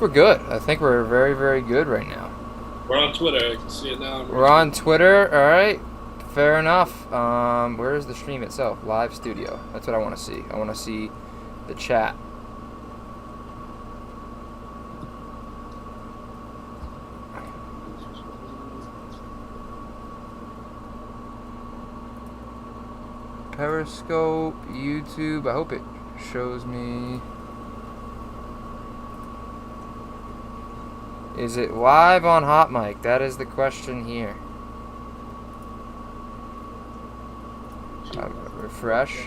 we're good. I think we're very, very good right now. We're on Twitter. I can see it now. We're on Twitter. All right. Fair enough. Where is the stream itself? Live studio. That's what I want to see. I want to see the chat. Periscope, YouTube. I hope it shows me. Is it live on Hot Mic? That is the question here. Refresh.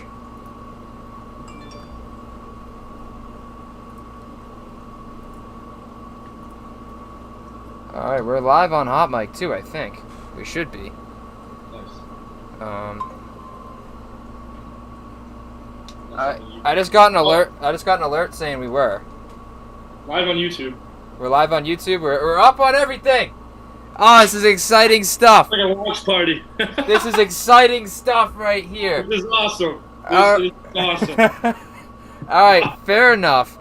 Alright, we're live on Hot Mic too, I think. We should be. Nice. I just got an alert. I just got an alert saying we were Live on YouTube. We're live on YouTube. We're up on everything. Oh, this is exciting stuff. Like a launch party. This is exciting stuff right here. This is awesome. This is awesome. All right, fair enough.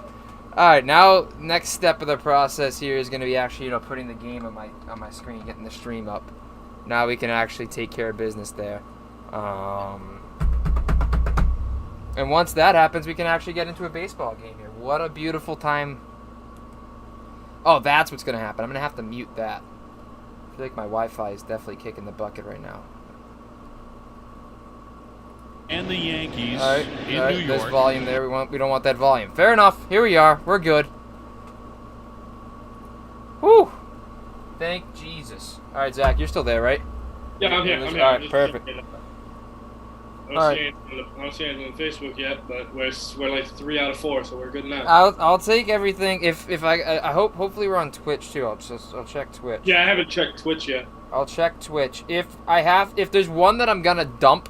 All right, now next step of the process here is going to be actually, putting the game on my screen, getting the stream up. Now we can actually take care of business there. And once that happens, we can actually get into a baseball game here. What a beautiful time. Oh, that's what's going to happen. I'm going to have to mute that. I feel like my Wi-Fi is definitely kicking the bucket right now. And the Yankees all right, in New York. There's volume there. We don't want that volume. Fair enough. Here we are. We're good. Whew. Thank Jesus. All right, Zach, you're still there, right? Yeah, I'm here. All right, perfect. I don't see anything on Facebook yet, but we're like 3 out of 4, so we're good now. I'll take everything. If I hopefully we're on Twitch too. I'll check Twitch. Yeah, I haven't checked Twitch yet. I'll check Twitch. If there's one that I'm gonna dump.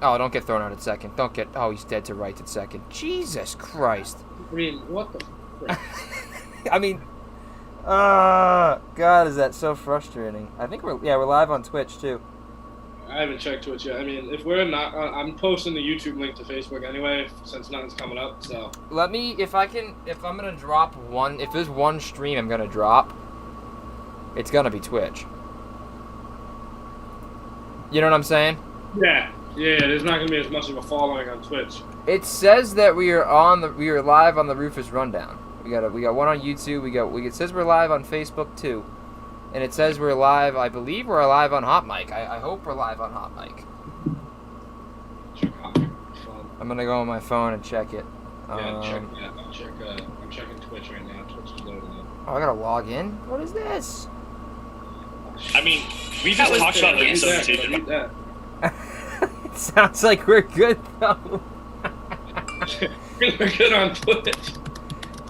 Oh, don't get thrown out at second. Don't get. Oh, he's dead to rights at second. Jesus Christ. Green, what the frick? I mean, God, is that so frustrating? I think we're live on Twitch too. I haven't checked Twitch yet. I mean, if we're not, I'm posting the YouTube link to Facebook anyway, since nothing's coming up. So let me, if I'm gonna drop one, if there's one stream I'm gonna drop, it's gonna be Twitch. You know what I'm saying? Yeah. There's not gonna be as much of a following on Twitch. It says that we are live on the Rufus Rundown. We got one on YouTube. It says we're live on Facebook too. And it says we're live, I believe we're live on Hot Mic. I hope we're live on Hot Mic. Check Hot Mic. I'm going to go on my phone and check it. Yeah, check that. I'm checking Twitch right now. Twitch is loading up. Oh, I got to log in? What is this? I mean, we just talked about this. Read that. It sounds like we're good, though. We're good on Twitch.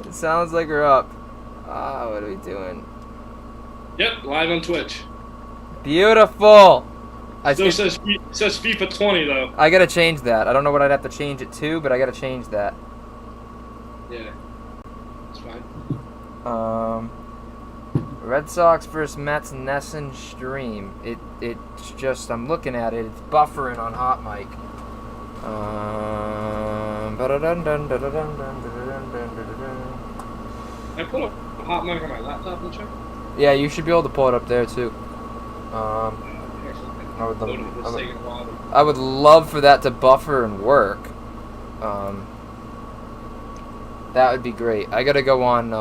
It sounds like we're up. What are we doing? Yep, live on Twitch. Beautiful. Still says FIFA 20 though. I gotta change that. I don't know what I'd have to change it to, but I gotta change that. Yeah, it's fine. Red Sox versus Mets NESN stream. It's just, I'm looking at it. It's buffering on Hot Mic. I pull up Hot Mic on my laptop and check. Yeah, you should be able to pull it up there too. I would love for that to buffer and work. That would be great. I gotta go on.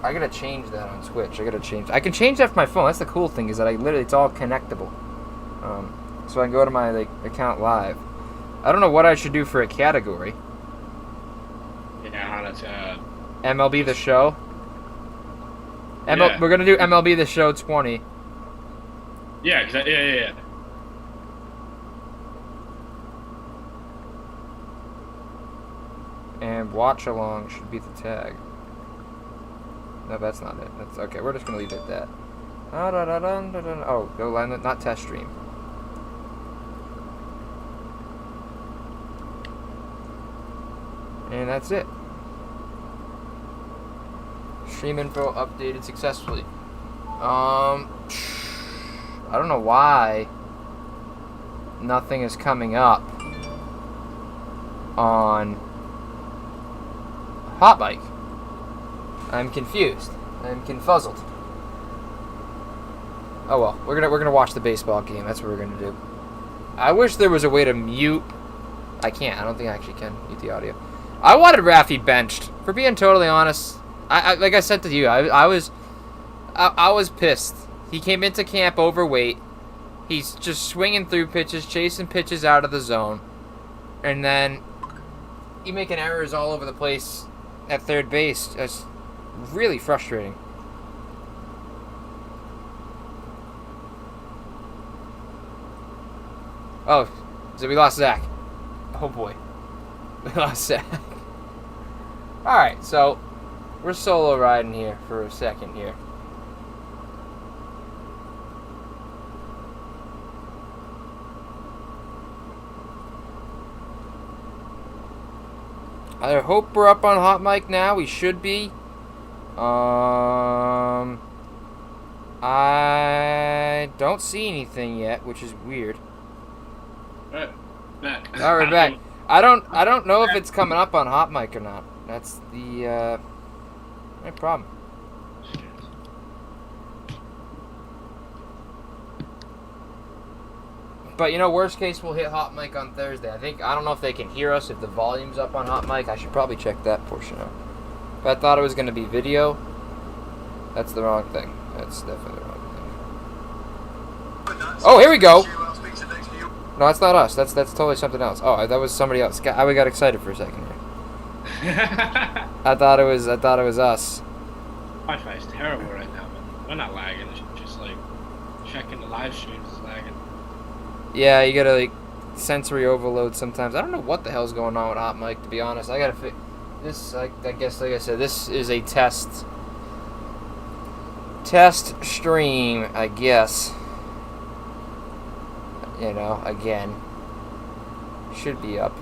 I gotta change that on Twitch. I can change that from my phone. That's the cool thing, is that it's all connectable. So I can go to my account live. I don't know what I should do for a category. Yeah, that's MLB The Show. Yeah. We're gonna do MLB The Show 20. Yeah, yeah. And watch along should be the tag. No, that's not it. That's okay. We're just gonna leave it at that. Oh, go line, not test stream. And that's it. Stream info updated successfully. I don't know why nothing is coming up on Hot Mic. I'm confused. I'm confuzzled. Oh well, we're gonna watch the baseball game. That's what we're gonna do. I wish there was a way to mute. I can't. I don't think I actually can mute the audio. I wanted Rafi benched. For being totally honest, I like I said to you, I was pissed. He came into camp overweight. He's just swinging through pitches, chasing pitches out of the zone, and then he making errors all over the place at third base. It's really frustrating. Oh, so we lost Zach. Oh boy, we lost Zach. All right, so we're solo riding here for a second here. I hope we're up on hot mic now. We should be. I don't see anything yet, which is weird. Alright, back. All right, back. I don't know if it's coming up on hot mic or not. That's the no problem. But, you know, worst case, we'll hit hot mic on Thursday. I don't know if they can hear us, if the volume's up on hot mic. I should probably check that portion out. But I thought it was going to be video. That's the wrong thing. That's definitely the wrong thing. Oh, here we go. No, that's not us. That's totally something else. Oh, that was somebody else. I got excited for a second here. I thought it was us. Wi-Fi is terrible right now, man. We're not lagging. It's just like checking the live streams is lagging. Yeah, you gotta like sensory overload sometimes. I don't know what the hell's going on with hot mic, to be honest. I gotta fix this. I guess, like I said, this is a test stream, I guess. You know, again, should be up.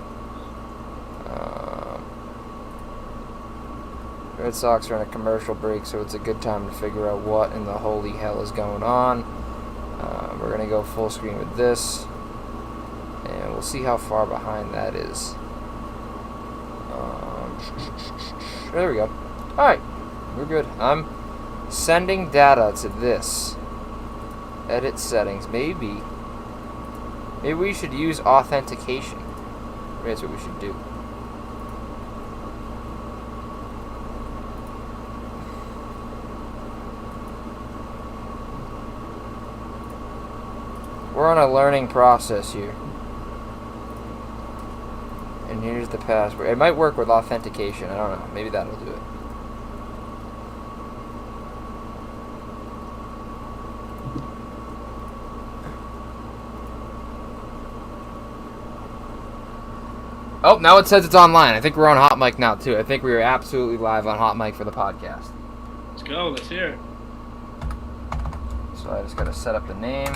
Red Sox are in a commercial break, so it's a good time to figure out what in the holy hell is going on. We're going to go full screen with this, and we'll see how far behind that is. There we go. Alright, we're good. I'm sending data to this. Edit settings. Maybe we should use authentication. Maybe that's what we should do. We're on a learning process here. And here's the password. It might work with authentication. I don't know. Maybe that'll do it. Oh, now it says it's online. I think we're on hot mic now, too. I think we are absolutely live on hot mic for the podcast. Let's go. Let's hear it. So I just got to set up the name,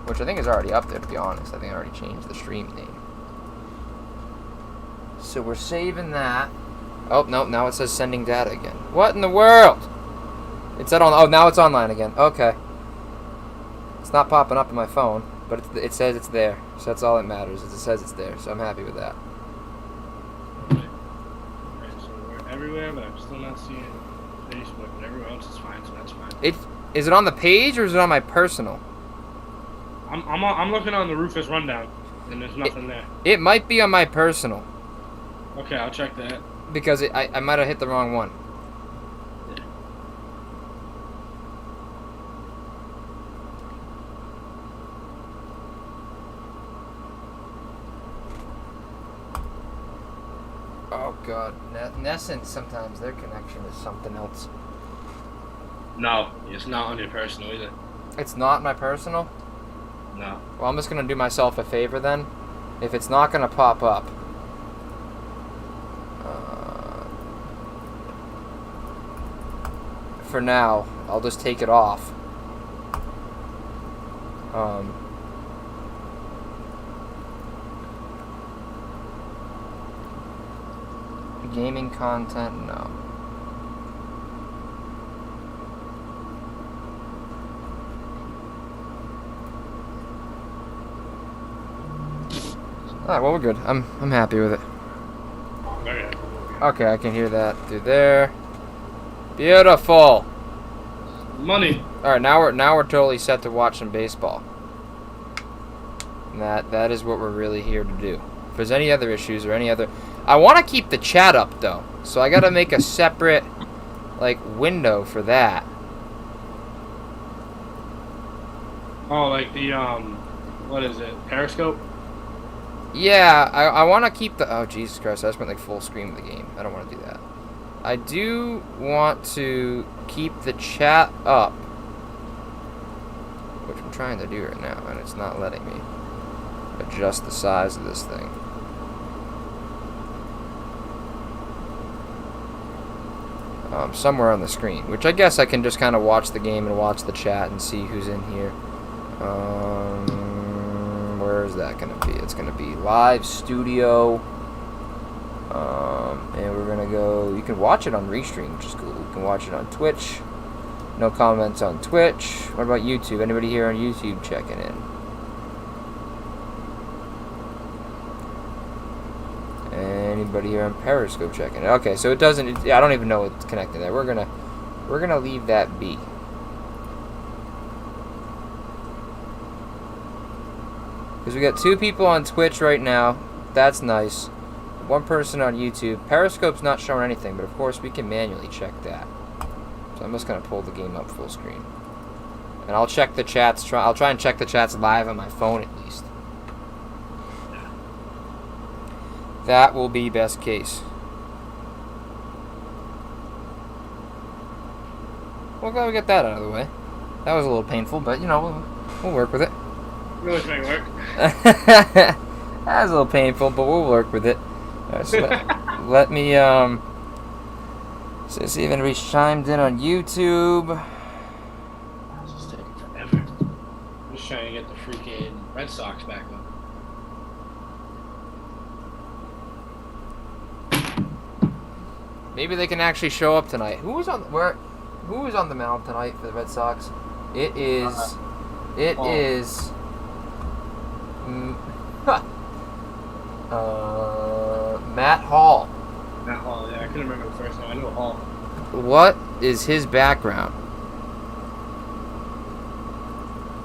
which I think is already up there, to be honest. I think I already changed the stream name. So we're saving that. Oh, no, now it says sending data again. What in the world? It said on. Oh, now it's online again. Okay. It's not popping up on my phone, but it says it's there. So that's all that matters, is it says it's there. So I'm happy with that. Okay, so we're everywhere, but I'm still not seeing Facebook, but everywhere else is fine, so that's fine. Is it on the page or is it on my personal? I'm looking on the Rufus rundown, and there's nothing there. It might be on my personal. Okay, I'll check that. Because I might have hit the wrong one. Yeah. Oh god, NESN sometimes their connection is something else. No, it's not on your personal either. It's not my personal? No. Well, I'm just gonna do myself a favor then. If it's not gonna pop up, for now, I'll just take it off. Gaming content, no. Alright, well, we're good. I'm happy with it. Okay. Okay, I can hear that through there. Beautiful. Money. All right, now we're totally set to watch some baseball. And that is what we're really here to do. If there's any other issues or any other, I want to keep the chat up though, so I got to make a separate like window for that. Oh, like the what is it? Periscope. Yeah, I want to keep the. Oh Jesus Christ! I just went like full screen of the game. I don't want to do that. I do want to keep the chat up, which I'm trying to do right now, and it's not letting me adjust the size of this thing. Somewhere on the screen, which I guess I can just kind of watch the game and watch the chat and see who's in here. Where is that going to be? It's going to be live studio. And we're going to go, you can watch it on Restream, which is cool. You can watch it on Twitch. No comments on Twitch. What about YouTube? Anybody here on YouTube checking in? Anybody here on Periscope checking in? Okay, so it doesn't, I don't even know what's connected there. We're gonna leave that be. Because we got 2 people on Twitch right now. That's nice. 1 person on YouTube. Periscope's not showing anything, but of course we can manually check that. So I'm just going to pull the game up full screen. And I'll check the chats. I'll try and check the chats live on my phone at least. That will be best case. Well, glad we got that out of the way. That was a little painful, but you know, we'll work with it. Really make it work. That was a little painful, but we'll work with it. So let me so see if anybody's chimed in on YouTube. This is taking forever. I'm just trying to get the freaking Red Sox back up. Maybe they can actually show up tonight. Who was on the mound tonight for the Red Sox? It is Matt Hall. Matt Hall, yeah, I couldn't remember the first name. I knew Hall. What is his background?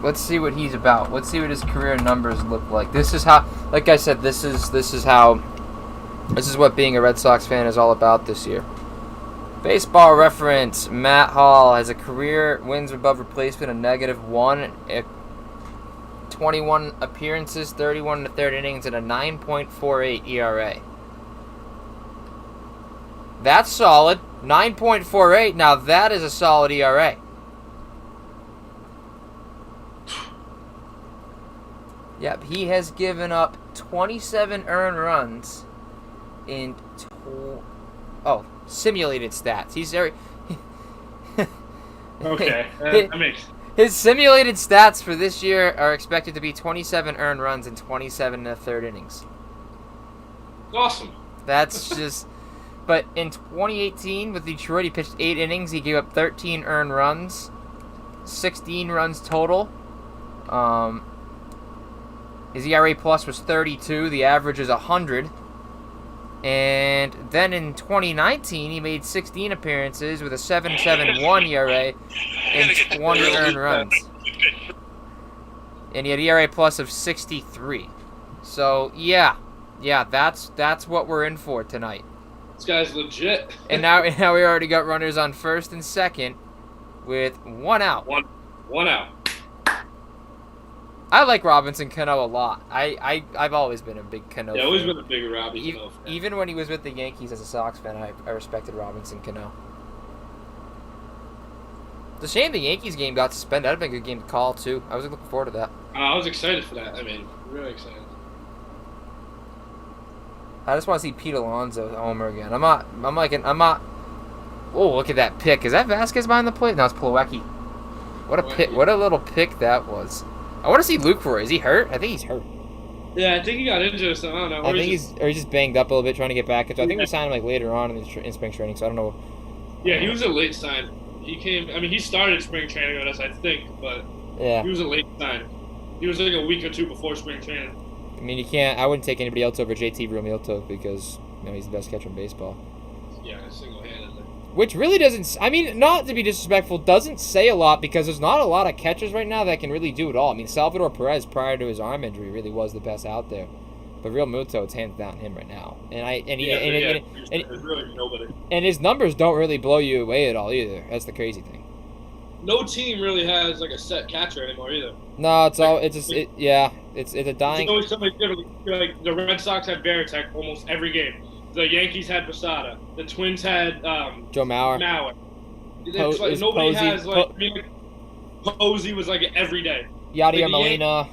Let's see what he's about. Let's see what his career numbers look like. This is how, like I said, this is what being a Red Sox fan is all about this year. Baseball Reference, Matt Hall has a career wins above replacement of -1, 21 appearances, 31 in the third innings, and a 9.48 ERA. That's solid. 9.48. Now that is a solid ERA. Yep, he has given up 27 earned runs in simulated stats. He's very Okay, that makes. His simulated stats for this year are expected to be 27 earned runs and 27 in the third innings. Awesome. That's just. But in 2018 with Detroit, he pitched 8 innings. He gave up 13 earned runs, 16 runs total. His ERA plus was 32. The average is 100. And then in 2019, he made 16 appearances with a 7.71 ERA and 20 earned runs. And he had ERA plus of 63. So yeah, that's what we're in for tonight. This guy's legit. And now we already got runners on first and second with 1 out. One out. I like Robinson Cano a lot. I've always been a big Cano fan. Yeah, always been a big Robbie Cano fan. Even when he was with the Yankees as a Sox fan, I respected Robinson Cano. It's a shame the Yankees game got suspended. That'd have been a good game to call, too. I was looking forward to that. I was excited for that. I mean, really excited. I just want to see Pete Alonso homer again. I'm not. Oh, look at that pick. Is that Vasquez behind the plate? No, it's Plawecki. What a pick! What a little pick that was. I want to see Luke Roy. Is he hurt? I think he's hurt. Yeah, I think he got injured or something. I don't know. I think he's just banged up a little bit trying to get back. So I think we signed him like later on in spring training. So I don't know. Yeah, he was a late sign. He came. I mean, he started spring training with us, I think, but yeah, he was a late sign. He was like a week or two before spring training. I mean, you can't. I wouldn't take anybody else over JT Realmuto because he's the best catcher in baseball. Yeah, single-handedly. Which really doesn't, I mean, not to be disrespectful, doesn't say a lot because there's not a lot of catchers right now that can really do it all. I mean, Salvador Perez, prior to his arm injury, really was the best out there. But Real Muto, it's hands down him right now. There's really nobody. And his numbers don't really blow you away at all either. That's the crazy thing. No team really has like a set catcher anymore either. No, it's all, it's a dying. It's always somebody different. Like the Red Sox had Veritek almost every game. The Yankees had Posada. The Twins had Joe Mauer. It's like nobody has like. I mean, like, Posey was like every day. Yadier like Molina.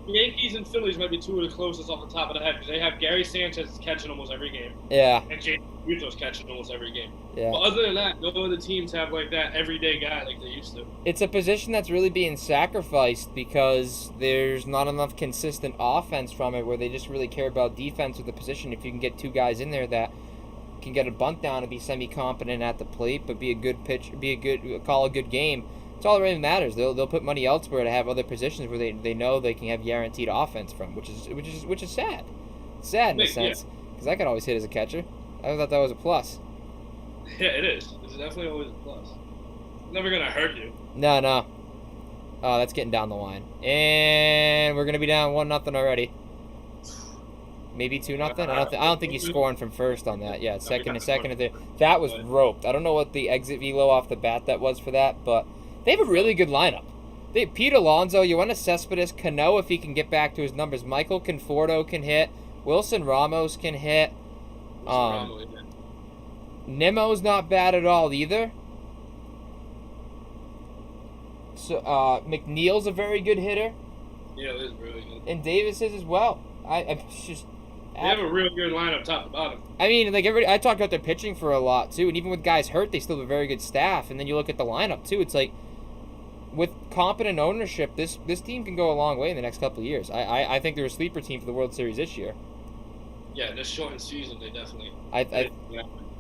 The Yankees and Phillies might be two of the closest off the top of the head because they have Gary Sanchez catching almost every game. Yeah. And James Muto's catching almost every game. Yeah. But other than that, no other teams have like that everyday guy like they used to. It's a position that's really being sacrificed because there's not enough consistent offense from it where they just really care about defense with the position. If you can get two guys in there that can get a bunt down and be semi-competent at the plate but be a good pitch, call a good game, that's all that really matters. They'll put money elsewhere to have other positions where they know they can have guaranteed offense from, which is sad. It's sad in a sense because I could always hit as a catcher. I thought that was a plus. Yeah, it is. It's definitely always a plus. Never gonna hurt you. No. Oh, that's getting down the line, and we're gonna be down 1-0 already. Maybe 2-0. I don't think he's scoring from first on that. Yeah, second and third. That was roped. I don't know what the exit velo off the bat that was for that, but they have a really good lineup. They Pete Alonso, Yoenis Cespedes, Cano if he can get back to his numbers. Michael Conforto can hit. Wilson Ramos can hit. Nemo's not bad at all either. So McNeil's a very good hitter. Yeah, it is really good. And Davis is as well. I just. They have a real good lineup, top to bottom. I mean, like I talked about their pitching for a lot too, and even with guys hurt, they still have a very good staff. And then you look at the lineup too; it's like with competent ownership, this team can go a long way in the next couple of years. I think they're a sleeper team for the World Series this year. Yeah, this shortened season, they definitely.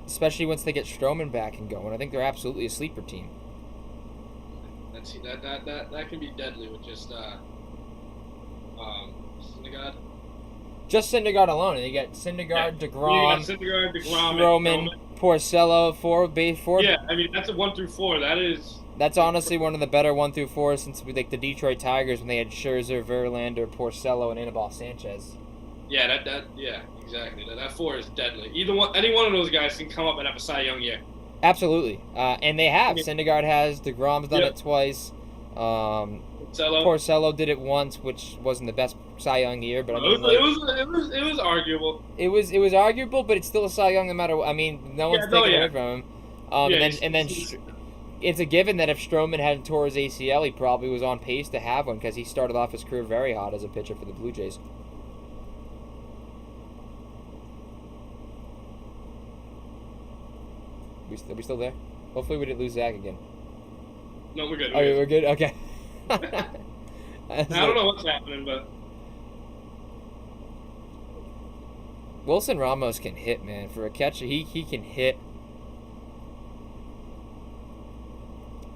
Especially once they get Stroman back and going, I think they're absolutely a sleeper team. That can be deadly with just Syndergaard. Just Syndergaard alone, and you get Syndergaard, DeGrom, Stroman, Porcello, four. Yeah, I mean that's a 1 through 4. That's honestly one of the better 1 through 4 since like the Detroit Tigers when they had Scherzer, Verlander, Porcello, and Anibal Sanchez. Yeah, yeah, exactly. That 4 is deadly. Any one of those guys can come up and have a Cy Young year. Absolutely, and they have. Syndergaard has. DeGrom's done it twice. Porcello did it once, which wasn't the best Cy Young year, but I mean, it was arguable. It was arguable, but it's still a Cy Young no matter what. I mean, no one's taking it away from him. And then it's a given that if Stroman hadn't tore his ACL, he probably was on pace to have one because he started off his career very hot as a pitcher for the Blue Jays. Are we still there? Hopefully we didn't lose Zach again. No, we're good. We're good? Okay. I don't know what's happening, but... Wilson Ramos can hit, man. For a catcher, he can hit.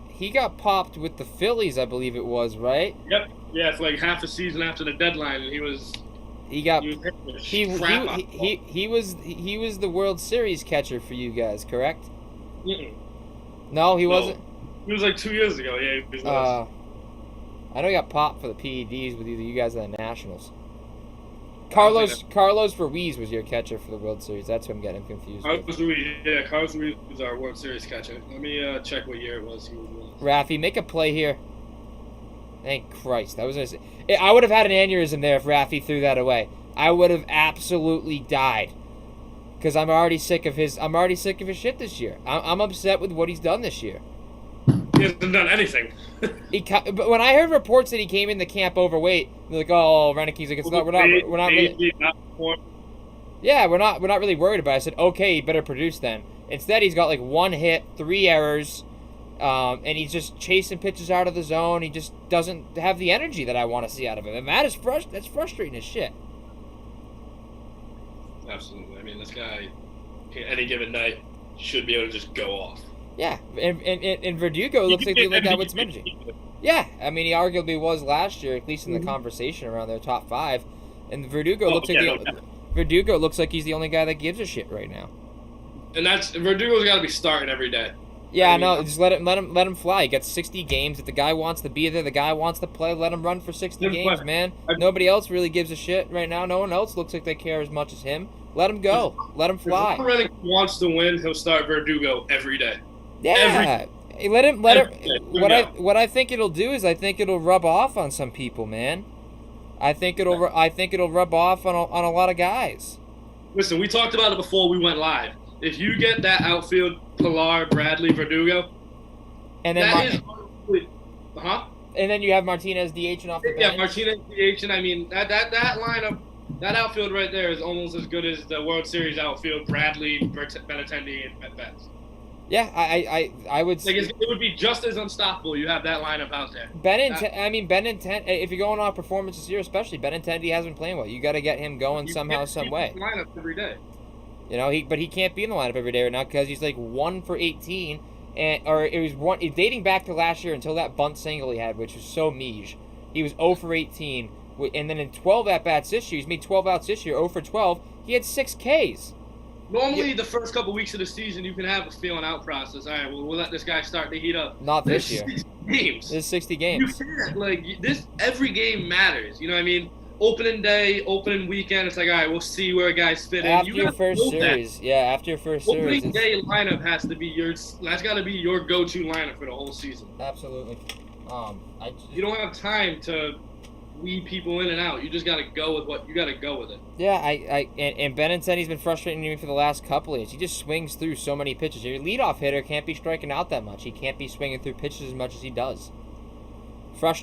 He got popped with the Phillies, I believe it was, right? Yep. Yeah, it's like half a season after the deadline, and he was the World Series catcher for you guys, correct? No, he wasn't. He was like 2 years ago. Yeah, he was. I know he got popped for the PEDs with either you guys or the Nationals. Carlos Ruiz was your catcher for the World Series. That's what I'm getting confused with. Carlos Ruiz was our World Series catcher. Let me check what year it was. He was with. Rafi, make a play here. Thank Christ. I would have had an aneurysm there if Rafi threw that away. I would have absolutely died. Because I'm already sick of his shit this year. I'm upset with what he's done this year. He hasn't done anything. But when I heard reports that he came in the camp overweight, they're like, "Oh, Renick's like we're not really." Yeah, we're not really worried about it. I said, "Okay, he better produce then." Instead, he's got like 1 hit, 3 errors, and he's just chasing pitches out of the zone. He just doesn't have the energy that I want to see out of him, and that's frustrating as shit. Absolutely. I mean, this guy, any given night, should be able to just go off. Yeah, and Verdugo looks like the only guy with some energy. Yeah, I mean, he arguably was last year, at least in the conversation around their top 5. And Verdugo looks like he's the only guy that gives a shit right now. And Verdugo's got to be starting every day. Yeah, no, just let him fly. He gets 60 games. If the guy wants to be there, the guy wants to play, let him run for 60 games, man. Nobody else really gives a shit right now. No one else looks like they care as much as him. Let him go. Let him fly. If Reddick wants to win, he'll start Verdugo every day. Yeah. Let him. What I think it'll do is I think it'll rub off on some people, man. I think it'll rub off on a lot of guys. Listen, we talked about it before we went live. If you get that outfield, Pilar, Bradley, Verdugo, and then and then you have Martinez DHing off the bench. Yeah, Martinez DHing. I mean, that lineup, that outfield right there is almost as good as the World Series outfield, Bradley, Benintendi, and Betts. Yeah, I would say it would be just as unstoppable. You have that lineup out there. Benintendi. If you're going on performance this year, especially Benintendi has been playing well. You got to get him going somehow, some way. Lineup every day. You know, but he can't be in the lineup every day right now because he's like 1 for 18, or it was one dating back to last year until that bunt single he had, which was so meage. He was 0 for 18, and then in 12 at bats this year, he's made 12 outs this year, 0 for 12. He had 6 Ks. Normally, the first couple weeks of the season, you can have a feeling out process. All right, well, we'll let this guy start to heat up. Not this year. 60 games. There's 60 games. You can't, this. Every game matters. You know what I mean? Opening day, opening weekend, it's like, all right, we'll see where guys fit in. After your first series, after your first series. Opening day lineup has to be that's got to be your go-to lineup for the whole season. Absolutely. You don't have time to weed people in and out. You just got to go with what you got to go with it. Yeah, and Benintendi's been frustrating me for the last couple of years. He just swings through so many pitches. Your leadoff hitter can't be striking out that much. He can't be swinging through pitches as much as he does. That's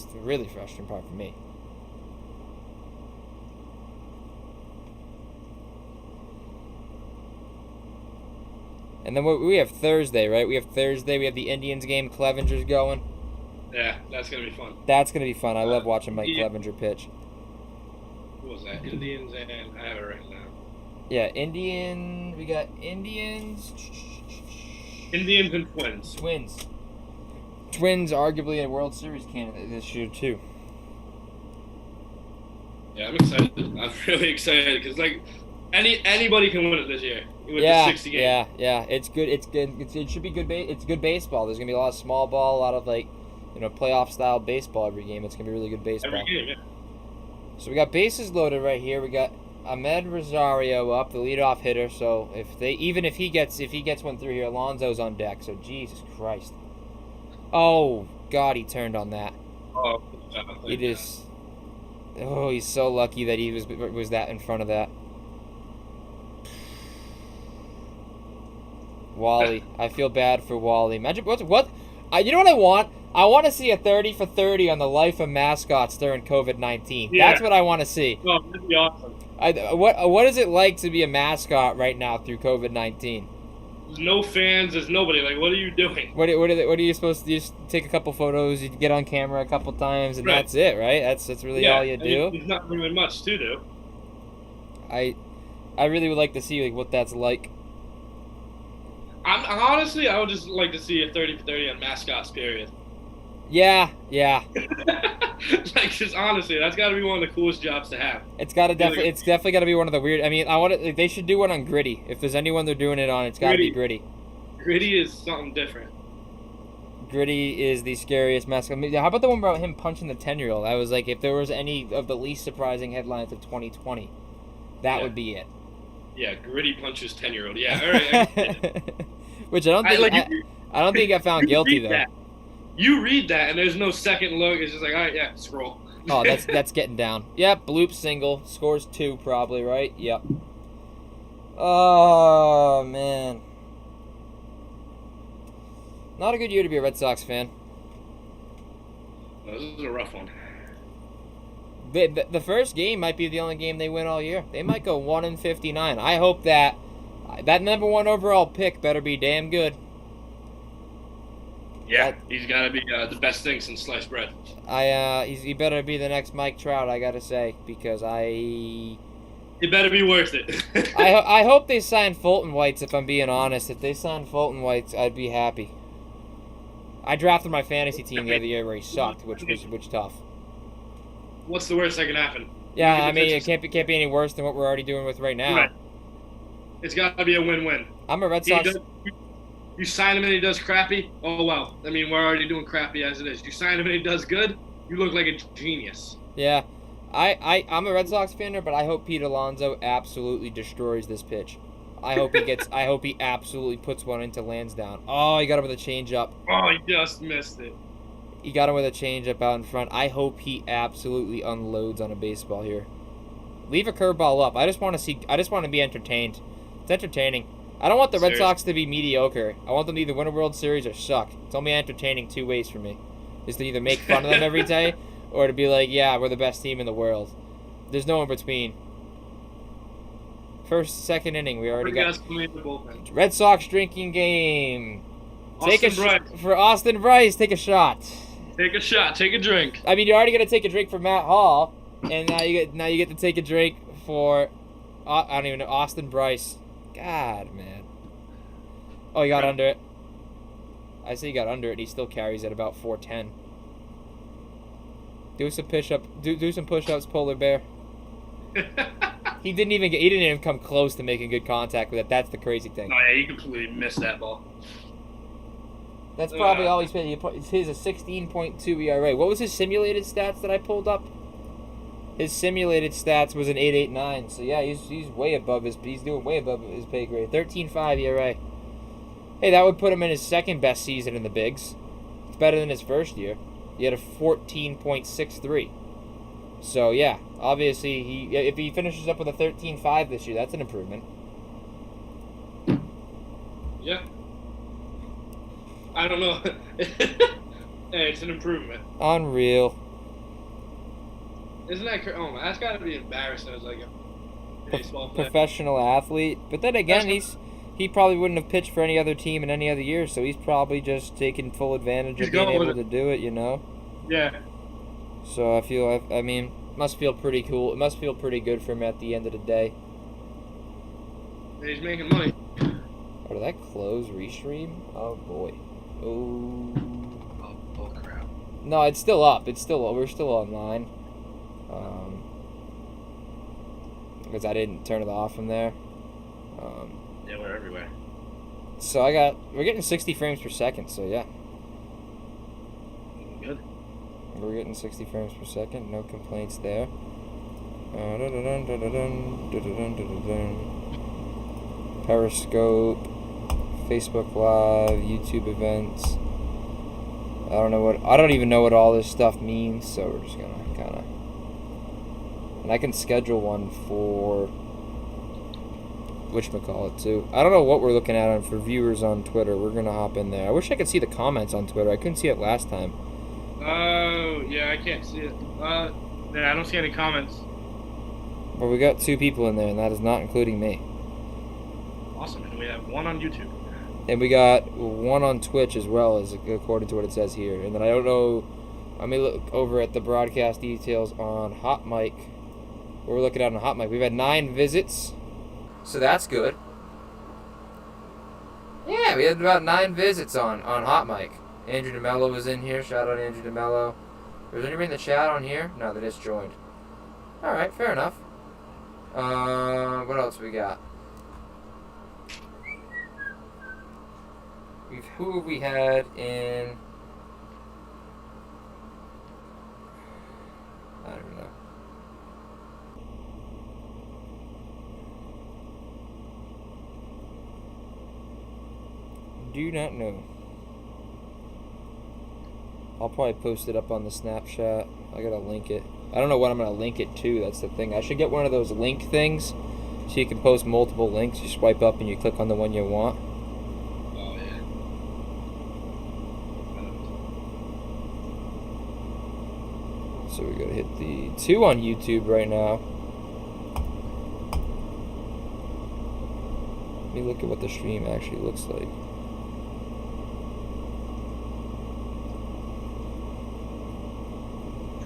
the really frustrating part for me. And then we have Thursday, right? We have the Indians game. Clevenger's going. Yeah, that's going to be fun. That's going to be fun. I love watching Mike Clevenger pitch. Who was that? Indians and I have it right now. Yeah, we got Indians. Indians and Twins. Twins arguably a World Series candidate this year, too. Yeah, I'm excited. I'm really excited because, anybody can win it this year. With the 60 games. Yeah. It's good. It should be good. It's good baseball. There's gonna be a lot of small ball, a lot of playoff style baseball every game. It's gonna be really good baseball. Every game, yeah. So we got bases loaded right here. We got Ahmed Rosario up, the leadoff hitter. So if he gets one through here, Alonso's on deck. So Jesus Christ. Oh God, he turned on that. Oh, he's so lucky that he was that in front of that. Wally. I feel bad for Wally. Imagine what you know what I want? I want to see a 30 for 30 on the life of mascots during COVID-19. Yeah. That's what I want to see. Oh, that'd be awesome. What is it like to be a mascot right now through COVID-19? There's no fans. There's nobody. What are you doing? What are you supposed to do? Just take a couple photos, you get on camera a couple times, and that's it, right? That's really all you do. There's not really much to do. I really would like to see what that's like. Honestly, I would just like to see a 30 for 30 on mascots, period. Yeah. Just honestly, that's got to be one of the coolest jobs to have. It's definitely got to be one of the weird. I mean, they should do one on Gritty. If there's anyone they're doing it on, it's got to be Gritty. Gritty is something different. Gritty is the scariest mascot. I mean, how about the one about him punching the 10-year-old? I was like, if there was any of the least surprising headlines of 2020, that would be it. Yeah, Gritty punches 10-year-old. Yeah, all right. Which I don't think he got found guilty though. That. You read that and there's no second look. It's just like, all right, yeah, scroll. Oh, that's getting down. Yep, bloop single, scores 2 probably, right? Yep. Oh man, not a good year to be a Red Sox fan. No, this is a rough one. The first game might be the only game they win all year. They might go 1-59. I hope that number 1 overall pick better be damn good. Yeah, he's got to be the best thing since sliced bread. He better be the next Mike Trout, I gotta say, because it better be worth it. I hope they sign Fulton Whites. If I'm being honest, if they sign Fulton Whites, I'd be happy. I drafted my fantasy team the other year where he sucked, which was tough. What's the worst that can happen? Yeah, I mean, it can't be any worse than what we're already doing with right now. Right. It's got to be a win-win. I'm a Red He Sox. does, you sign him and he does crappy. Oh well. I mean, we're already doing crappy as it is. You sign him and he does good. You look like a genius. Yeah, I'm a Red Sox fan, but I hope Pete Alonso absolutely destroys this pitch. I hope he gets. I hope he absolutely puts one into Lansdowne. Oh, he got him with a changeup. Oh, he just missed it. He got him with a changeup out in front. I hope he absolutely unloads on a baseball here. Leave a curveball up. I just want to see. I just want to be entertained. It's entertaining. I don't want the Red Sox to be mediocre. I want them to either win a World Series or suck. It's only entertaining two ways for me. Is to either make fun of them every day, or to be like, yeah, we're the best team in the world. There's no in between. First, second inning, we already got Red Sox drinking game. For Austin Bryce. Take a shot. Take a shot. Take a drink. I mean, you're already gonna take a drink for Matt Hall, and now you get to take a drink for I don't even know, Austin Bryce. God, man. Oh, he got under it. I say he got under it, and he still carries at about 410. Do some do some push-ups, Polar Bear. He didn't even come close to making good contact with it. That's the crazy thing. Oh yeah, he completely missed that ball. That's probably all he's been. He's a 16.2 ERA. What was his simulated stats that I pulled up? His simulated stats was an 8.89. So yeah, he's way above he's doing way above his pay grade. 13.5 ERA. Hey, that would put him in his second best season in the bigs. It's better than his first year. He had a 14.63. So yeah, obviously if he finishes up with a 13.5 this year, that's an improvement. Yeah. I don't know. Hey, it's an improvement. Unreal. Isn't that oh, that's got to be embarrassing as like a baseball player. Professional athlete, but then again, he probably wouldn't have pitched for any other team in any other year, so he's probably just taking full advantage of being able to do it, you know? Yeah. So I mean, it must feel pretty cool. It must feel pretty good for him at the end of the day. He's making money. Oh, did that close restream? Oh boy. Oh crap. No, it's still up. We're still online. Because I didn't turn it off from there. Yeah, we're everywhere. So we're getting 60 frames per second, so yeah. Good. We're getting 60 frames per second, no complaints there. Periscope, Facebook Live, YouTube events. I don't even know what all this stuff means, so we're just gonna kinda. And I can schedule one for whatchamacallit too. I don't know what we're looking at for viewers on Twitter. We're gonna hop in there. I wish I could see the comments on Twitter. I couldn't see it last time. Oh, yeah, I can't see it. Yeah, I don't see any comments. But we got 2 people in there, and that is not including me. Awesome, and we have 1 on YouTube. And we got 1 on Twitch as well, as according to what it says here. And then I don't know. Let me look over at the broadcast details on Hot Mic. What we're looking at on Hot Mic. We've had 9 visits. So that's good. Yeah, we had about 9 visits on Hot Mic. Andrew DeMello was in here. Shout out Andrew DeMello. Was anybody in the chat on here? No, they just joined. Alright, fair enough. What else we got? Who have we had in... I don't know. Do not know. I'll probably post it up on the Snapchat. I gotta link it. I don't know what I'm gonna link it to. That's the thing. I should get one of those link things so you can post multiple links. You swipe up and you click on the one you want. Oh, yeah. So we gotta hit the 2 on YouTube right now. Let me look at what the stream actually looks like.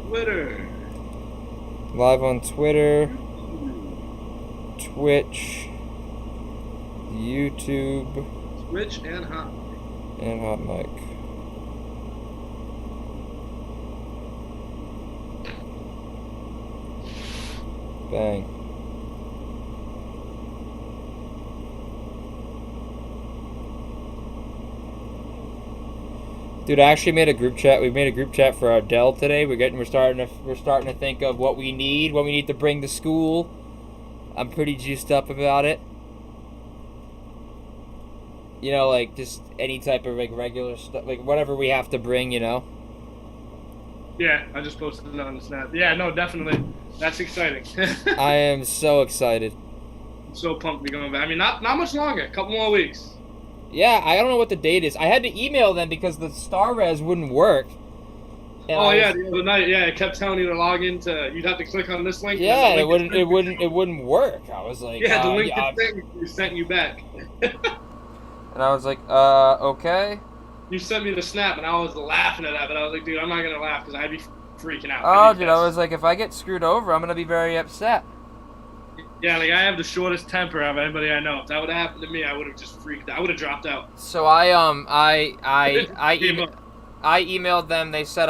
Twitter. Live on Twitter, Twitch, YouTube, Twitch and Hot. and Hot Mic. Bang. Dude, I actually made a group chat. We made a group chat for our Dell today. We're starting to think of what we need to bring to school. I'm pretty juiced up about it. You know, like just any type of like regular stuff, like whatever we have to bring. You know. Yeah, I just posted it on the Snap. Yeah, no, definitely. That's exciting. I am so excited. I'm so pumped to be going back. I mean, not much longer. A couple more weeks. Yeah, I don't know what the date is. I had to email them because the star res wouldn't work. And the other night, it kept telling you to log into. You'd have to click on this link. Yeah, it wouldn't work. I was like, the link sent you back. And I was like, okay. You sent me the Snap, and I was laughing at that, but I was like, dude, I'm not gonna laugh because I'd be freaking out. Oh, dude, I was like, if I get screwed over, I'm gonna be very upset. Yeah, like I have the shortest temper of anybody I know. If that would have happened to me, I would have just freaked out. I would have dropped out. So I emailed them. They said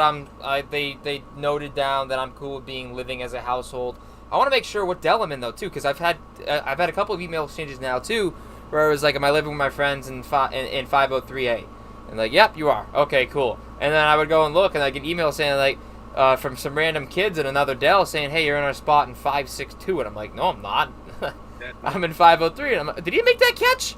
they noted down that I'm cool with living as a household. I want to make sure what Dell I'm in though too, because I've had a couple of email exchanges now too, where it was like, am I living with my friends in 503A? And like, yep, you are. Okay, cool. And then I would go and look, and I get an email saying like, from some random kids in another Dell saying, hey, you're in our spot in 562. And I'm like, no, I'm not. I'm in 503. And I'm like, did he make that catch?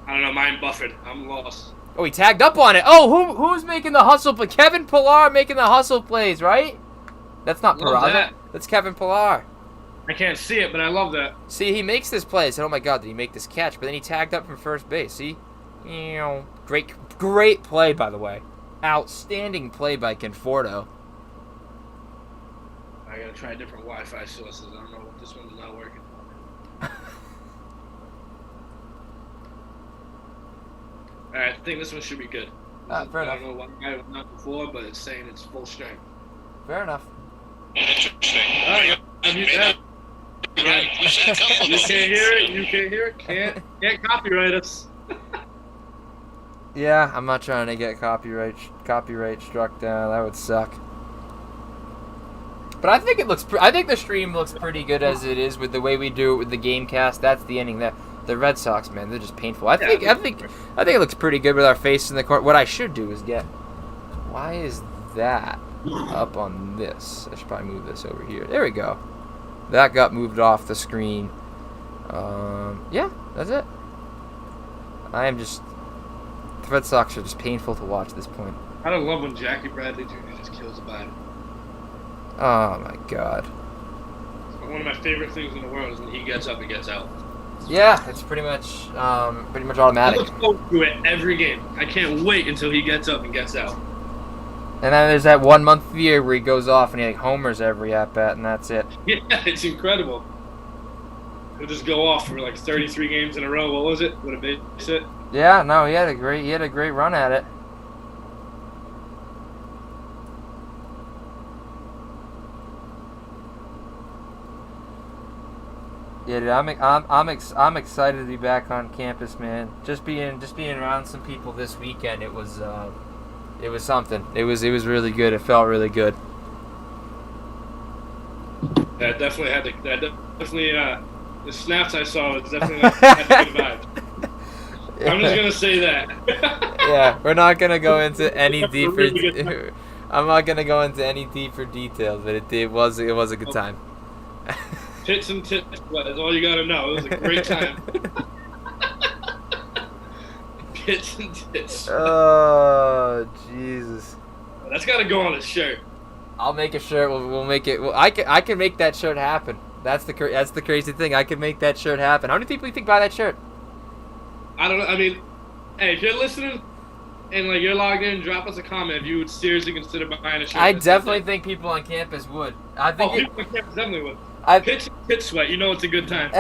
I don't know. Mine buffered. I'm lost. Oh, he tagged up on it. Oh, who's making the hustle? But Kevin Pillar making the hustle plays, right? That's not Peraza. That's Kevin Pillar. I can't see it, but I love that. See, he makes this play. I said, oh my God, did he make this catch? But then he tagged up from first base. See? Great play, by the way. Outstanding play by Conforto. I gotta try different Wi-Fi sources. I don't know what this one's not working. Alright, I think this one should be good. Fair enough. I don't know why I was not before, but it's saying it's full strength. Fair enough. Interesting. Alright, Right. You said a couple you of can't hear it. You can't hear it. Can't copyright us. Yeah, I'm not trying to get copyright struck down. That would suck. But I think I think the stream looks pretty good as it is with the way we do it with the game cast. That's the ending. The Red Sox, man, they're just painful. I think it looks pretty good with our face in the corner. What I should do is get. Why is that up on this? I should probably move this over here. There we go. That got moved off the screen. Yeah, that's it. I am just. The Red Sox are just painful to watch at this point. I don't love when Jackie Bradley Jr. just kills a batter. Oh my God. One of my favorite things in the world is when he gets up and gets out. Yeah, it's pretty much automatic. I look forward to it every game. I can't wait until he gets up and gets out. And then there's that 1 month of the year where he goes off and he homers every at bat, and that's it. Yeah, it's incredible. He'll just go off for like 33 games in a row. What was it? What a base hit. Yeah, no, he had a great run at it. Yeah, dude, I'm excited to be back on campus, man. Just being around some people this weekend, it was something. It was really good. It felt really good. Yeah, definitely had the snaps I saw was definitely had a good vibe. Yeah. I'm just gonna say that. Yeah, we're not gonna go into any deeper. I'm not gonna go into any deeper details, but it was a good time. Tits and tits, that's all you gotta know. It was a great time. Tits and tits. Oh, Jesus. That's gotta go on a shirt. I'll make a shirt. We'll make it. Well, I can make that shirt happen. That's the crazy thing. I can make that shirt happen. How many people do you think buy that shirt? I don't know. I mean, hey, if you're listening and like you're logged in, drop us a comment if you would seriously consider buying a shirt. I definitely think people on campus would. I think people on campus definitely would. Pitch and pit sweat. You know it's a good time.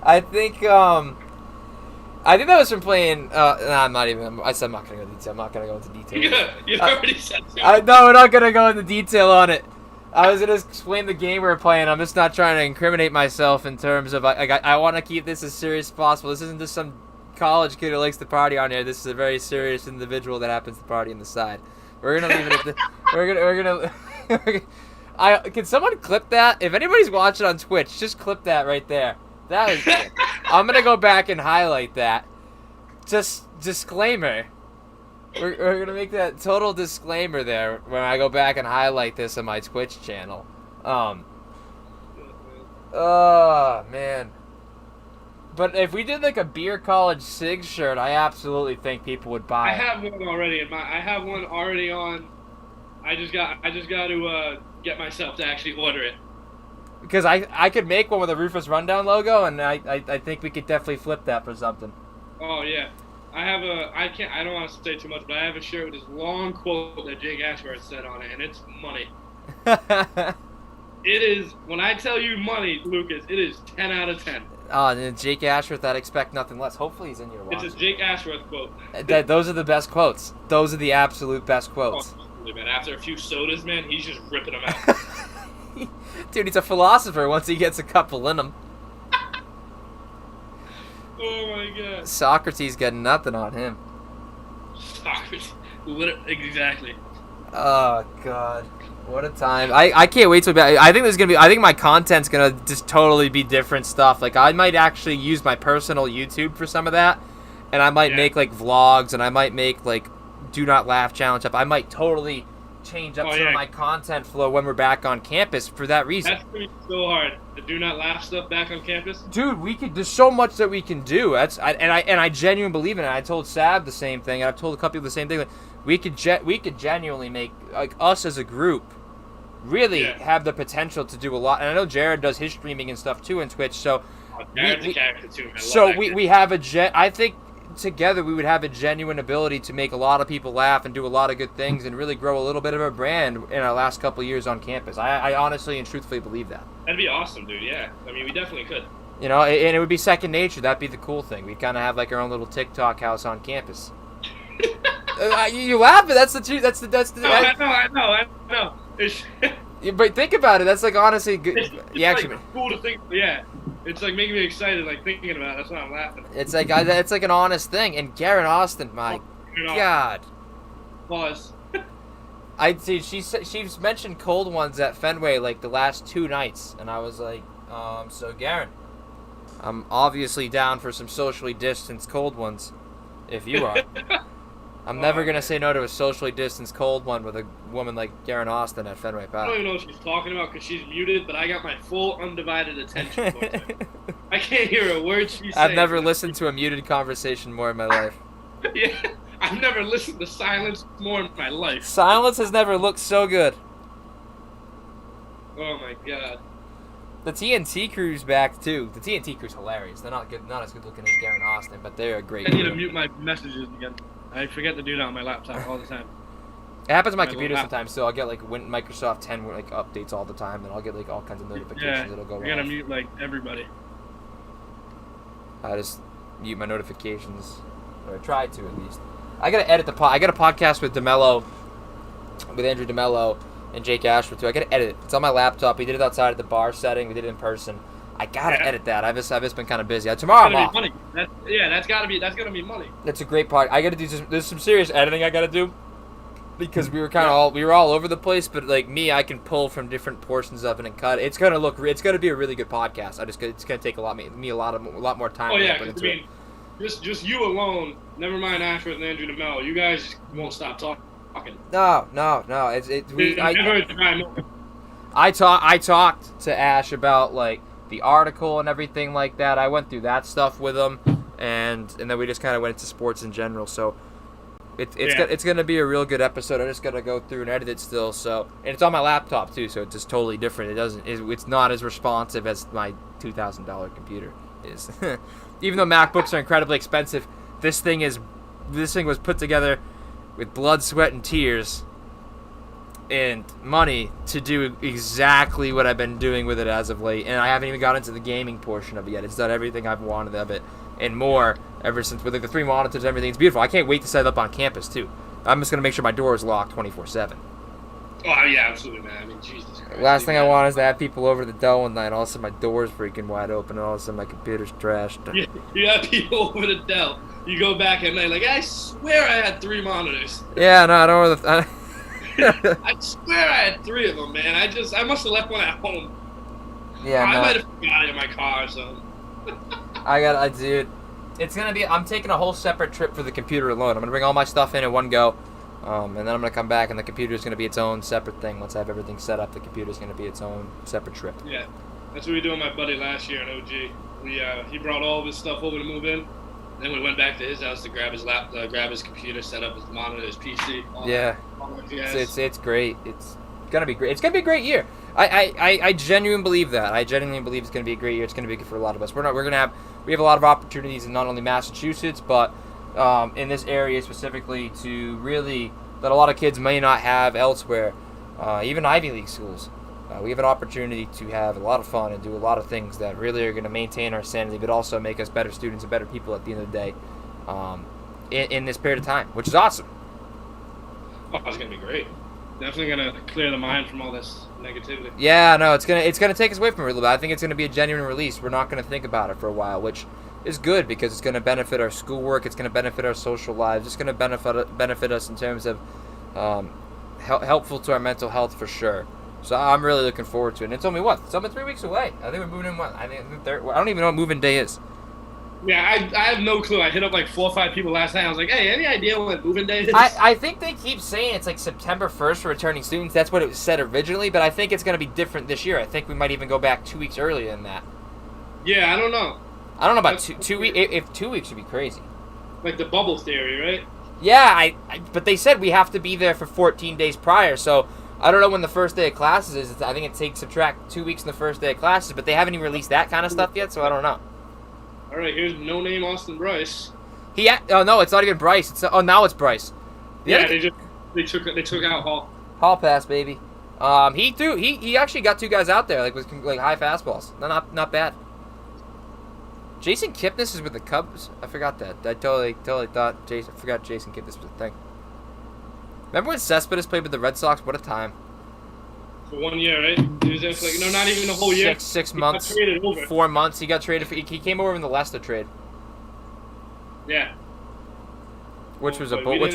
I think that was from playing. I'm not even. I said I'm not gonna go into detail. I'm not gonna go into detail. You already said so. No, we're not gonna go into detail on it. I was gonna explain the game we were playing. I'm just not trying to incriminate myself in terms of I want to keep this as serious as possible. This isn't just some college kid who likes to party on here. This is a very serious individual that happens to party on the side. We're gonna leave it at the. We're gonna. Can someone clip that? If anybody's watching on Twitch, just clip that right there. That is. I'm gonna go back and highlight that. Just disclaimer. We're gonna make that total disclaimer there when I go back and highlight this on my Twitch channel. Oh man. But if we did like a Beer College Sig shirt, I absolutely think people would buy I it. have one already I have one already on. I just got to get myself to actually order it. Because I could make one with a Rufus Rundown logo, and I think we could definitely flip that for something. Oh yeah, I don't want to say too much, but I have a shirt with this long quote that Jake Ashworth said on it, and it's money. It is, when I tell you money, Lucas, it is 10 out of 10. And Jake Ashworth, I'd expect nothing less. Hopefully he's in your watch. It's a Jake Ashworth quote. Those are the best quotes. Those are the absolute best quotes. Oh, man, after a few sodas, man, he's just ripping them out. Dude, he's a philosopher once he gets a couple in him. Oh my god. Socrates got nothing on him. Socrates. Exactly. Oh god. What a time. I can't wait to be. I think my content's gonna just totally be different stuff. Like I might actually use my personal YouTube for some of that. And I might make like vlogs, and I might make like do not laugh challenge up. I might totally change up some of my content flow when we're back on campus for that reason. That's gonna be so hard. The do not laugh stuff back on campus. Dude, there's so much that we can do. I genuinely believe in it. I told Sab the same thing, and I've told a couple people the same thing. Like, we could genuinely make, like, us as a group really have the potential to do a lot. And I know Jared does his streaming and stuff too on Twitch. So Jared's a character too, man. So we have I think together we would have a genuine ability to make a lot of people laugh and do a lot of good things and really grow a little bit of a brand in our last couple of years on campus. I honestly and truthfully believe that. That'd be awesome, dude. Yeah, I mean, we definitely could. You know, and it would be second nature. That'd be the cool thing. We'd kind of have like our own little TikTok house on campus. You laugh, but that's the truth. That's the. No, I know. But think about it. That's like honestly good. It's like cool to think. Yeah, it's like making me excited, like thinking about it. That's why I'm laughing. It's like an honest thing. And Garen Austin, my God. Pause. I'd see she's mentioned cold ones at Fenway like the last 2 nights, and I was like, so Garen, I'm obviously down for some socially distanced cold ones, if you are. I'm never gonna say no to a socially distanced cold one with a woman like Garen Austin at Fenway Park. I don't even know what she's talking about because she's muted, but I got my full undivided attention. I can't hear a word she's saying. I've never listened to a muted conversation more in my life. Yeah, I've never listened to silence more in my life. Silence has never looked so good. Oh my god. The TNT crew's back too. The TNT crew's hilarious. They're not as good looking as Garen Austin, but they're a great. I need to mute my messages again. I forget to do that on my laptop all the time. It happens on my computer sometimes, so I'll get like Microsoft 10 like updates all the time, and I'll get like all kinds of notifications that'll go I gotta mute like everybody. I just mute my notifications, or I try to at least. I gotta edit I got a podcast with DeMello, with Andrew DeMello and Jake Ashford too. I gotta edit it. It's on my laptop. We did it outside at the bar setting. We did it in person. I gotta edit that. I've just been kind of busy. Tomorrow I'm off. Money. That's gonna be money. That's a great part. I gotta do there's some serious editing I gotta do, because we were all over the place. But like me, I can pull from different portions of it and cut. It's gonna be a really good podcast. It's gonna take a lot more time. Oh yeah, because I mean, just you alone. Never mind Ashford and Andrew DeMello. You guys won't stop talking. No. I talked to Ash about like the article and everything like that. I went through that stuff with him, and then we just kind of went into sports in general. So it's gonna be a real good episode. I just gotta go through and edit it still. So, and it's on my laptop too, so it's just totally different. It's not as responsive as my $2,000 computer is. Even though MacBooks are incredibly expensive, this thing was put together with blood, sweat, and tears and money to do exactly what I've been doing with it as of late, and I haven't even got into the gaming portion of it yet. It's done everything I've wanted of it and more ever since, with like the 3 monitors and everything. It's beautiful. I can't wait to set it up on campus too. I'm just gonna make sure my door is locked 24/7. Oh yeah, absolutely, man. I mean, Jesus Christ. Last thing I want is to have people over to the Dell one night, and all of a sudden my door's freaking wide open, and all of a sudden my computer's trashed. You have people over the Dell. You go back at night like, I swear I had 3 monitors. Yeah, no, I don't know. I swear I had 3 of them, man. I must have left one at home. Yeah, I might have forgot it in my car or something. Dude, It's gonna be. I'm taking a whole separate trip for the computer alone. I'm gonna bring all my stuff in one go, and then I'm gonna come back, and the computer's gonna be its own separate thing. Once I have everything set up, the computer's gonna be its own separate trip. Yeah, that's what we did with my buddy last year in OG. He brought all of his stuff over to move in. Then we went back to his house to grab his grab his computer, set up his monitor, his PC. It's great. It's gonna be great. It's gonna be a great year. I genuinely believe that. I genuinely believe it's gonna be a great year. It's gonna be good for a lot of us. We have a lot of opportunities in not only Massachusetts, but in this area specifically to really that a lot of kids may not have elsewhere. Even Ivy League schools. We have an opportunity to have a lot of fun and do a lot of things that really are going to maintain our sanity, but also make us better students and better people at the end of the day in this period of time, which is awesome. Oh, it's going to be great. Definitely going to clear the mind from all this negativity. Yeah, no, it's gonna take us away from it a little bit. I think it's going to be a genuine release. We're not going to think about it for a while, which is good because it's going to benefit our schoolwork. It's going to benefit our social lives. It's going to benefit us in terms of helpful to our mental health for sure. So I'm really looking forward to it. And it's only 3 weeks away. I think we're moving in I don't even know what moving day is. Yeah, I have no clue. I hit up like 4 or 5 people last night. I was like, hey, any idea what moving day is? I think they keep saying it's like September 1st for returning students. That's what it was said originally, but I think it's going to be different this year. I think we might even go back 2 weeks earlier than that. Yeah, I don't know. I don't know about 2 weeks. If 2 weeks would be crazy. Like the bubble theory, right? Yeah, but they said we have to be there for 14 days prior, so I don't know when the first day of classes is. I think it takes subtract 2 weeks in the first day of classes, but they haven't even released that kind of stuff yet, so I don't know. All right, here's no-name Austin Bryce. Oh no, it's not even Bryce. Now it's Bryce. They took out Hall. Hall pass, baby. He actually got 2 guys out there with high fastballs. Not bad. Jason Kipnis is with the Cubs. I forgot that. I totally thought Jason. I forgot Jason Kipnis was a thing. Remember when Cespedes played with the Red Sox? What a time. For 1 year, right? He was there for not even a whole year. Six months. He got traded over. 4 months. He got traded. He came over in the Lester trade. Yeah. Which was a bull. We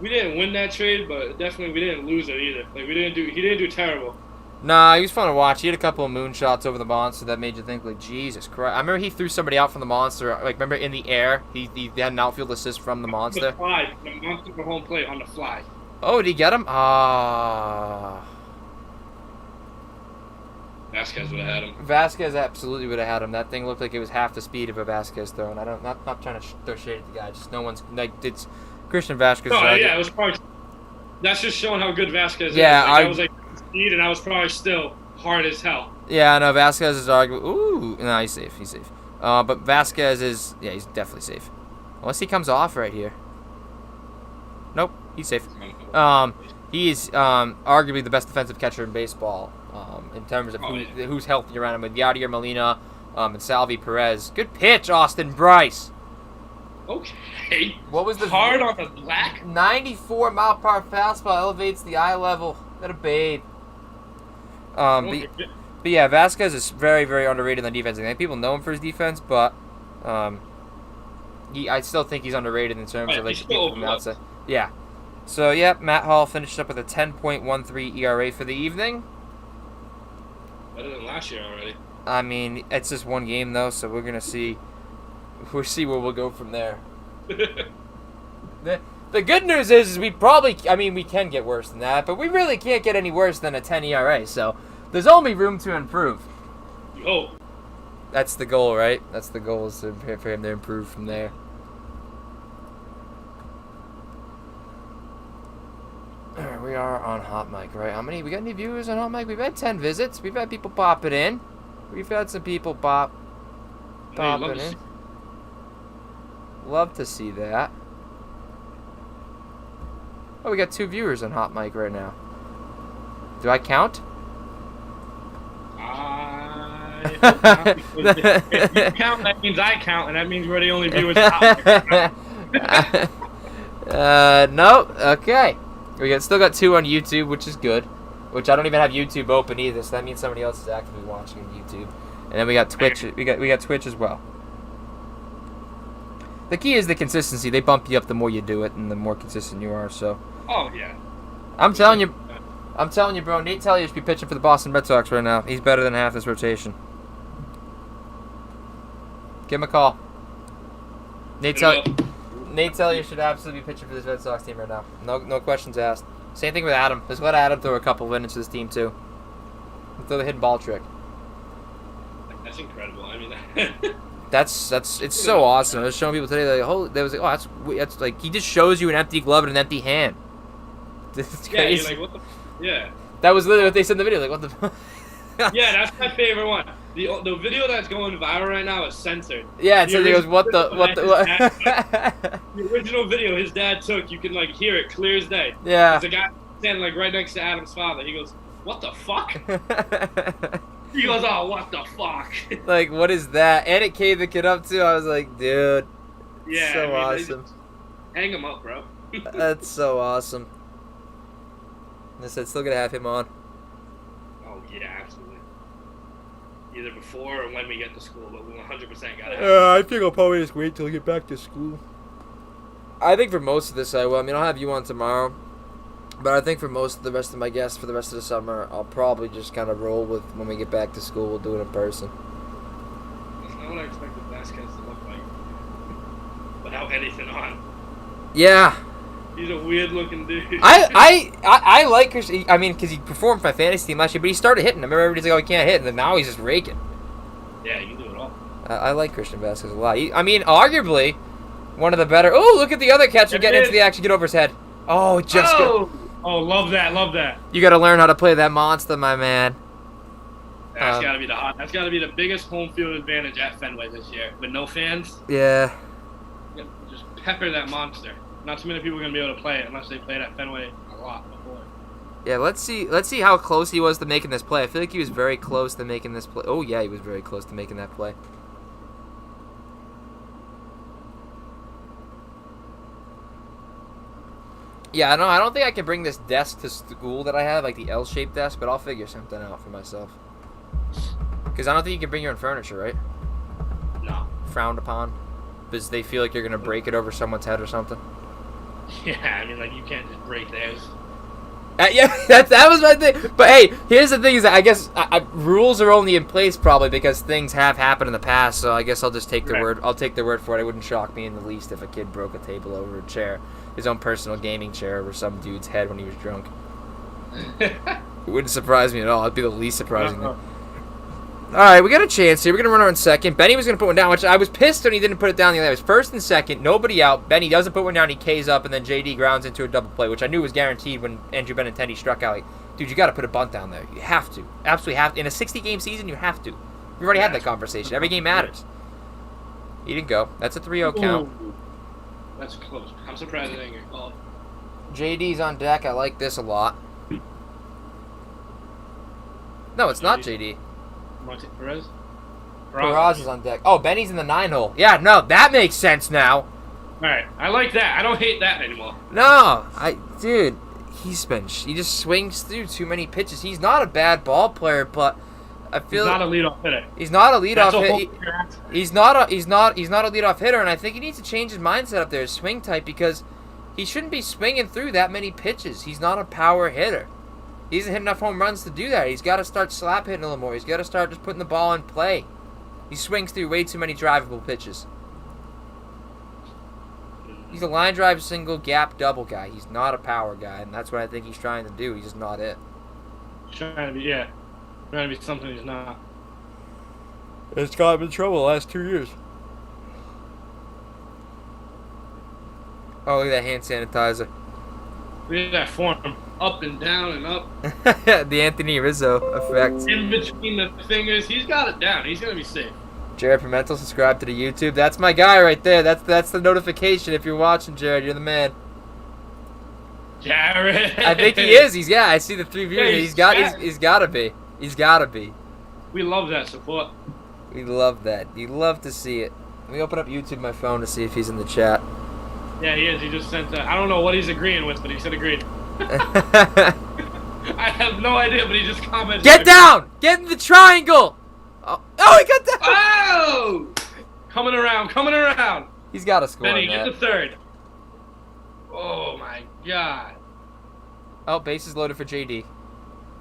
didn't win that trade, but definitely we didn't lose it either. He didn't do terrible. Nah, he was fun to watch. He had a couple of moonshots over the monster that made you think, Jesus Christ. I remember he threw somebody out from the monster. Remember in the air? He had an outfield assist from the monster. The fly. The monster for home plate on the fly. Oh, did he get him? Ah. Vasquez would have had him. Vasquez absolutely would have had him. That thing looked like it was half the speed of a Vasquez throw, and not trying to throw shade at the guy. Just no one's it's Christian Vasquez. No, yeah, it was probably. That's just showing how good Vasquez is. Yeah, I was speed, and I was probably still hard as hell. Yeah, no, Vasquez is arguable. Ooh, no, he's safe. But Vasquez is, he's definitely safe. Unless he comes off right here. Nope, he's safe. He's arguably the best defensive catcher in baseball in terms of who's healthy around him with Yadier Molina and Salvi Perez. Good pitch, Austin Bryce. Okay. What was the hard on the black? 94-mile-per-hour fastball elevates the eye level. That a babe. But yeah, Vasquez is very, very underrated on defense. I think people know him for his defense, but I still think he's underrated in terms of people from the outside. Yeah. So yeah, Matt Hall finished up with a 10.13 ERA for the evening. Better than last year already. I mean, it's just one game though, so we're gonna see. We'll see where we'll go from there. The good news is we can get worse than that, but we really can't get any worse than a 10 ERA, so there's only room to improve. Oh. That's the goal, right? That's the goal, is for him to improve from there. Alright, we are on Hot Mic, right? We got any viewers on Hot Mic? We've had 10 visits. We've had people popping in. We've had some people popping in. Love to see that. Oh, we got 2 viewers on Hot Mic right now. Do I count? If you count, that means I count, and that means we're the only viewers on Hot Mic. No. Okay. Still got 2 on YouTube, which is good. Which I don't even have YouTube open either, so that means somebody else is actively watching on YouTube. And then we got Twitch. We got Twitch as well. The key is the consistency. They bump you up the more you do it, and the more consistent you are. So. Oh yeah. I'm telling you, bro. Nate Tellier should be pitching for the Boston Red Sox right now. He's better than half this rotation. Give him a call. Nate Elliott should absolutely be pitching for this Red Sox team right now. No questions asked. Same thing with Adam. Just let Adam throw a couple of innings to this team too. Throw the hidden ball trick. That's incredible. I mean, it's so awesome. I was showing people today that's like he just shows you an empty glove and an empty hand. It's crazy. yeah, you're like, what the? Yeah. That was literally what they said in the video. Like, what the? Yeah, that's my favorite one. The video that's going viral right now is censored. Yeah, it says he goes, what the? The original video his dad took, you can like hear it clear as day. Yeah. There's a guy standing like right next to Adam's father. He goes, "What the fuck?" He goes, "Oh, what the fuck?" Like, what is that? And it came the kid up too. I was like, dude. Yeah. So I mean, awesome. Hang him up, bro. That's so awesome. I said, still gonna have him on. Oh yeah, absolutely. Either before or when we get to school, but we 100% gotta have I think I'll probably just wait till I get back to school. I think for most of this I will. I mean, I'll have you on tomorrow. But I think for most of the rest of my guests for the rest of the summer, I'll probably just kind of roll with when we get back to school. We'll do it in person. That's not what I expected Vasquez to look like. Without anything on. Yeah. He's a weird looking dude. I like Christian. I mean, because he performed for my fantasy team last year, but he started hitting. I remember everybody's like, oh, he can't hit. And then now he's just raking. Yeah, you can do it all. I like Christian Vasquez a lot. I mean, arguably, one of the better. Oh, look at the other catcher getting into the action. Get over his head. Oh, just good. Oh, love that, love that. You got to learn how to play that monster, my man. That's got to be that's got to be the biggest home field advantage at Fenway this year. With no fans, Yeah. just pepper that monster. Not too many people are gonna be able to play it unless they played at Fenway a lot before. Yeah, let's see how close he was to making this play. I feel like he was very close to making this play. Oh yeah, he was very close to making that play. Yeah, I don't think I can bring this desk to school that I have, like the L-shaped desk, but I'll figure something out for myself. Because I don't think you can bring your own furniture, right? No. Frowned upon. Because they feel like you're going to break it over someone's head or something. Yeah, I mean, like, you can't just break theirs. Yeah, that was my thing. But hey, here's the thing: is that I guess rules are only in place probably because things have happened in the past. So I guess I'll just take the word. I'll take their word for it. It wouldn't shock me in the least if a kid broke a table over a chair, his own personal gaming chair, over some dude's head when he was drunk. It wouldn't surprise me at all. It'd be the least surprising thing. All right, we got a chance here. We're going to run on second. Benny was going to put one down, which I was pissed when he didn't put it down the other way. It was first and second, nobody out. Benny doesn't put one down. He K's up, and then JD grounds into a double play, which I knew was guaranteed when Andrew Benintendi struck out. Like, dude, you got to put a bunt down there. You have to. Absolutely have to. In a 60-game season, you have to. We've already had that conversation. Every game matters. He didn't go. That's a 3-0 count. Ooh, that's close. I'm surprised it didn't get called. JD's on deck. I like this a lot. No, it's not JD. Martin Perez? Peraz is on deck. Oh, Benny's in the 9-hole. Yeah, no, that makes sense now. Alright, I like that. I don't hate that anymore. No, dude, he just swings through too many pitches. He's not a bad ball player, but I feel he's not a leadoff hitter. He's not a leadoff hitter. He's not a leadoff hitter, and I think he needs to change his mindset up there, his swing type, because he shouldn't be swinging through that many pitches. He's not a power hitter. He hasn't hit enough home runs to do that. He's got to start slap hitting a little more. He's got to start just putting the ball in play. He swings through way too many drivable pitches. He's a line drive, single, gap, double guy. He's not a power guy, and that's what I think he's trying to do. He's just not it. He's trying to be something he's not. It's got him in trouble the last 2 years. Oh, look at that hand sanitizer. Look at that form. Up and down and up. The Anthony Rizzo effect. In between the fingers. He's got it down. He's going to be safe. Jared Pimentel, subscribe to the YouTube. That's my guy right there. That's the notification. If you're watching, Jared, you're the man. Jared. I think he is. I see the 3 viewers. Hey, he's got to be. He's got to be. We love that support. We love that. You love to see it. Let me open up YouTube my phone to see if he's in the chat. Yeah, he is. He just sent I don't know what he's agreeing with, but he said agreed. I have no idea, but he just commented. Get down! Get in the triangle! Oh, he got down! Oh! Coming around. He's got to score. Benny, on that. get the third. Oh my God. Oh, bases loaded for JD.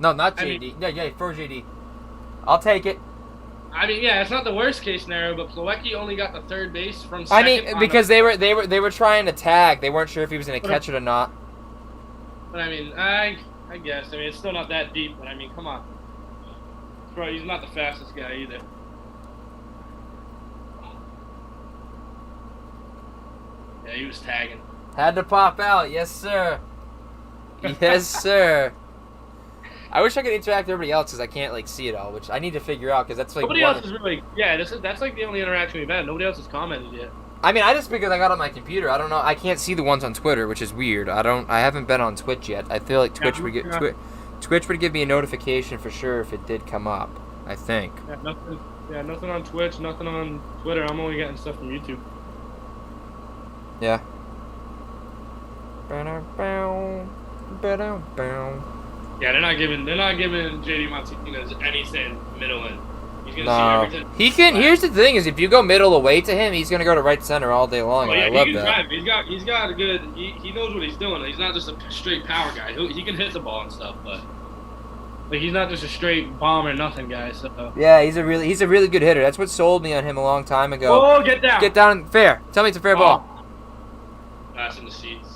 No, not JD. Yeah, for JD. I'll take it. I mean, yeah, it's not the worst case scenario, but Plawecki only got the third base from I second. mean, because they were trying to tag. They weren't sure if he was going to catch it or not. But I mean, I guess. I mean, it's still not that deep, but I mean, come on. Bro, he's not the fastest guy either. Yeah, he was tagging. Had to pop out. Yes, sir. Yes, sir. I wish I could interact with everybody else because I can't like see it all, which I need to figure out because that's like Nobody else is really. Yeah, that's like the only interaction we've had. Nobody else has commented yet. I mean, I just because I got on my computer. I don't know. I can't see the ones on Twitter, which is weird. I haven't been on Twitch yet. I feel like Twitch would Twitch would give me a notification for sure if it did come up. I think. Yeah, nothing on Twitch, nothing on Twitter. I'm only getting stuff from YouTube. Yeah. Yeah, they're not giving JD Martinez anything middle in. He's gonna see No, everything. he can. Here's the thing: is if you go middle away to him, he's gonna go to right center all day long. Oh, And yeah, I love he can that. drive. He's got a good. He knows what he's doing. He's not just a straight power guy. He can hit the ball and stuff, but like he's not just a straight bomb or nothing guy. So Yeah, he's a really good hitter. That's what sold me on him a long time ago. oh, get down. Get down fair. Tell me it's a fair ball. That's in the seats.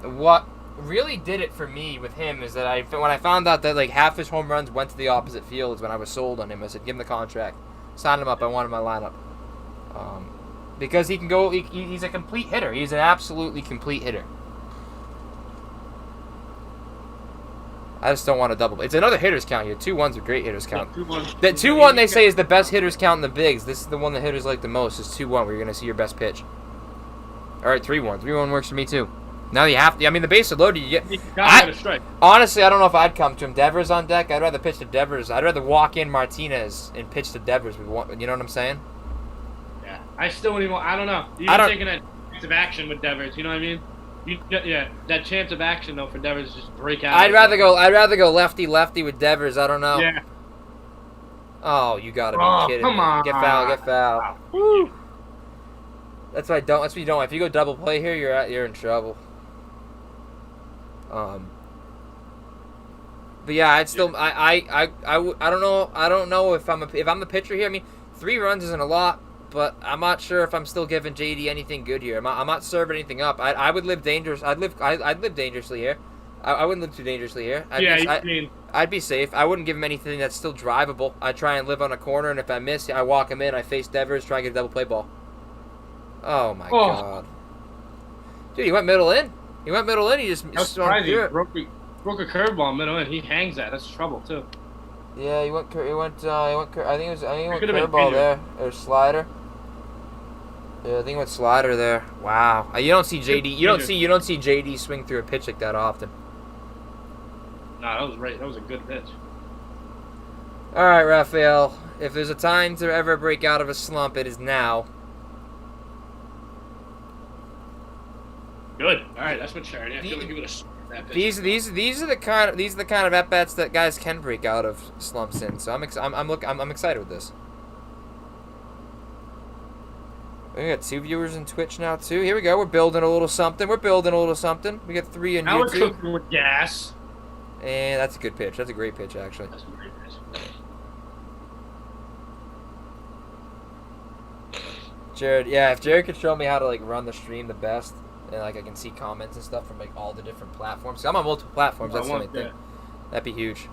What really did it for me with him is that when I found out that like half his home runs went to the opposite field is when I was sold on him. I said, give him the contract, sign him up. I want him in my lineup. Because he can go. He's a complete hitter. He's an absolutely complete hitter. I just don't want to double. It's another hitters count here. 2-1's a great hitters count. Yeah, 2-1. That 2-1 they say is the best hitters count in the bigs. This is the one the hitters like the most. Is 2-1 where you're gonna see your best pitch. All right, 3-1. 3-1 works for me too. Now you have to. I mean, the base is loaded. You get. You gotta get a strike. Honestly, I don't know if I'd come to him. Devers on deck. I'd rather pitch to Devers. I'd rather walk in Martinez and pitch to Devers. You know what I'm saying? Yeah, I still wouldn't even. I don't know. I don't- Taking that chance of action with Devers. You know what I mean? Yeah, that chance of action though for Devers to just break out. I'd rather go lefty with Devers. I don't know. Yeah. Oh, you gotta Oh, be kidding come me. on. Get foul. Woo. That's what you don't. If you go double play here, you're in trouble. But yeah, I'd still I don't know if I'm the pitcher here. I mean, 3 runs isn't a lot, but I'm not sure if I'm still giving JD anything good here. I'm not serving anything up. I would live dangerous. I'd live dangerously here. I wouldn't live too dangerously here. I'd be safe. I wouldn't give him anything that's still drivable. I try and live on a corner, and if I miss, I walk him in. I face Devers, try and get a double play ball. Oh my god, dude, he went middle in. He just That's surprising. He broke a curveball middle and he hangs that. That's trouble too. Yeah, he went. I think he went could've been curveball bigger. there or slider. Yeah, I think he went slider there. Wow, you don't see JD. You don't see JD swing through a pitch like that often. Nah, that was right. That was a good pitch. All right, Raphael. If there's a time to ever break out of a slump, it is now. Good. All right, that's maturity. I feel like he would have that pitch. These are the kind of at bats that guys can break out of slumps in. So I'm excited with this. We got 2 viewers in Twitch now too. Here we go. We're building a little something. We got 3 in Now we're YouTube. cooking with gas. And that's a good pitch. That's a great pitch actually. That's a great pitch. Jared, yeah, if Jared could show me how to like run the stream the best, and like I can see comments and stuff from like all the different platforms. 'Cause I'm on multiple platforms. That's the only thing. That'd be huge.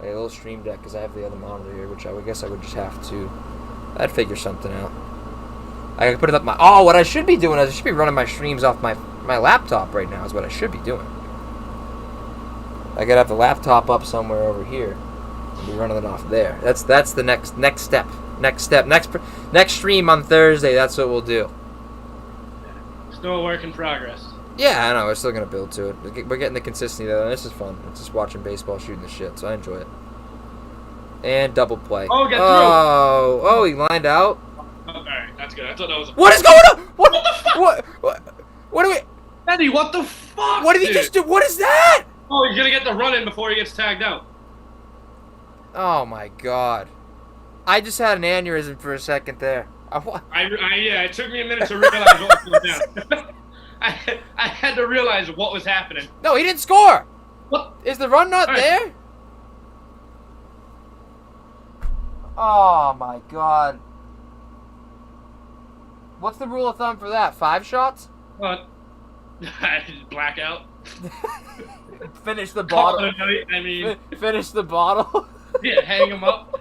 Like a little stream deck because I have the other monitor here, which I would guess I would just have to. I'd figure something out. I could put it up my. Oh, what I should be doing is I should be running my streams off my laptop right now. Is what I should be doing. I gotta have the laptop up somewhere over here and be running it off there. That's the next step. Next stream on Thursday. That's what we'll do. Still a work in progress. Yeah, I know. We're still gonna build to it. We're getting the consistency though. This is fun. It's just watching baseball, shooting the shit. So I enjoy it. And double play. Oh, get through. Oh, he lined out. Oh, all right, that's good. I thought that was. What is going on? What the fuck? What do we? Eddie, what the fuck? What did he just do? What is that? Oh, he's gonna get the run in before he gets tagged out. Oh my god! I just had an aneurysm for a second there. Yeah, it took me a minute to realize what was going down. I had to realize what was happening. No, he didn't score. What? Is the run not All right. there? Oh my god. What's the rule of thumb for that? 5 shots? What? Blackout. Finish the Call bottle. it a night. I mean, Finish the bottle. yeah, hang him up.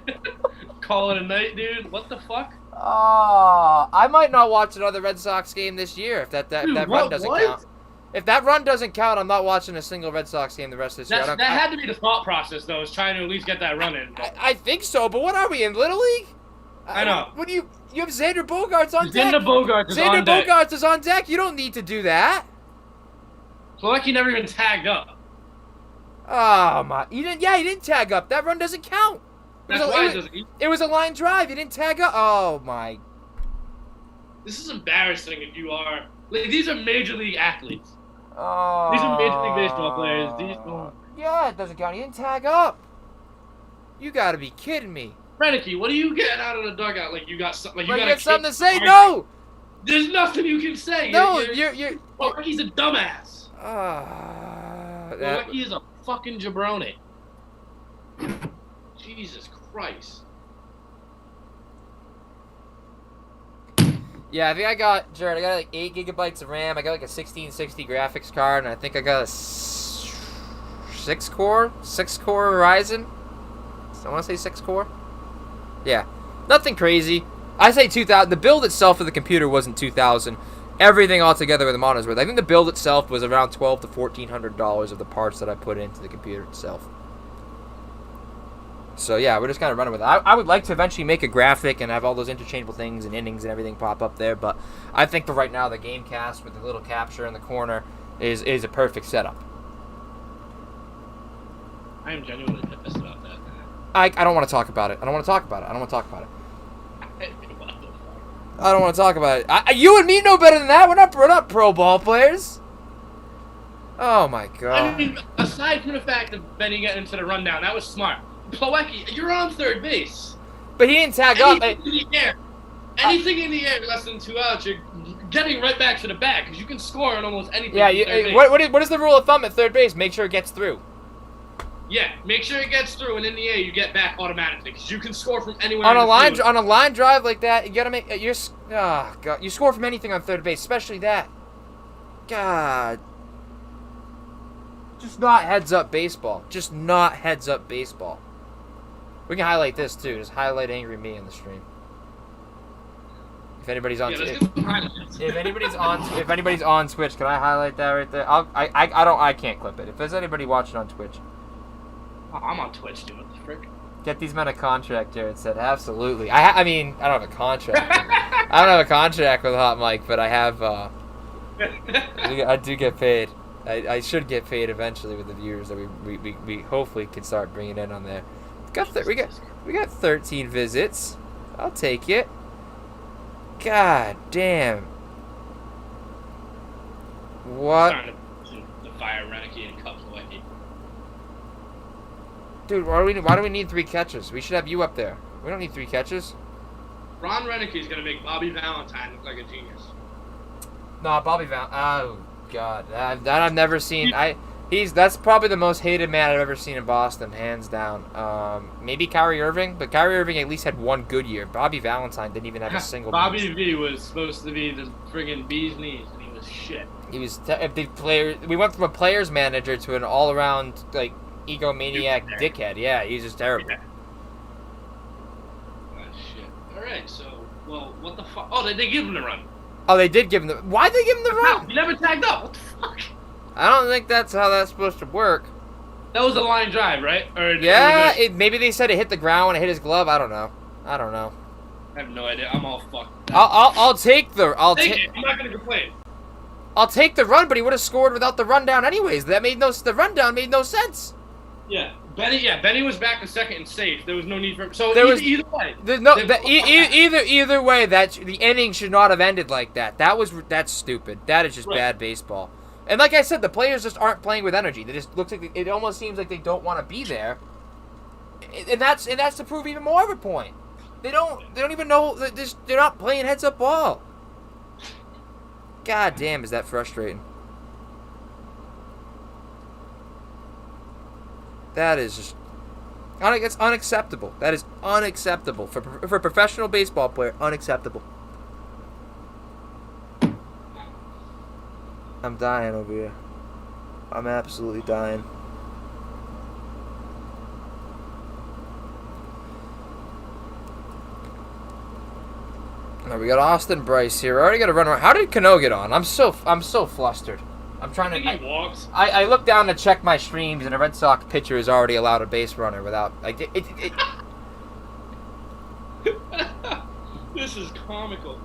Call it a night, dude. What the fuck? Oh, I might not watch another Red Sox game this year if that Dude, run what- doesn't what? count. If that run doesn't count, I'm not watching a single Red Sox game the rest of this year. That had to be the thought process, though, is trying to at least get that run in. But I think so, but what are we in Little League? I know. What do you have Xander Bogaerts on deck? Xander Bogaerts is Xander on deck. Bogaerts is on deck. You don't need to do that. Plawecki never even tagged up. Oh my! He didn't tag up. That run doesn't count. That's why it doesn't. It was a line drive. He didn't tag up. Oh my! This is embarrassing if you are. Like, these are major league athletes. Oh. These are Major League Baseball players. Yeah, it doesn't count. He didn't tag up. You gotta be kidding me. Renicky, what are you getting out of the dugout? Like you got something. Like you Like, got you got something to say? No. There's nothing you can say. No, you're. you're. Plawecki's a dumbass. That- Plawecki is a fucking jabroni. Jesus Christ. Yeah, I think I got, Jared, I got like 8 gigabytes of RAM. I got like a 1660 graphics card, and I think I got a 6 core Ryzen. I want to say 6 core. Yeah, nothing crazy. I say 2000. The build itself of the computer wasn't 2000. Everything all together with the monitors worth. I think the build itself was around $1,200 to $1,400 of the parts that I put into the computer itself. So yeah, we're just kind of running with it. I would like to eventually make a graphic and have all those interchangeable things and innings and everything pop up there, but I think for right now the Gamecast with the little capture in the corner is a perfect setup. I am genuinely pissed about that. I don't want to talk about it. I don't want to talk about it. I don't want to talk about it. What the fuck? I don't want to talk about it. You and me know better than that. We're not pro ball players. Oh my god. I mean, aside from the fact of Benny getting into the rundown, that was smart. Plawecki, you're on third base. But he didn't tag up. Anything in the air. Anything in the air less than 2 outs, you're getting right back to the bag because you can score on almost anything. Yeah. from third base. What is the rule of thumb at third base? Make sure it gets through. Yeah, make sure it gets through, and in the air you get back automatically because you can score from anywhere. On in a the line field. on a line drive like that, you gotta make you score from anything on third base, especially that. God, just not heads up baseball. Just not heads up baseball. We can highlight this too. Just highlight angry me in the stream. If anybody's on, Yeah, let's get some highlights. if anybody's on Twitch, can I highlight that right there? I can't clip it. If there's anybody watching on Twitch, Oh, I'm on Twitch, dude. What the frick? get these men a contract. Jared said absolutely. I mean I don't have a contract. I don't have a contract with Hot Mike, but I have. I do get paid. I should get paid eventually with the viewers that we hopefully can start bringing in on there. We got 13 visits. I'll take it. God damn. What? Starting to fire Renicky and Cup Plawecki. Dude, why do we need 3 catches? We should have you up there. We don't need 3 catches. Ron Renicky's gonna make Bobby Valentine look like a genius. No, Bobby Oh God, that I've never seen. That's probably the most hated man I've ever seen in Boston, hands down. Maybe Kyrie Irving, but Kyrie Irving at least had one good year. Bobby Valentine didn't even have a single. Bobby V was supposed to be the friggin' bee's knees, and he was shit. He was we went from a player's manager to an all-around like egomaniac dickhead. Yeah, he's just terrible. Yeah. Oh, shit. All right, so what the fuck? Oh, they give him the run. Oh, they did give him the. Why'd they give him the How? run? He never tagged up. What the fuck? I don't think that's how that's supposed to work. That was a line drive, right? Yeah, maybe they said it hit the ground when it hit his glove. I don't know. I have no idea. I'm all fucked. I'll take the. Take it. I'm not gonna complain. I'll take the run, but he would have scored without the rundown anyways. The rundown made no sense. Yeah, Benny was back in second and safe. There was no need for. So There was- either way. There's no either way that the inning should not have ended like that. That's stupid. That is just Right. bad baseball. And like I said, the players just aren't playing with energy. They just looks like it almost seems like they don't want to be there. And that's to prove even more of a point. They don't even know they're not playing heads up ball. God damn, is that frustrating? That is just It's unacceptable. That is unacceptable for a professional baseball player. Unacceptable. I'm dying over here. I'm absolutely dying. Now we got Austin Bryce here. I already got to run around. How did Cano get on? I'm so flustered. I'm trying I think he walks. I look down to check my streams, and a Red Sox pitcher is already allowed a base runner without like it. This is comical.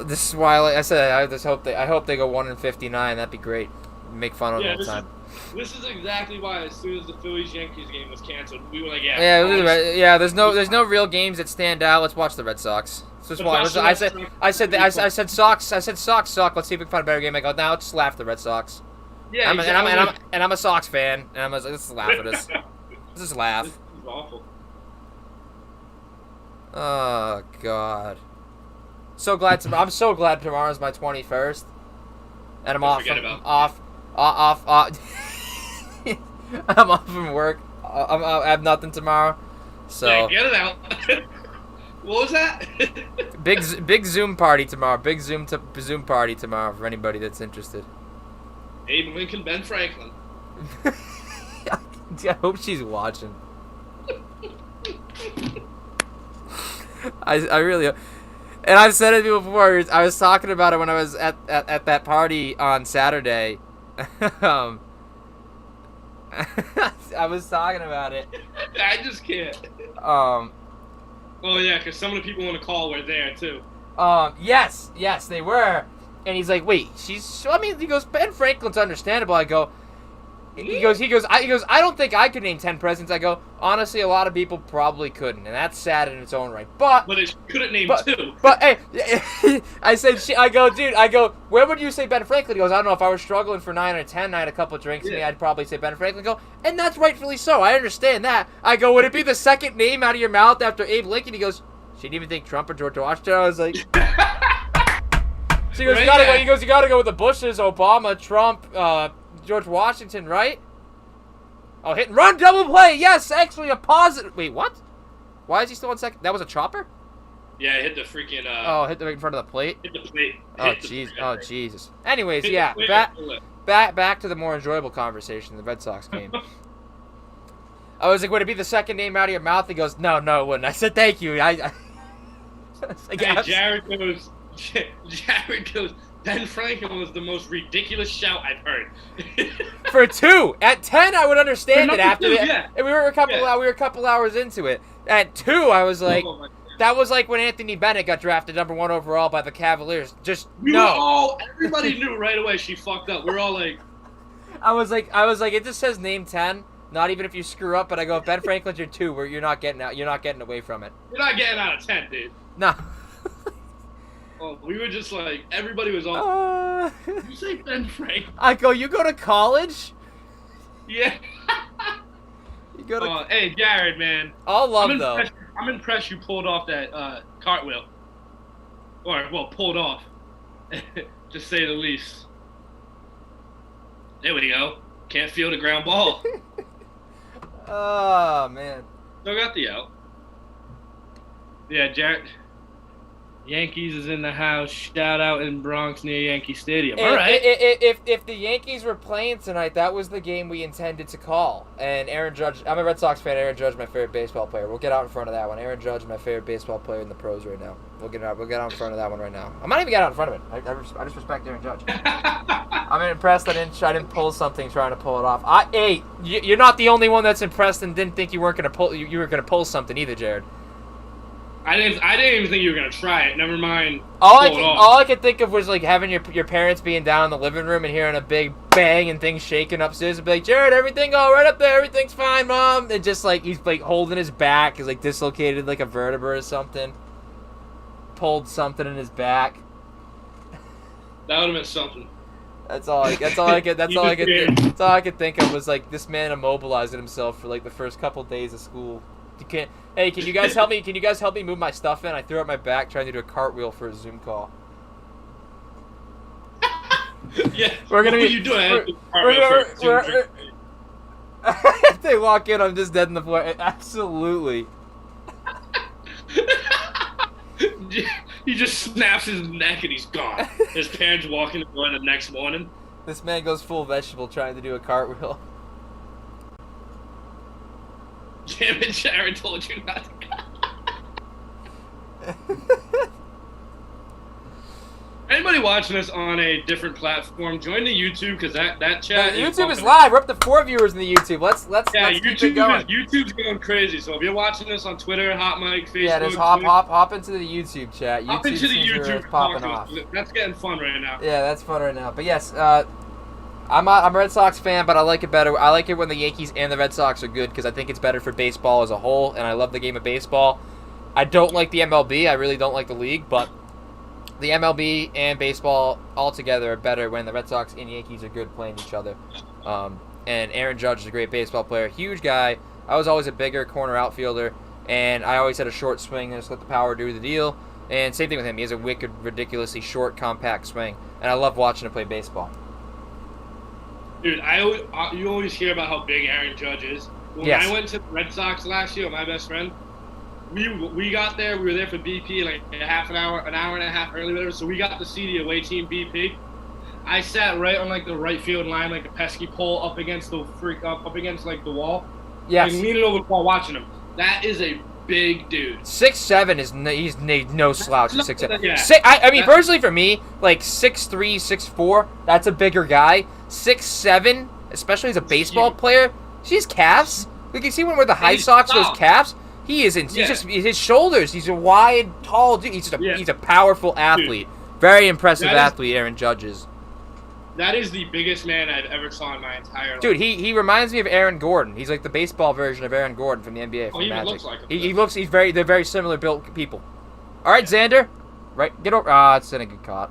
This is why I said I just hope I hope they go 1-59. That'd be great. Make fun of them all the time. This is exactly why as soon as the Phillies-Yankees game was canceled, we were like, Yeah. There's no real games that stand out. Let's watch the Red Sox. So I said Sox. Suck. Let's see if we can find a better game. I go now. Let's laugh at the Red Sox. Yeah, I'm a Sox fan, and I'm like, let's laugh at this. Let's just laugh. This is awful. Oh God. I'm so glad tomorrow's my 21st, and I'm off. I'm off from work. I have nothing tomorrow, so yeah, get it out. What was that? big Zoom party tomorrow. Big Zoom party tomorrow for anybody that's interested. Abe Lincoln, Ben Franklin. I hope she's watching. I really. And I've said it before. I was talking about it when I was at that party on Saturday. I was talking about it. I just can't. Oh yeah, because some of the people on the call were there too. Yes, they were. And he's like, wait, he goes, Ben Franklin's understandable. I go. He goes. I don't think I could name 10 presidents. I go. Honestly, a lot of people probably couldn't, and that's sad in its own right. But it couldn't name 2. But hey, I go. Where would you say Ben Franklin? He goes. I don't know. If I was struggling for 9 or 10, I had a couple of drinks in me, I'd probably say Ben Franklin. I go, and that's rightfully so. I understand that. I go. Would it be the second name out of your mouth after Abe Lincoln? He goes. She didn't even think Trump or George Washington. I was like. She goes. You gotta go. He goes. You gotta go with the Bushes, Obama, Trump, George Washington, right? Oh, hit and run, double play. Yes, actually a positive. Wait, what? Why is he still on second? That was a chopper? Yeah, it hit the freaking. Hit the right in front of the plate. Hit the plate. Oh, jeez. Oh, Jesus. Anyways, yeah. Back to the more enjoyable conversation, the Red Sox game. I was like, would it be the second name out of your mouth? He goes, no, it wouldn't. I said, thank you. I like, and Jared goes. Ben Franklin was the most ridiculous shout I've heard. For 2, at 10 I would understand it. After 2, that, yeah. And we were a couple hours into it. At 2, I was like, that was like when Anthony Bennett got drafted number 1 overall by the Cavaliers. Everybody knew right away she fucked up. We're all like, I was like, it just says name 10. Not even if you screw up. But I go, if Ben Franklin's your 2, where you're not getting out. You're not getting away from it. You're not getting out of 10, dude. No. Oh, we were just like, everybody was all, you say Ben Franklin? I go, you go to college? Yeah. You go to... hey, Jared, man. All love, though. I'm impressed you pulled off that cartwheel. Pulled off. To say the least. There we go. Can't feel the ground ball. Oh, man. Still got the out. Yeah, Jared... Yankees is in the house. Shout out in Bronx near Yankee Stadium. All right. If the Yankees were playing tonight, that was the game we intended to call. And Aaron Judge, I'm a Red Sox fan. Aaron Judge, my favorite baseball player. We'll get out in front of that one. Aaron Judge, my favorite baseball player in the pros right now. We'll get out in front of that one right now. I might even get out in front of it. I just respect Aaron Judge. I'm impressed. I didn't pull something trying to pull it off. You're not the only one that's impressed and didn't think you weren't gonna pull. You were gonna pull something either, Jared. I didn't even think you were gonna try it. Never mind. All I could think of was like having your parents being down in the living room and hearing a big bang and things shaking upstairs and be like, Jared, everything all right up there, everything's fine, Mom. And just like he's like holding his back, he's like dislocated like a vertebra or something. Pulled something in his back. That would have been something. That's all I could think of was like this man immobilizing himself for like the first couple days of school. Hey, can you guys help me? Can you guys help me move my stuff in? I threw out my back trying to do a cartwheel for a Zoom call. Yeah. We're gonna what be. Are you doing? If they walk in, I'm just dead on the floor. Absolutely. He just snaps his neck and he's gone. His parents walk in the door the next morning. This man goes full vegetable trying to do a cartwheel. Damn it, Sharon told you not to go. Anybody watching us on a different platform, join the YouTube because that chat. YouTube is live. We're up to 4 viewers in the YouTube. Let's keep it going. YouTube's going crazy. So if you're watching this on Twitter, Hot Mic, Facebook, Yeah, just hop into the YouTube chat. hop into the seems YouTube popping off. That's getting fun right now. Yeah, that's fun right now. But yes, I'm a Red Sox fan, but I like it better. I like it when the Yankees and the Red Sox are good because I think it's better for baseball as a whole, and I love the game of baseball. I don't like the MLB. I really don't like the league, but the MLB and baseball all together are better when the Red Sox and Yankees are good playing each other. And Aaron Judge is a great baseball player, huge guy. I was always a bigger corner outfielder, and I always had a short swing and just let the power do the deal. And same thing with him. He has a wicked, ridiculously short, compact swing, and I love watching him play baseball. Dude, you always hear about how big Aaron Judge is. When Yes. I went to the Red Sox last year with my best friend, we got there. We were there for BP like an hour and a half early, whatever. So we got to see the away team BP. I sat right on like the right field line, like a pesky pole up against the up against like the wall. Yes. Like, leaning over the wall, watching him. That is a big dude. 6'7" is he's no slouch. At 6'7". Yeah. I mean, personally for me, like 6'3", 6'4", that's a bigger guy. 6'7", especially as a baseball player, see his calves. Like you see when we're the high he's socks, those tall. calves. He is. He's Yeah. just his shoulders. He's a wide, tall dude. He's a powerful athlete. Very impressive athlete. Aaron Judge is. That is the biggest man I've ever saw in my entire life. Dude, he reminds me of Aaron Gordon. He's like the baseball version of Aaron Gordon from the NBA. From he even Magic. looks like him. They're very similar built people. All right, Xander, right, get over. It's in a good caught.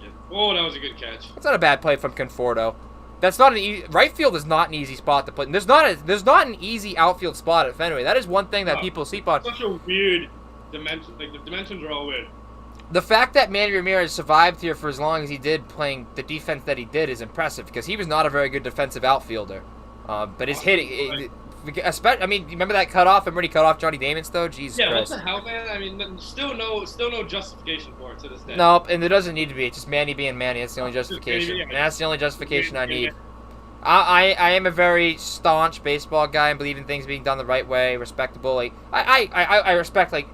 Yeah. Oh, that was a good catch. That's not a bad play from Conforto. That's not an right field is not an easy spot to play. There's not an easy outfield spot at Fenway. That is one thing that people sleep on. Such a weird dimension. Like the dimensions are all weird. The fact that Manny Ramirez survived here for as long as he did, playing the defense that he did, is impressive because he was not a very good defensive outfielder. But his hitting, especially, I mean, you remember that cutoff? Remember when he cut off Johnny Damon's though? Jesus Christ. What the hell, man? I mean, still no justification for it to this day. Nope, and there doesn't need to be. It's just Manny being Manny. That's the only justification. Yeah. And that's the only justification I need. I am a very staunch baseball guy and believe in things being done the right way, respectable. Like I respect like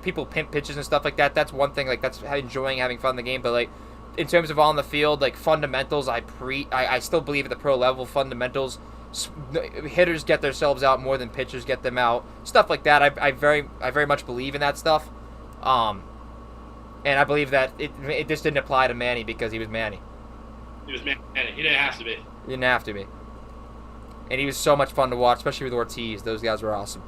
people pimp pitches and stuff like that. That's one thing. Like that's enjoying having fun in the game. But like in terms of on the field, like fundamentals, I still believe at the pro level fundamentals. Hitters get themselves out more than pitchers get them out. Stuff like that. I very much believe in that stuff. And I believe that it just didn't apply to Manny because he was Manny. He was Manny. He didn't have to be. He didn't have to be. And he was so much fun to watch, especially with Ortiz. Those guys were awesome.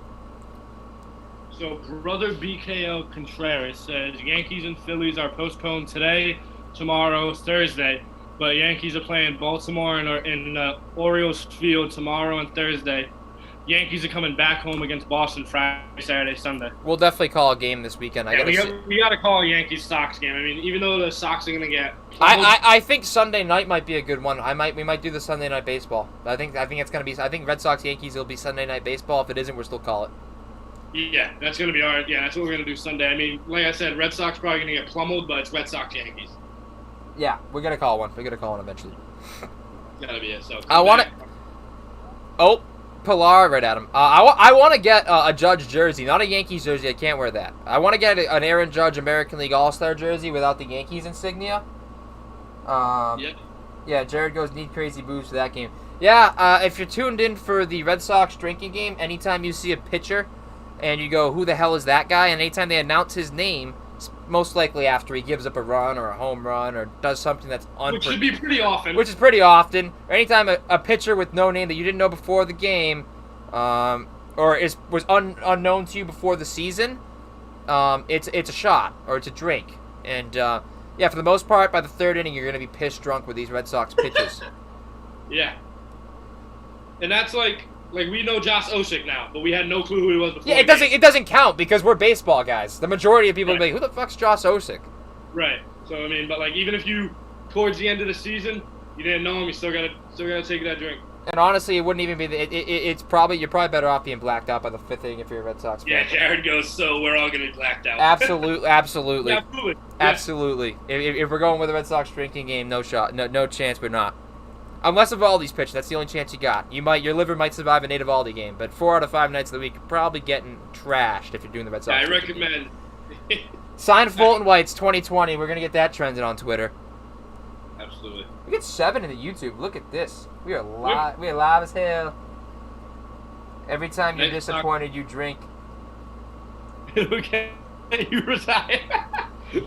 So, brother BKO Contreras says Yankees and Phillies are postponed today, tomorrow, Thursday. But Yankees are playing Baltimore in Orioles Field tomorrow and Thursday. Yankees are coming back home against Boston Friday, Saturday, Sunday. We'll definitely call a game this weekend. We got to call a Yankees-Sox game. I mean, even though the Sox are going to get... I think Sunday night might be a good one. We might do the Sunday night baseball. I think it's going to be... I think Red Sox Yankees will be Sunday night baseball. If it isn't, we'll still call it. Yeah, that's going to be our... Yeah, that's what we're going to do Sunday. I mean, like I said, Red Sox probably going to get pummeled, but it's Red Sox Yankees. Yeah, we're going to call one. We're going to call one eventually. Got to be it. So I want to... Oh... Pilar right at him. I want to get a Judge jersey, not a Yankees jersey. I can't wear that. I want to get an Aaron Judge American League All-Star jersey without the Yankees insignia. Yeah, Jared goes need crazy boos for that game. Yeah, if you're tuned in for the Red Sox drinking game, anytime you see a pitcher and you go, who the hell is that guy? And anytime they announce his name, most likely after he gives up a run or a home run or does something that's which should be pretty often. Which is pretty often. Or anytime a pitcher with no name that you didn't know before the game, or was unknown to you before the season, it's a shot or it's a drink. And yeah, for the most part, by the third inning, you're going to be pissed drunk with these Red Sox pitches. Yeah, and that's like we know Josh Osik now, but we had no clue who he was before. Yeah, it doesn't count because we're baseball guys. The majority of people will be like, who the fuck's Josh Osik? Right. So I mean, but like even if you towards the end of the season you didn't know him, you still gotta take that drink. And honestly, it wouldn't even be. It's probably you're probably better off being blacked out by the fifth inning if you're a Red Sox fan. Yeah, Jared goes, so we're all going to be blacked out. Absolutely, absolutely, Absolutely. absolutely. If we're going with a Red Sox drinking game, no shot, no chance. We're not. Unless Evaldi's pitching, that's the only chance you got. Your liver might survive an Evaldi game, but 4 out of 5 nights of the week, you're probably getting trashed if you're doing the Red Sox. I drinking game. recommend. Sign Fulton White's 2020. We're gonna get that trending on Twitter. Absolutely. We get 7 in the YouTube. Look at this. We are live. We are live as hell. Every time you're disappointed, you drink. Okay, you retire.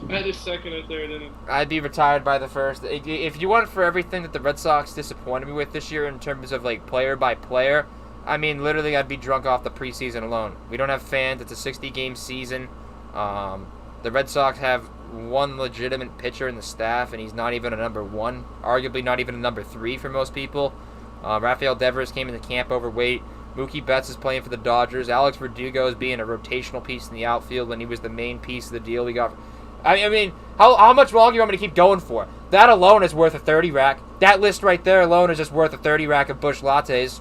That is second or third inning. I'd be retired by the first. If you want for everything that the Red Sox disappointed me with this year in terms of like player by player, I mean literally I'd be drunk off the preseason alone. We don't have fans. It's a 60-game season. The Red Sox have one legitimate pitcher in the staff, and he's not even a number 1, arguably not even a number 3 for most people. Rafael Devers came into camp overweight. Mookie Betts is playing for the Dodgers. Alex Verdugo is being a rotational piece in the outfield when he was the main piece of the deal we got. I mean, how much longer do you want me to keep going for? That alone is worth a 30 rack. That list right there alone is just worth a 30 rack of Busch lattes.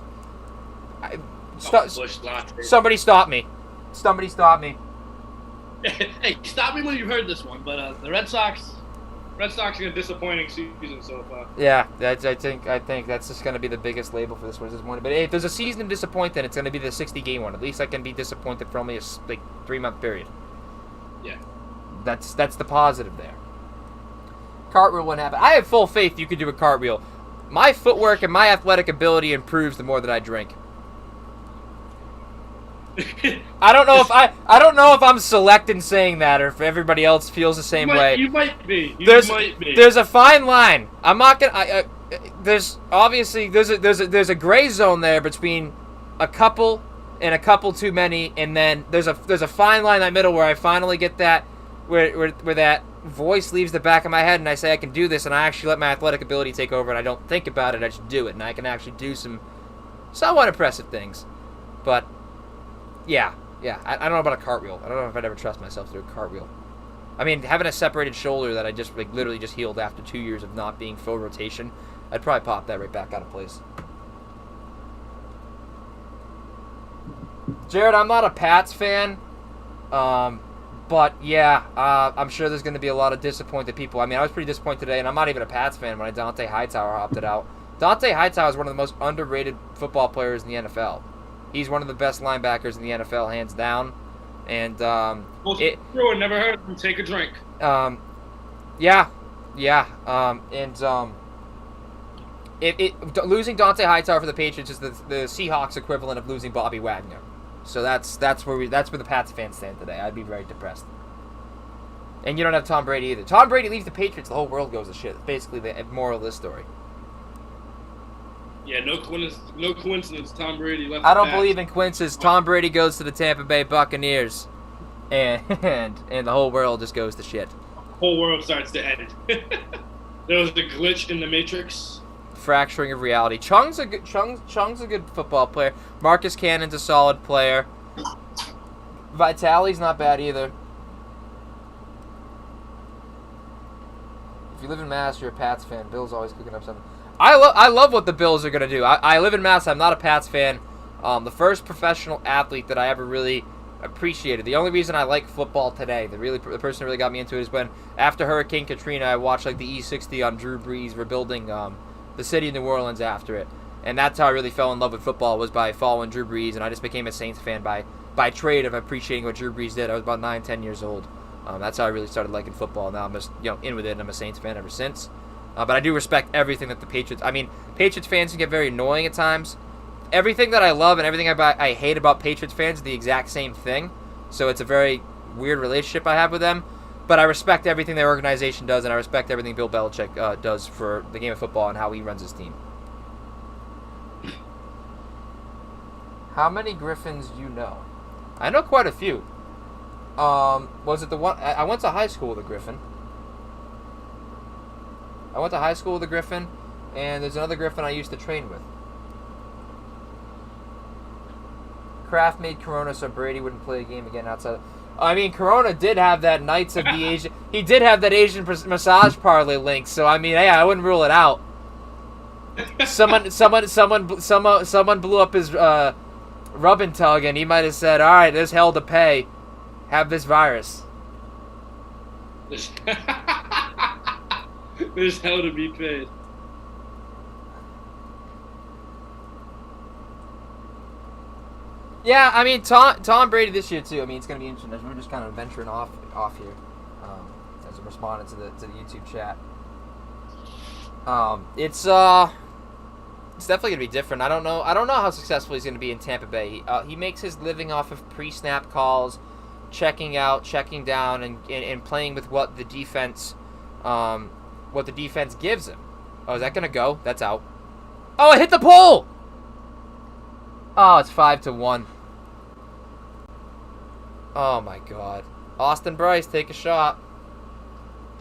Busch latte. Somebody stop me. Somebody stop me. Hey, stop me when you've heard this one. But the Red Sox in a disappointing season so far. Yeah, I think that's just going to be the biggest label for this one. But hey, if there's a season to disappoint, then it's going to be the 60-game one. At least I can be disappointed for only a 3-month period. Yeah. That's the positive there. Cartwheel wouldn't happen. I have full faith you could do a cartwheel. My footwork and my athletic ability improves the more that I drink. I don't know if I'm select in saying that, or if everybody else feels the same way. You might be. There's a fine line. I'm not gonna. There's obviously there's a gray zone there between a couple and a couple too many, and then there's a fine line in that middle where I finally get that where that voice leaves the back of my head and I say I can do this, and I actually let my athletic ability take over and I don't think about it. I just do it, and I can actually do some somewhat impressive things. But yeah, I don't know about a cartwheel. I don't know if I'd ever trust myself to do a cartwheel. I mean, having a separated shoulder that I just literally just healed after 2 years of not being full rotation, I'd probably pop that right back out of place. Jared, I'm not a Pats fan, but yeah, I'm sure there's going to be a lot of disappointed people. I mean, I was pretty disappointed today, and I'm not even a Pats fan when Dante Hightower opted out. Dante Hightower is one of the most underrated football players in the NFL. He's one of the best linebackers in the NFL, hands down. And true, I never heard him take a drink. Losing Dante Hightower for the Patriots is the Seahawks equivalent of losing Bobby Wagner. So that's where the Pats fans stand today. I'd be very depressed. And you don't have Tom Brady either. Tom Brady leaves the Patriots, the whole world goes to shit. That's basically the moral of this story. Yeah, no coincidence. Tom Brady left. I don't believe in coincidences. Tom Brady goes to the Tampa Bay Buccaneers, and the whole world just goes to shit. The whole world starts to end. There was a glitch in the Matrix. Fracturing of reality. Chung's a good football player. Marcus Cannon's a solid player. Vitale's not bad either. If you live in Mass, you're a Pats fan. Bill's always cooking up something. I love what the Bills are going to do. I live in Mass. I'm not a Pats fan. The first professional athlete that I ever really appreciated. The only reason I like football today, the person who really got me into it, is when after Hurricane Katrina, I watched the E60 on Drew Brees rebuilding the city of New Orleans after it. And that's how I really fell in love with football, was by following Drew Brees, and I just became a Saints fan by trade of appreciating what Drew Brees did. I was about 9-10 years old. That's how I really started liking football. Now I'm just in with it, and I'm a Saints fan ever since. But I do respect everything that the Patriots... I mean, Patriots fans can get very annoying at times. Everything that I love and everything I hate about Patriots fans is the exact same thing. So it's a very weird relationship I have with them. But I respect everything their organization does, and I respect everything Bill Belichick does for the game of football and how he runs his team. How many Griffins you know? I know quite a few. Was it the one... I went to high school with a Griffin. And there's another Griffin I used to train with. Kraft made Corona so Brady wouldn't play a game again outside. I mean, Corona did have that Knights of the Asian... He did have that Asian massage parlor link, so I mean, hey, I wouldn't rule it out. Someone blew up his rub and tug, and he might have said, "All right, there's hell to pay. Have this virus." There's hell to be paid. Yeah, I mean Tom Brady this year too. I mean, it's gonna be interesting. We're just kind of venturing off here, as we're responding to the YouTube chat. It's definitely gonna be different. I don't know how successful he's gonna be in Tampa Bay. He makes his living off of pre-snap calls, checking out, checking down, and playing with what the defense gives him. Oh, is that gonna go? That's out. Oh, it hit the pole. Oh, it's 5-1. Oh my God. Austin Bryce, take a shot.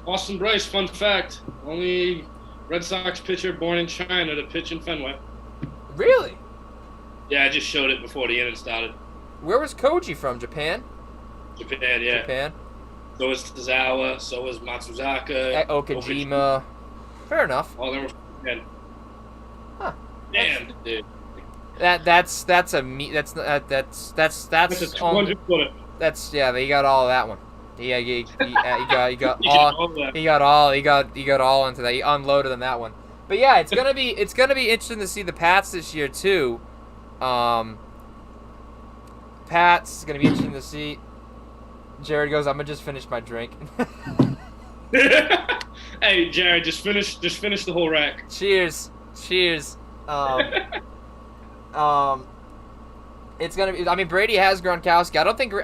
Austin Bryce, fun fact, only Red Sox pitcher born in China to pitch in Fenway. Really? Yeah, I just showed it before the inning started. Where was Koji from? Japan? Japan, yeah. Japan. So was Tozawa, so was Matsuzaka. Okajima. Fair enough. All them were from Japan. Huh. Damn, dude. That's a 200 footer. That's yeah. He got all of that one. He got all into that. He unloaded on that one. But yeah, it's gonna be interesting to see the Pats this year too. Pats gonna be interesting to see. Jared goes, I'm gonna just finish my drink. Hey, Jared, just finish the whole rack. Cheers. It's gonna be. I mean, Brady has Gronkowski. I don't think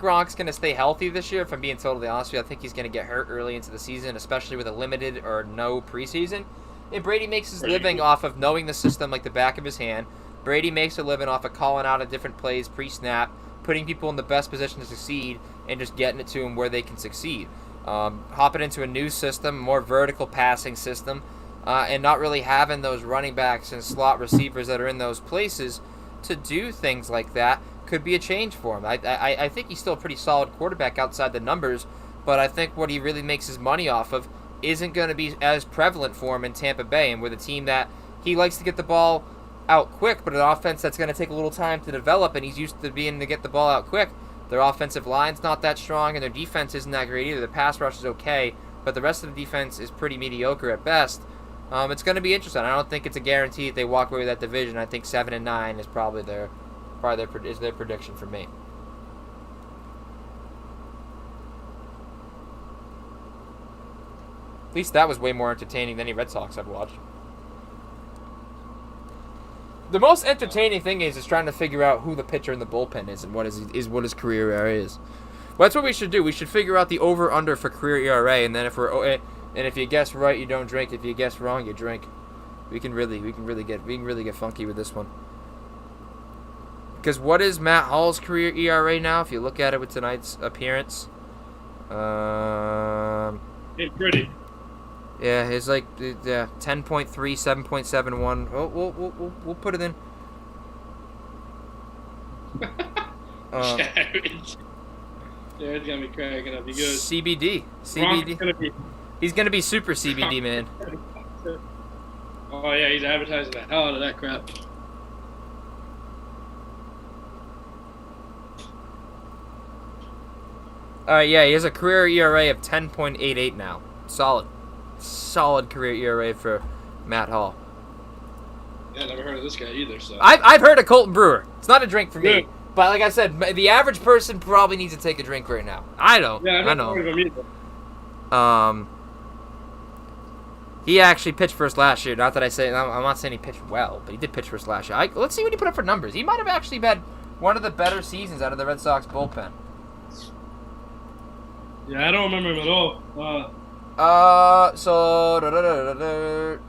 Gronk's gonna stay healthy this year. If I'm being totally honest with you, I think he's gonna get hurt early into the season, especially with a limited or no preseason. And Brady makes his living off of knowing the system like the back of his hand. Brady makes a living off of calling out of different plays pre-snap, putting people in the best position to succeed, and just getting it to them where they can succeed. Hopping into a new system, more vertical passing system, and not really having those running backs and slot receivers that are in those places to do things like that could be a change for him. I think he's still a pretty solid quarterback outside the numbers, but I think what he really makes his money off of isn't going to be as prevalent for him in Tampa Bay, and with a team that he likes to get the ball out quick, but an offense that's going to take a little time to develop, and he's used to being to get the ball out quick. Their offensive line's not that strong, and their defense isn't that great either. The pass rush is okay, but the rest of the defense is pretty mediocre at best. It's going to be interesting. I don't think it's a guarantee that they walk away with that division. I think 7-9 is probably their prediction for me. At least that was way more entertaining than any Red Sox I've watched. The most entertaining thing is trying to figure out who the pitcher in the bullpen is and what his career ERA is. Well, that's what we should do. We should figure out the over/under for career ERA, and then if you guess right, you don't drink. If you guess wrong, you drink. We can really get funky with this one. Because what is Matt Hall's career ERA now? If you look at it with tonight's appearance, Hey, pretty. yeah, it's like 10.3, 7.71. Oh, we'll put it in. Jared's gonna be cracking up. He goes. CBD. He's gonna be super CBD, man. Oh yeah, he's advertising the hell out of that crap. Yeah, he has a career ERA of 10.88 now. Solid career ERA for Matt Hall. Yeah, never heard of this guy either. So I've heard of Colton Brewer. It's not a drink for me, Good. but like I said, the average person probably needs to take a drink right now. I don't. Yeah, I I've never heard of him either. He actually pitched for us last year. Not that I'm not saying he pitched well, but he did pitch for us last year. Let's see what he put up for numbers. He might have actually had one of the better seasons out of the Red Sox bullpen. Yeah, I don't remember him at all.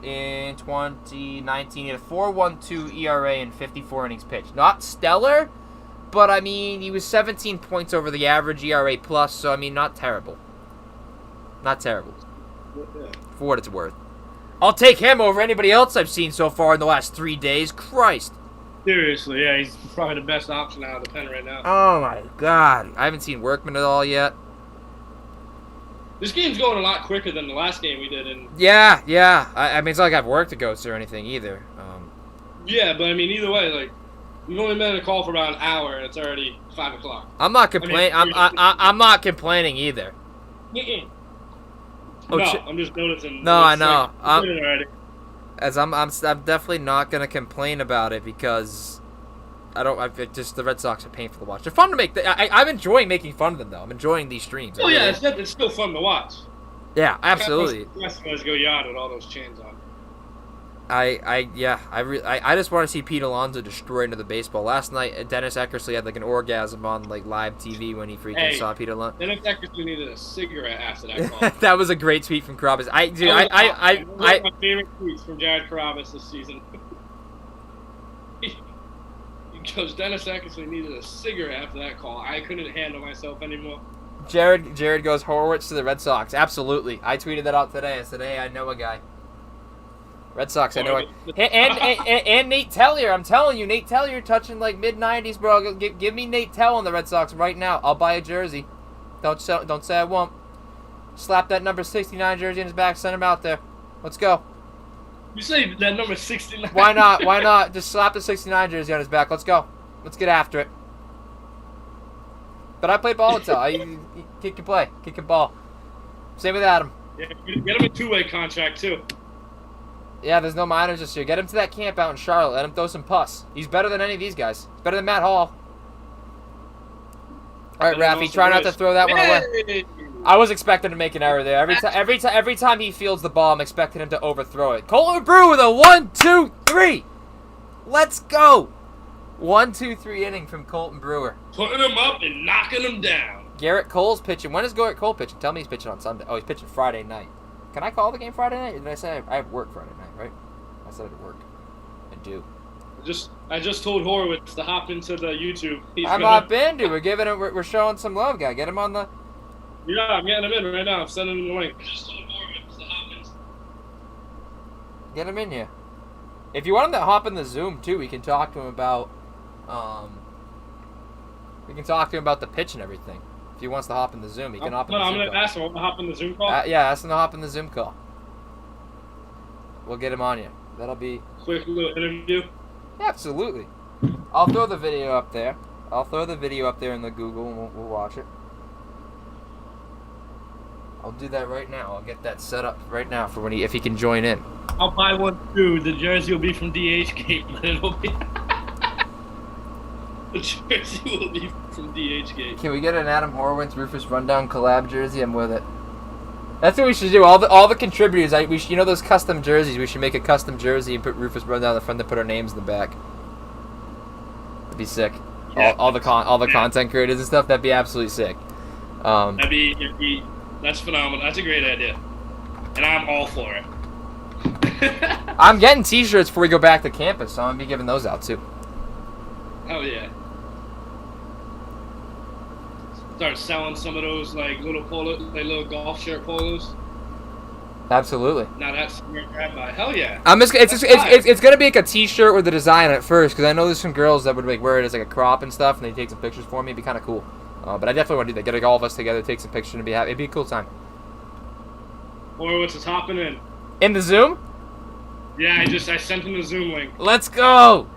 In 2019, he had a 4.12 ERA and 54 innings pitched. Not stellar, but I mean, he was 17 points over the average ERA plus, so I mean, not terrible. Not terrible. Yeah. For what it's worth. I'll take him over anybody else I've seen so far in the last 3 days. Christ. Seriously, yeah, he's probably the best option out of the pen right now. Oh my God. I haven't seen Workman at all yet. This game's going a lot quicker than the last game we did. And Yeah. I mean, it's not like I have work to go to or anything either. yeah, but I mean, either way, like we've only been in a call for about an hour, and it's already 5 o'clock. I'm not complaining. I'm not complaining either. No, I'm just noticing. No, I know. Already. I'm definitely not gonna complain about it because the Red Sox are painful to watch. They're fun to make. I'm enjoying making fun of them though. I'm enjoying these streams. Oh yeah, it's still fun to watch. Yeah, absolutely. Let's go yacht with all those chains on. I just want to see Pete Alonso destroy into the baseball. Last night, Dennis Eckersley had like an orgasm on like live TV when he freaking saw Pete Alonso. Dennis Eckersley needed a cigarette after that call. That was a great tweet from Carabas. One of my favorite tweets from Jared Carabas this season. He goes, Dennis Eckersley needed a cigarette after that call. I couldn't handle myself anymore. Jared goes Horowitz to the Red Sox. Absolutely. I tweeted that out today. I said, hey, I know a guy. Red Sox, I know it. And Nate Tellier. I'm telling you, Nate Tellier touching like mid-90s, bro. Give me Nate Tell on the Red Sox right now. I'll buy a jersey. Don't say I won't. Slap that number 69 jersey in his back. Send him out there. Let's go. You say that number 69? Why not? Why not? Just slap the 69 jersey on his back. Let's go. Let's get after it. But I played ball until kick and play. Kick and ball. Same with Adam. Yeah, get him a two-way contract, too. Yeah, there's no minors this year. Get him to that camp out in Charlotte. Let him throw some pus. He's better than any of these guys. He's better than Matt Hall. All right, Raffy, try not to throw that one away. I was expecting to make an error there. Every time he fields the ball, I'm expecting him to overthrow it. Colton Brew with a 1-2-3. Let's go. 1-2-3 inning from Colton Brewer. Putting him up and knocking him down. Garrett Cole's pitching. When is Garrett Cole pitching? Tell me he's pitching on Sunday. Oh, he's pitching Friday night. Can I call the game Friday night? Or did I say I have work Friday night, right? I said I had work. I do. I just told Horowitz to hop into the YouTube. I'm hop into. We're showing some love, guy. Get him on the. Yeah, I'm getting him in right now. I'm sending him the link. I just told Horowitz to hop in. Get him in here. If you want him to hop in the Zoom too, we can talk to him about. We can talk to him about the pitch and everything. If he wants to hop in the Zoom, he can hop in the Zoom call. I'm going to ask him to hop in the Zoom call. Yeah, ask him to hop in the Zoom call. We'll get him on you. That'll be... Quick little interview? Absolutely. I'll throw the video up there. I'll throw the video up there in the Google and we'll watch it. I'll do that right now. I'll get that set up right now for if he can join in. I'll buy one too. The jersey will be from DHgate, but it'll be... The jersey will be from DHgate. Can we get an Adam Horowitz Rufus Rundown collab jersey? I'm with it. That's what we should do. All the contributors, you know those custom jerseys. We should make a custom jersey and put Rufus Rundown in the front and put our names in the back. That'd be sick. Yeah. All the content creators and stuff. That'd be absolutely sick. That'd be that's phenomenal. That's a great idea, and I'm all for it. I'm getting T-shirts before we go back to campus, so I'm gonna be giving those out too. Oh yeah. Start selling some of those like little little golf shirt polos. Absolutely. Now that's grab by. Hell yeah. It's gonna be like a T-shirt with the design on it first, because I know there's some girls that would like wear it as like a crop and stuff, and they take some pictures for me. It'd be kind of cool. But I definitely want to do that. Get like, all of us together, take some pictures, and be happy. It'd be a cool time. Horowitz is hopping in. In the Zoom? Yeah, I sent him the Zoom link. Let's go.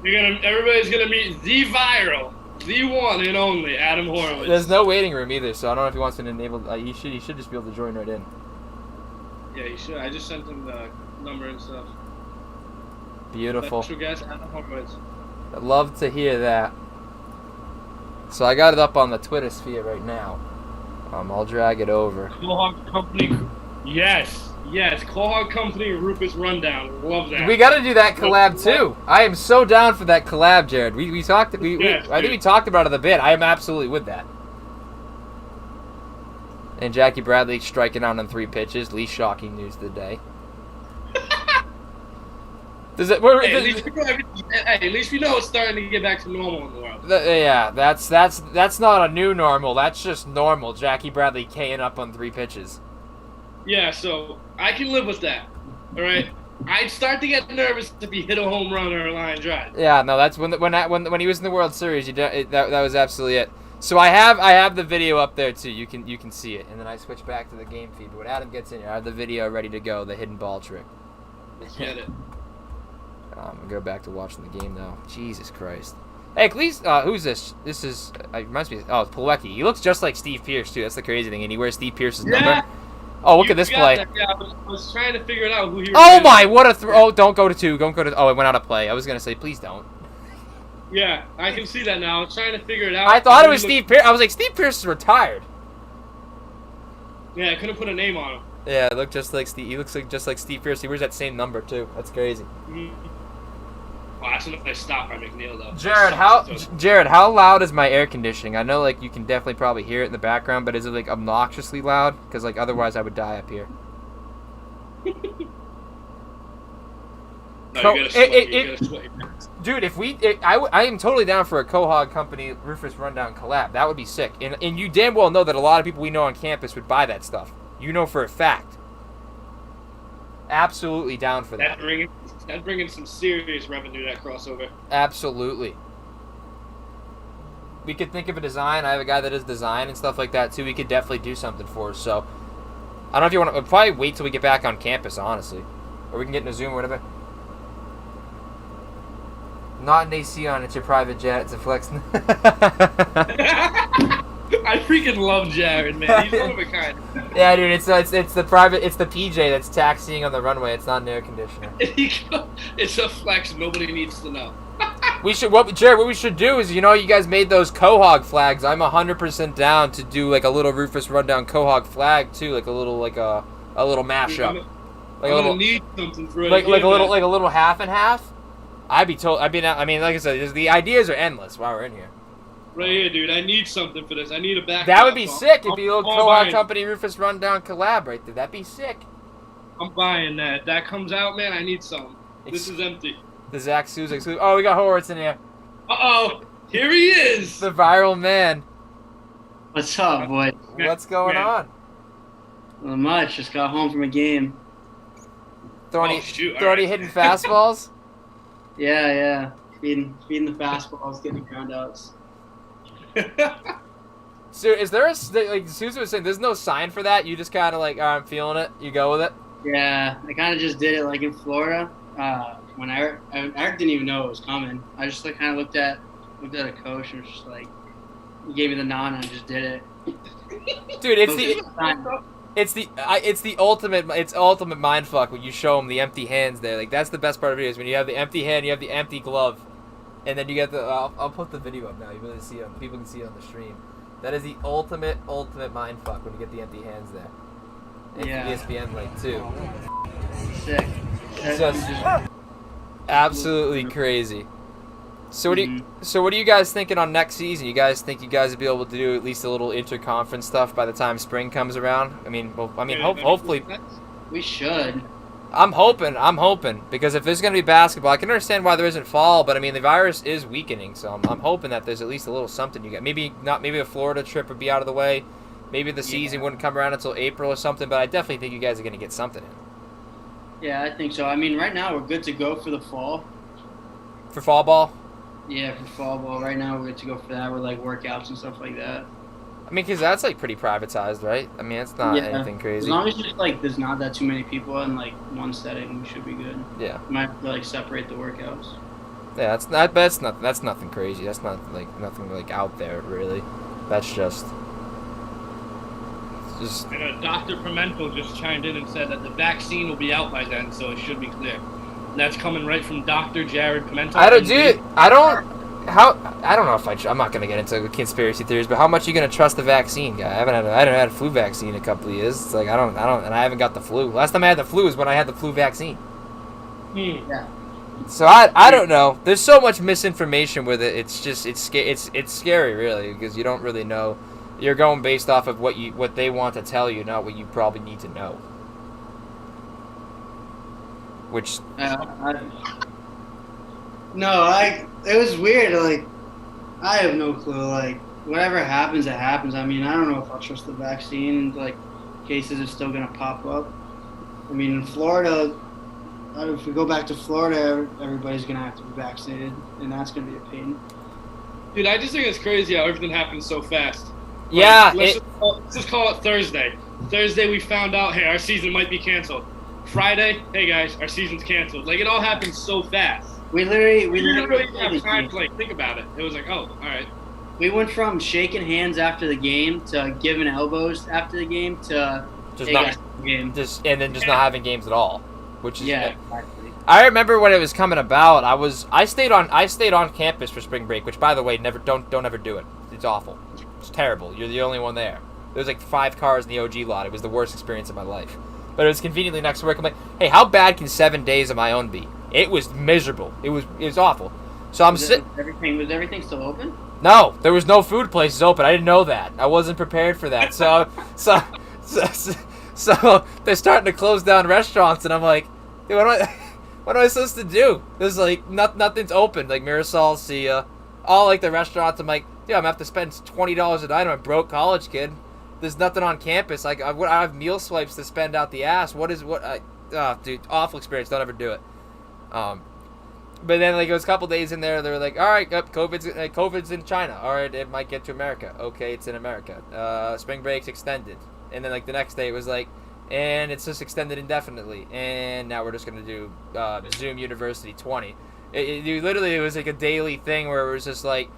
Everybody's gonna meet the viral, the one and only Adam Horowitz. There's no waiting room either, so I don't know if he wants to enable. He should just be able to join right in. Yeah, he should. I just sent him the number and stuff. Beautiful. Special guest Adam Horowitz. I'd love to hear that. So I got it up on the Twitter sphere right now. I'll drag it over. Quahog Company. Yes. Quahog Company and Rufus Rundown. Love that. We got to do that collab too. I am so down for that collab, Jared. We talked. I think we talked about it a bit. I am absolutely with that. And Jackie Bradley striking out on 3 pitches. Least shocking news of the day. At least we know it's starting to get back to normal in the world. Yeah, that's not a new normal. That's just normal. Jackie Bradley K'ing up on 3 pitches. Yeah, so I can live with that. All right, I'd start to get nervous if he hit a home run or a line drive. Yeah, no, that's when he was in the World Series. That was absolutely it. So I have the video up there too. You can see it, and then I switch back to the game feed. But when Adam gets in here, I have the video ready to go. The hidden ball trick. Let's get it. I'm gonna go back to watching the game now. Jesus Christ. Hey, please. Who's this? This is. It reminds me. Oh, it's Plawecki. He looks just like Steve Pierce too. That's the crazy thing, and he wears Steve Pierce's number. Oh, look at this play. Yeah, I was trying to figure it out who he was. Oh my! What a throw! Oh, don't go to 2. Don't go to. Oh, it went out of play. I was gonna say, please don't. Yeah, I can see that now. I was trying to figure it out. I thought it was Steve Pierce. I was like, Steve Pierce is retired. Yeah, I couldn't put a name on him. Yeah, it looked just like Steve. He looks like just like Steve Pierce. He wears that same number too. That's crazy. Wow, that's a nice stop by McNeil though. Jared, how loud is my air conditioning? I know like you can definitely probably hear it in the background, but is it like obnoxiously loud? Because like otherwise I would die up here. No, you gotta sweat your pants. Dude, if I am totally down for a Quahog Company Rufus Rundown collab. That would be sick. And you damn well know that a lot of people we know on campus would buy that stuff. You know for a fact. Absolutely down for that. That'd bring in some serious revenue, that crossover. Absolutely. We could think of a design. I have a guy that does design and stuff like that too. We could definitely do something for us. So I don't know if you want to. We'll probably wait till we get back on campus, honestly, or we can get in a Zoom or whatever. Not an AC on. It's your private jet. It's a flex. I freaking love Jared, man. He's one of a kind. Yeah, dude. It's the private. It's the PJ that's taxiing on the runway. It's not an air conditioner. It's a flex nobody needs to know. Jared, what we should do is, you guys made those Quahog flags. I'm 100% down to do like a little Rufus Rundown Quahog flag too, like a little mashup. I'm gonna need something for it. Like a little half and half. I mean, like I said, the ideas are endless while we're in here. Right here, dude. I need something for this. I need a back. That would be sick if you look Quahog Company Rufus Rundown collab right there. That'd be sick. I'm buying that. If that comes out, man, I need some. This is empty. The Zach Suzak. Oh, we got Horowitz in here. Uh-oh. Here he is. The viral man. What's up, boy? What's going on? Not much. Just got home from a game. Throwing any hidden fastballs? Yeah. Feeding the fastballs, getting ground outs. So is there like Susan was saying, there's no sign for that? You just kind of like, all right, I'm feeling it. You go with it? Yeah, I kind of just did it like in Florida. When Eric didn't even know it was coming. I just like kind of looked at a coach and was just like, he gave me the nod and I just did it. Dude, it's the ultimate mind fuck when you show them the empty hands there. Like that's the best part of it is when you have the empty hand, you have the empty glove, and then you get the. I'll put the video up now. You really see it. People can see it on the stream. That is the ultimate mind fuck when you get the empty hands there. And Yeah. ESPN link too. Sick. It's just absolutely crazy. So what are you guys thinking on next season? You guys think you guys will be able to do at least a little interconference stuff by the time spring comes around? Hopefully. We should. I'm hoping because if there's gonna be basketball, I can understand why there isn't fall, but I mean the virus is weakening, so I'm hoping that there's at least a little something you get. Maybe a Florida trip would be out of the way. Maybe the season wouldn't come around until April or something, but I definitely think you guys are gonna get something in. Yeah, I think so. I mean, right now we're good to go for the fall. For fall ball? Yeah, for fall ball. Right now we're good to go for that with like workouts and stuff like that. I mean, because that's like pretty privatized, right? I mean, it's not anything crazy. As long as just like there's not that too many people in like one setting, we should be good. Yeah. Might have to like separate the workouts. Yeah, that's nothing crazy. That's not like nothing like out there really. That's just. And Dr. Pimentel just chimed in and said that the vaccine will be out by then, so it should be clear. That's coming right from Dr. Jared Pimentel. I don't know if I'm not gonna get into conspiracy theories, but how much are you gonna trust the vaccine guy? I haven't had a flu vaccine in a couple of years. It's like I don't, and I haven't got the flu. Last time I had the flu is when I had the flu vaccine. Yeah. So I don't know. There's so much misinformation with it. It's just it's scary really because you don't really know. You're going based off of what they want to tell you, not what you probably need to know. Which. It was weird. Like, I have no clue. Like, whatever happens, it happens. I mean, I don't know if I'll trust the vaccine. Like, cases are still gonna pop up. I mean, in Florida, if we go back to Florida, everybody's gonna have to be vaccinated, and that's gonna be a pain. Dude, I just think it's crazy how everything happens so fast. Yeah, Let's just call it Thursday. Thursday, we found out, hey, our season might be canceled. Friday, hey guys, our season's canceled. Like, it all happens so fast. We literally We didn't really have time to like think about it. It was like, oh, all right. We went from shaking hands after the game to giving elbows after the game to just hey, not guys, game. just and then just not having games at all, which is Yeah, exactly. I remember when it was coming about. I stayed on campus for spring break, which by the way, don't ever do it. It's awful. It's terrible. You're the only one there. There was like 5 cars in the OG lot. It was the worst experience of my life. But it was conveniently next to work. I'm like, hey, how bad can 7 days of my own be? It was miserable. It was awful. So I'm sitting. Was everything still open? No, there was no food places open. I didn't know that. I wasn't prepared for that. So they're starting to close down restaurants, and I'm like, dude, what am I supposed to do? There's like nothing's open. Like Mirasol, Sia, all like the restaurants. I'm like, dude, I'm gonna have to spend $20 a night. I'm a broke college kid. There's nothing on campus. Like I have meal swipes to spend out the ass. Dude, awful experience. Don't ever do it. But then like it was a couple days in there. They were like, all right, COVID's in China. All right, it might get to America. Okay, it's in America. Spring break's extended. And then like the next day it was like, and it's just extended indefinitely. And now we're just gonna do Zoom University 20. It was like a daily thing where it was just like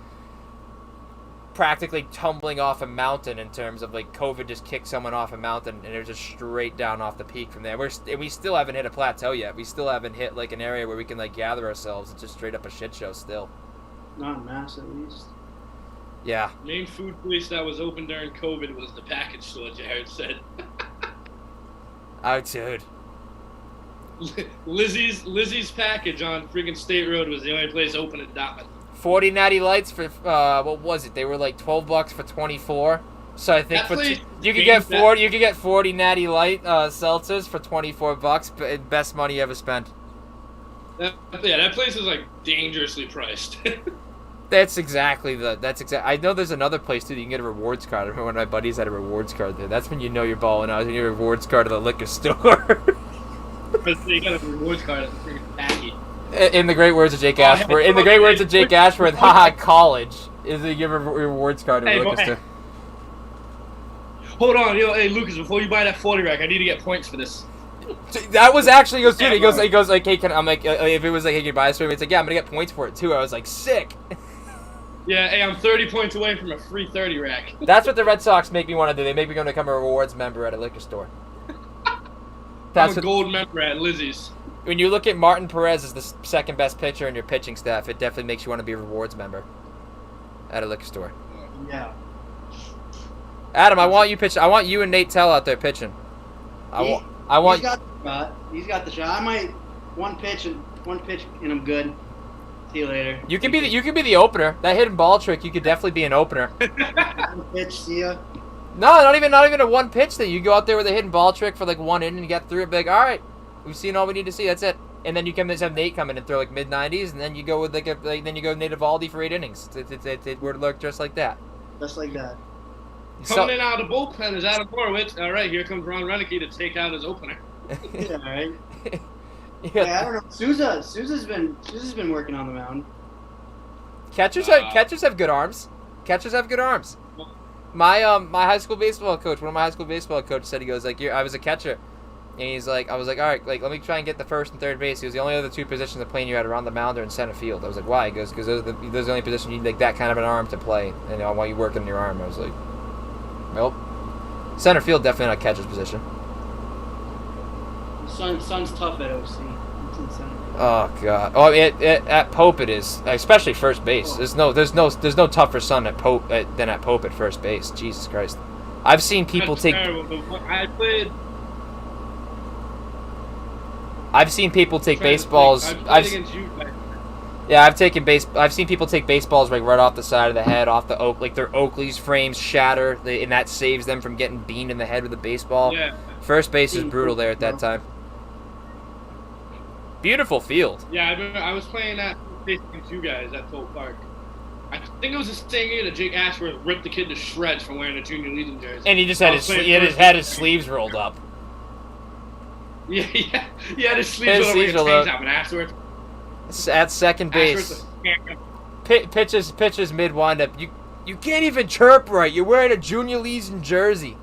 practically tumbling off a mountain in terms of like COVID just kicked someone off a mountain and it was just straight down off the peak from there. We still haven't hit a plateau yet. We still haven't hit like an area where we can like gather ourselves. It's just straight up a shit show still. Not en masse, at least. Yeah. Main food place that was open during COVID was the package store, Jared said. Oh, dude. Lizzie's package on freaking State Road was the only place open at Dartmouth. 40 natty lights for what was it? They were like $12 for 24. So I think you could get 40 natty light seltzers for $24, but best money you ever spent. That place is like dangerously priced. That's exactly. I know there's another place too that you can get a rewards card. I remember one of my buddies had a rewards card there. That's when you know you're balling out. When you get a rewards card at the liquor store. You got a rewards card at the freaking packy. In the great words of Jake Ashworth, haha, college is to give a rewards card to a liquor store. Hold on, hey Lucas, before you buy that 40 rack, I need to get points for this. That was actually he goes like, hey, I'm like, if it was like, hey, can you buy this for me? It's like, yeah, I'm gonna get points for it too. I was like, sick. Yeah, hey, I'm 30 points away from a free 30 rack. That's what the Red Sox make me want to do. They make me go become a rewards member at a liquor store. I'm a gold member at Lizzie's. When you look at Martin Perez as the second best pitcher in your pitching staff, it definitely makes you want to be a rewards member at a liquor store. Yeah. Adam, I want you and Nate Tell out there pitching. He's got the shot. He's got the shot. I might one pitch and I'm good. See you later. You can be the opener. That hidden ball trick, you could definitely be an opener. One pitch, see ya. No, not even a one pitch thing. You go out there with a hidden ball trick for like one inning and get through it. Be like, all right, we've seen all we need to see. That's it. And then you can just have Nate come in and throw like mid-90s, and then you go with then you go Nate Eovaldi for 8 innings. It would look just like that. Just like that. Coming in out of the bullpen is Adam Horowitz. All right, here comes Ron Renicky to take out his opener. Yeah, right. Yeah, I don't know. Sousa's been working on the mound. Catchers have good arms. Catchers have good arms. My high school baseball coach, one of my high school baseball coaches said, he goes like, I was a catcher, and he's like, I was like, all right, like let me try and get the first and third base. He was the only other 2 positions of playing you had around the mound or in center field. I was like, why? He goes, because those are the only position you need like that kind of an arm to play, and I want you working your arm. I was like, nope. Center field definitely not catcher's position. Son's tough at OC. It's insane. Oh god. Oh, at Pope it is, especially first base. There's no tougher son at Pope than at Pope at first base. Jesus Christ. I've seen people take. I've seen people take baseballs. I've seen people take baseballs like right off the side of the head, off the like their Oakley's frames shatter, and that saves them from getting beamed in the head with a baseball. Yeah. First base is brutal there at that time. Beautiful field. Yeah, I was playing that against you guys at Polk Park. I think it was the same year that Jake Ashworth ripped the kid to shreds for wearing a Junior Legion jersey. And he just had his sleeves rolled up. Yeah, he had his sleeves rolled up. And Ashworth at second base. pitches mid windup. You can't even chirp right. You're wearing a Junior Legion jersey.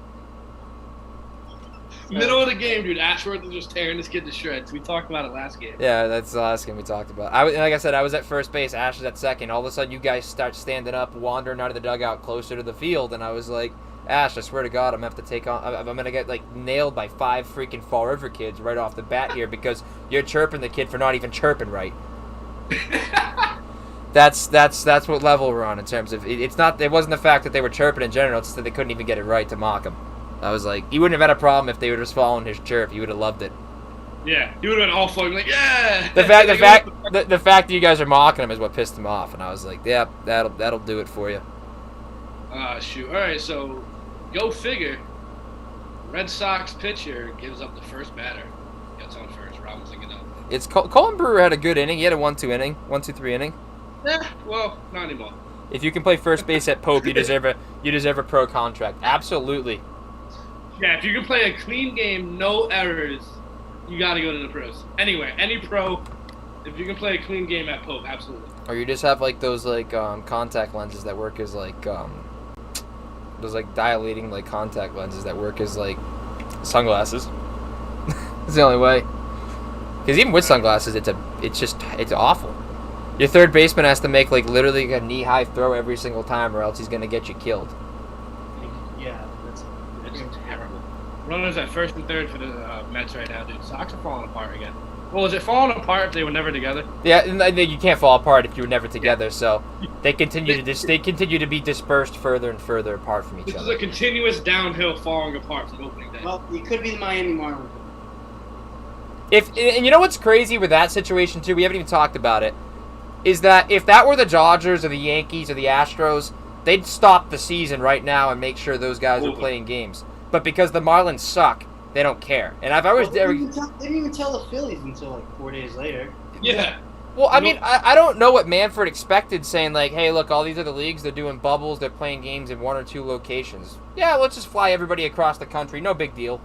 Middle of the game, dude. Ashworth is just tearing this kid to shreds. We talked about it last game. Yeah, that's the last game we talked about. Like I said, I was at first base. Ash was at second. All of a sudden, you guys start standing up, wandering out of the dugout closer to the field, and I was like, Ash, I swear to God, I'm gonna have to take on. I'm gonna get like nailed by 5 freaking Fall River kids right off the bat here because you're chirping the kid for not even chirping right. That's what level we're on in terms of it's not. It wasn't the fact that they were chirping in general. It's just that they couldn't even get it right to mock him. I was like, he wouldn't have had a problem if they were just following his chirp. He would have loved it. Yeah, he would have been all fucking like, yeah. The fact that you guys are mocking him is what pissed him off, and I was like, yeah, that'll do it for you. Shoot. All right, so go figure. Red Sox pitcher gives up the first batter. Gets on first. Robinson get up. It's Colin Brewer had a good inning. He had a 1-2-3 inning. Yeah, well, not anymore. If you can play first base at Pope, you deserve a pro contract. Absolutely. Yeah, if you can play a clean game, no errors, you got to go to the pros. Anyway, any pro, if you can play a clean game at Pope, absolutely. Or you just have like those like contact lenses that work as like those like dilating like contact lenses that work as like sunglasses. It's the only way. Because even with sunglasses, it's awful. Your third baseman has to make like literally a knee-high throw every single time, or else he's gonna get you killed. Yeah, that's terrible. Runners at first and third for the Mets right now, dude. Sox are falling apart again. Well, is it falling apart if they were never together? Yeah, you can't fall apart if you were never together. So they continue to be dispersed further and further apart from each This other. is a continuous downhill falling apart from opening day. well, you could be the Miami Marlins. And you know what's crazy with that situation too? We haven't even talked about it. Is that if that were the Dodgers or the Yankees or the Astros, they'd stop the season right now and make sure those guys are playing games. But because the Marlins suck, they don't care. And I've always They didn't even tell the Phillies until like 4 days later. Yeah. Well, I mean, I don't know what Manfred expected, saying like, hey, look, all these other leagues, they're doing bubbles, they're playing games in 1 or 2 locations. Yeah, let's just fly everybody across the country, no big deal.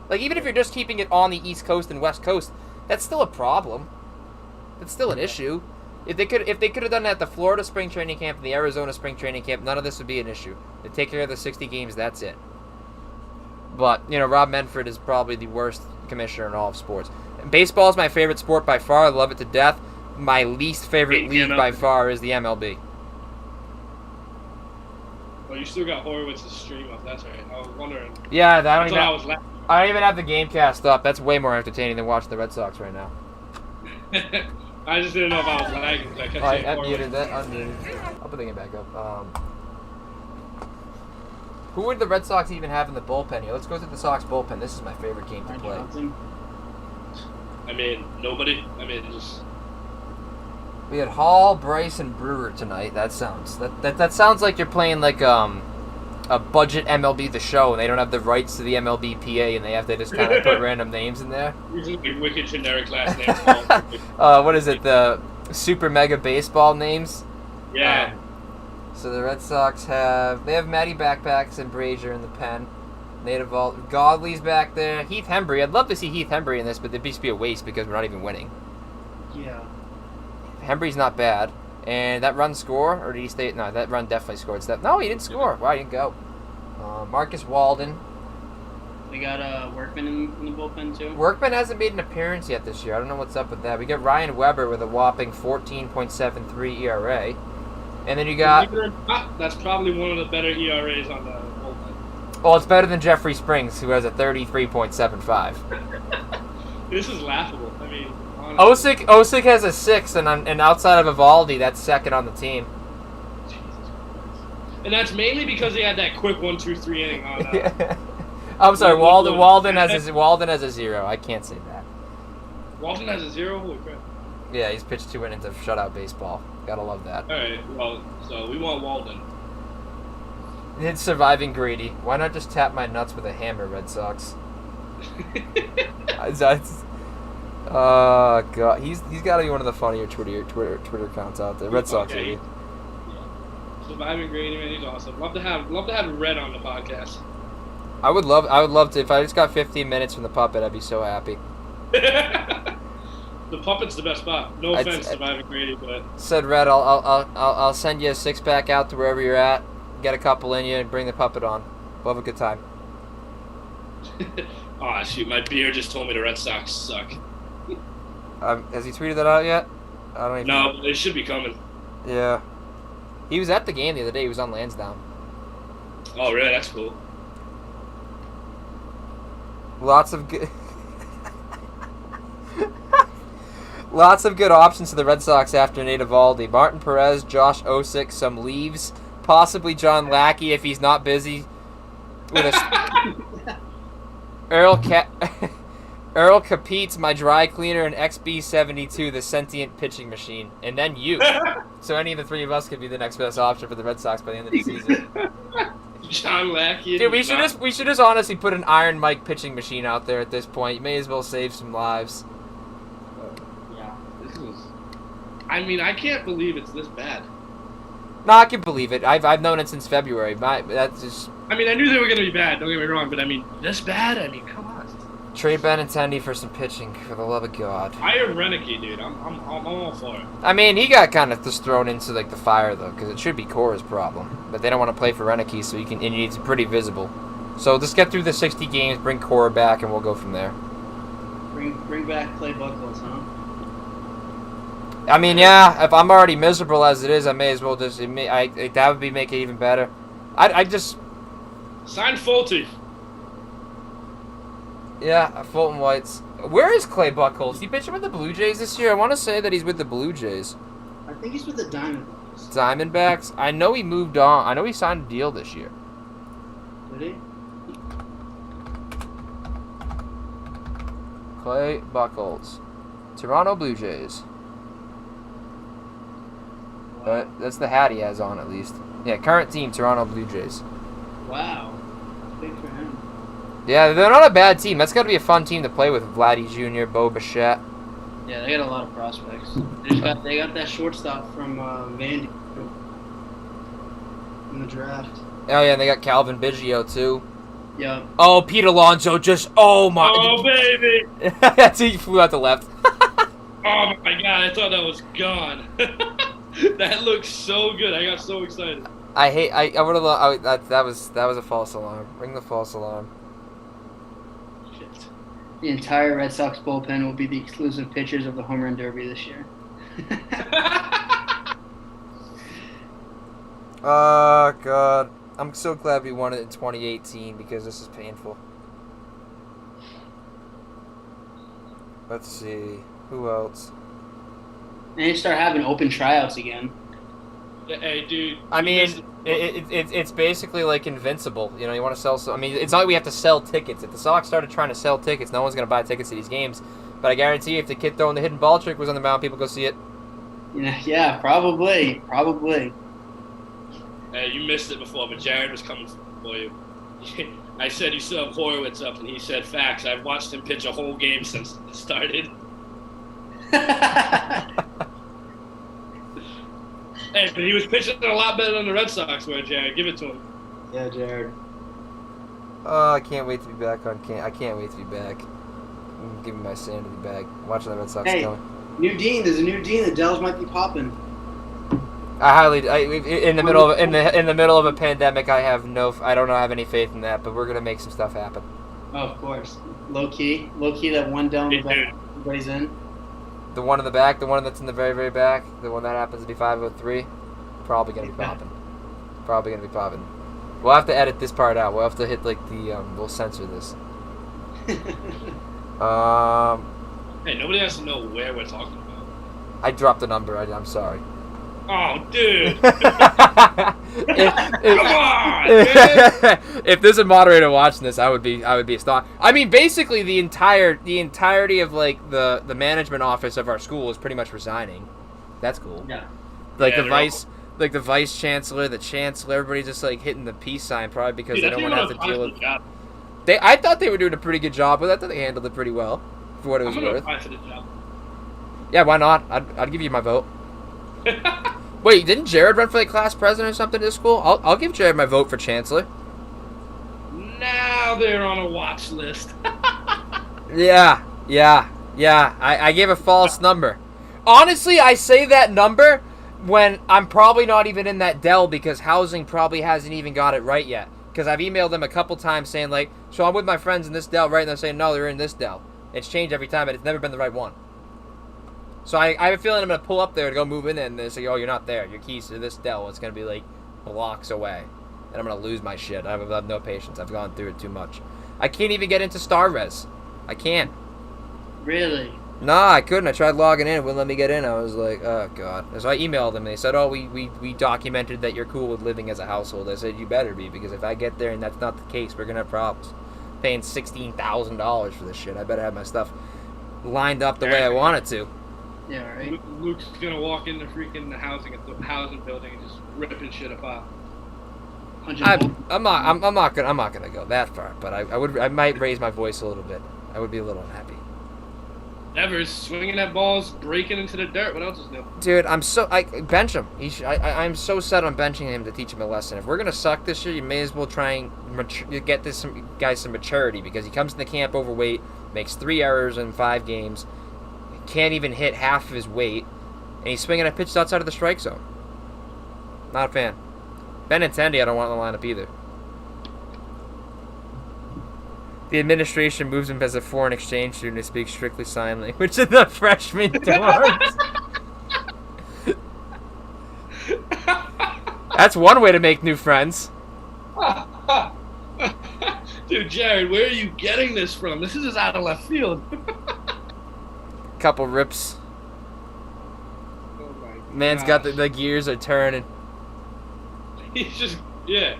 Like, even if you're just keeping it on the East Coast and West Coast, that's still a problem. That's still an issue. If they could have done that at the Florida spring training camp and the Arizona spring training camp, none of this would be an issue. They take care of the 60 games, that's it. But, Rob Manfred is probably the worst commissioner in all of sports. Baseball is my favorite sport by far. I love it to death. My least favorite league by far is the MLB. Well, you still got Horowitz's stream up. That's right. I was wondering. Yeah, I don't even have the game cast up. That's way more entertaining than watching the Red Sox right now. I just didn't know if I was lagging because I kept saying Unmuted that. Unmuted. I'll put the game back up. Who would the Red Sox even have in the bullpen here? Let's go through the Sox bullpen. This is my favorite game to play. I mean, nobody. I mean, just. We had Hall, Bryce, and Brewer tonight. That sounds like you're playing like a budget MLB The Show, and they don't have the rights to the MLB PA, and they have to just kind of put random names in there. Usually wicked generic last names. What is it? The Super Mega Baseball names? Yeah. So the Red Sox have Matty Backpacks and Brazier in the pen. Native Godley's back there. Heath Hembry. I'd love to see Heath Hembry in this, but it'd just be a waste because we're not even winning. Yeah. Hembry's not bad. And that run score, or did he stay? No, that run definitely scored. No, he didn't score. Wow, he didn't go. Marcus Walden. We got Workman in the bullpen too. Workman hasn't made an appearance yet this year. I don't know what's up with that. We got Ryan Weber with a whopping 14.73 ERA. And then you got... That's probably one of the better ERAs on the bullpen. Well, it's better than Jeffrey Springs, who has a 33.75. This is laughable. I mean, honestly. Osick has a 6, and outside of Evaldi, that's second on the team. Jesus Christ. And that's mainly because he had that quick 1-2-3 inning on... I'm sorry, Walden has a 0. I can't say that. Walden has a 0? Holy crap. Yeah, he's pitched 2 innings of shutout baseball. Gotta love that. Alright, well, so we want Walden. It's surviving Grady. Why not just tap my nuts with a hammer, Red Sox? Oh god, he's got to be one of the funnier Twitter accounts out there. Red Sox, okay. Yeah. Surviving Grady, man, he's awesome. Love to have Red on the podcast. I would love to. If I just got 15 minutes from the puppet, I'd be so happy. The puppet's the best spot. No offense to Ivan Grady, but Said Red, I'll send you a 6-pack out to wherever you're at. Get a couple in you and bring the puppet on. We'll have a good time. Aw, shoot, my beer just told me the Red Sox suck. Has he tweeted that out yet? I don't even know. No, it should be coming. Yeah. He was at the game the other day. He was on Lansdowne. Oh, really? That's cool. Lots of good... Lots of good options to the Red Sox after Nate Eovaldi. Martin Perez, Josh Osik, some leaves. Possibly John Lackey if he's not busy with a... Earl Capete's my dry cleaner, and XB72, the sentient pitching machine. And then you. So any of the three of us could be the next best option for the Red Sox by the end of the season. John Lackey. Dude, we should just honestly put an Iron Mike pitching machine out there at this point. You may as well save some lives. Yeah, this is... I mean, I can't believe it's this bad. No, I can believe it. I've known it since February. That's just... I mean, I knew they were going to be bad, don't get me wrong, but I mean, this bad? I mean, come on. Trade Benintendi for some pitching, for the love of God. Hire Renicky, dude. I'm all for it. I mean, he got kind of just thrown into like the fire though, because it should be Cora's problem, but they don't want to play for Renicky, so and he's pretty visible. So just get through the 60 games, bring Cora back, and we'll go from there. Bring back Clay Buchholz, huh? I mean, yeah. If I'm already miserable as it is, I may as well just. That would be make it even better. I just. Sign Fulte. Yeah, Fulton Whites. Where is Clay Buchholz? He pitching with the Blue Jays this year? I want to say that he's with the Blue Jays. I think he's with the Diamondbacks. Diamondbacks? I know he moved on. I know he signed a deal this year. Did he? Clay Buchholz. Toronto Blue Jays. That's the hat he has on, at least. Yeah, current team, Toronto Blue Jays. Wow. Big for him. Yeah, they're not a bad team. That's got to be a fun team to play with. Vladdy Jr., Bo Bichette. Yeah, they got a lot of prospects. They got that shortstop from Vandy in the draft. Oh, yeah, and they got Calvin Biggio, too. Yeah. Oh, Pete Alonso just... Oh, my... Oh, baby! That's he flew out the left. Oh, my God. I thought that was gone. That looks so good. I got so excited. I would have... That was a false alarm. Ring the false alarm. The entire Red Sox bullpen will be the exclusive pitchers of the Home Run Derby this year. Oh, God. I'm so glad we won it in 2018 because this is painful. Let's see. Who else? And they start having open tryouts again. Hey, dude. I mean, it's basically like Invincible. You know, you want to sell... I mean, it's not like we have to sell tickets. If the Sox started trying to sell tickets, no one's going to buy tickets to these games. But I guarantee you, if the kid throwing the hidden ball trick was on the mound, people go see it. Yeah, probably. Hey, you missed it before, but Jared was coming for you. I said you still have Horowitz up, and he said, facts. I've watched him pitch a whole game since it started. Hey, but he was pitching a lot better than the Red Sox were, Jared. Give it to him. Yeah, Jared. Oh, I can't wait to be back on I can't wait to be back. Give me my sanity back. Watching the Red Sox Hey, going. new dean. There's a new dean. The Dells might be popping. In the middle of a pandemic, I don't have any faith in that, but we're gonna make some stuff happen. Oh, of course. Low key, that one down the back. Everybody's in. The one in the back, the one that's in the very, very back, the one that happens to be 503, probably gonna be popping. Probably gonna be popping. We'll have to edit this part out. We'll have to hit we'll censor this. Hey, nobody has to know where we're talking about. I dropped the number. I'm sorry. Oh, dude. Come on, man. If there's a moderator watching this, I would be astonished. I mean, basically the entirety of like the management office of our school is pretty much resigning. That's cool. Yeah. Like the vice chancellor, the chancellor, everybody's just like hitting the peace sign, probably because Dude, they don't want to have to deal with. Job. I thought they were doing a pretty good job, but I thought they handled it pretty well for what it was I'm gonna worth. apply for the job. Yeah, why not? I'd give you my vote. Wait, didn't Jared run for like class president or something at this school? I'll give Jared my vote for chancellor. Now they're on a watch list. Yeah. Yeah, I gave a false number. Honestly, I say that number when I'm probably not even in that Dell because housing probably hasn't even got it right yet. Because I've emailed them a couple times saying, like, so I'm with my friends in this Dell, right? And they're saying, no, they're in this Dell. It's changed every time, but it's never been the right one. So I have a feeling I'm going to pull up there to go move in, and they say, oh, you're not there. Your keys to this Dell. It's going to be, like, blocks away. And I'm going to lose my shit. I have no patience. I've gone through it too much. I can't even get into StarRes. I can't. Really? Nah, I couldn't. I tried logging in. It wouldn't let me get in. I was like, oh, God. So I emailed them. They said, oh, we documented that you're cool with living as a household. I said, you better be, because if I get there and that's not the case, we're going to have problems. Paying $16,000 for this shit. I better have my stuff lined up the way I want it to. Yeah, right. Luke's gonna walk into freaking the housing building and just ripping shit apart. I'm not gonna go that far, but I might raise my voice a little bit. I would be a little unhappy. Evers swinging at balls, breaking into the dirt. What else is new? Dude, I bench him. I'm so set on benching him to teach him a lesson. If we're gonna suck this year, you may as well try and get this guy some maturity, because he comes into camp overweight, makes 3 errors in 5 games, can't even hit half of his weight, and he's swinging at pitches outside of the strike zone. Not a fan. Benintendi, I don't want in the lineup either. The administration moves him as a foreign exchange student who speaks strictly sign language in the freshman dorms. That's one way to make new friends. Dude, Jared, where are you getting this from? This is just out of left field. Couple rips. Oh my Man's got the gears are turning. He's just, yeah.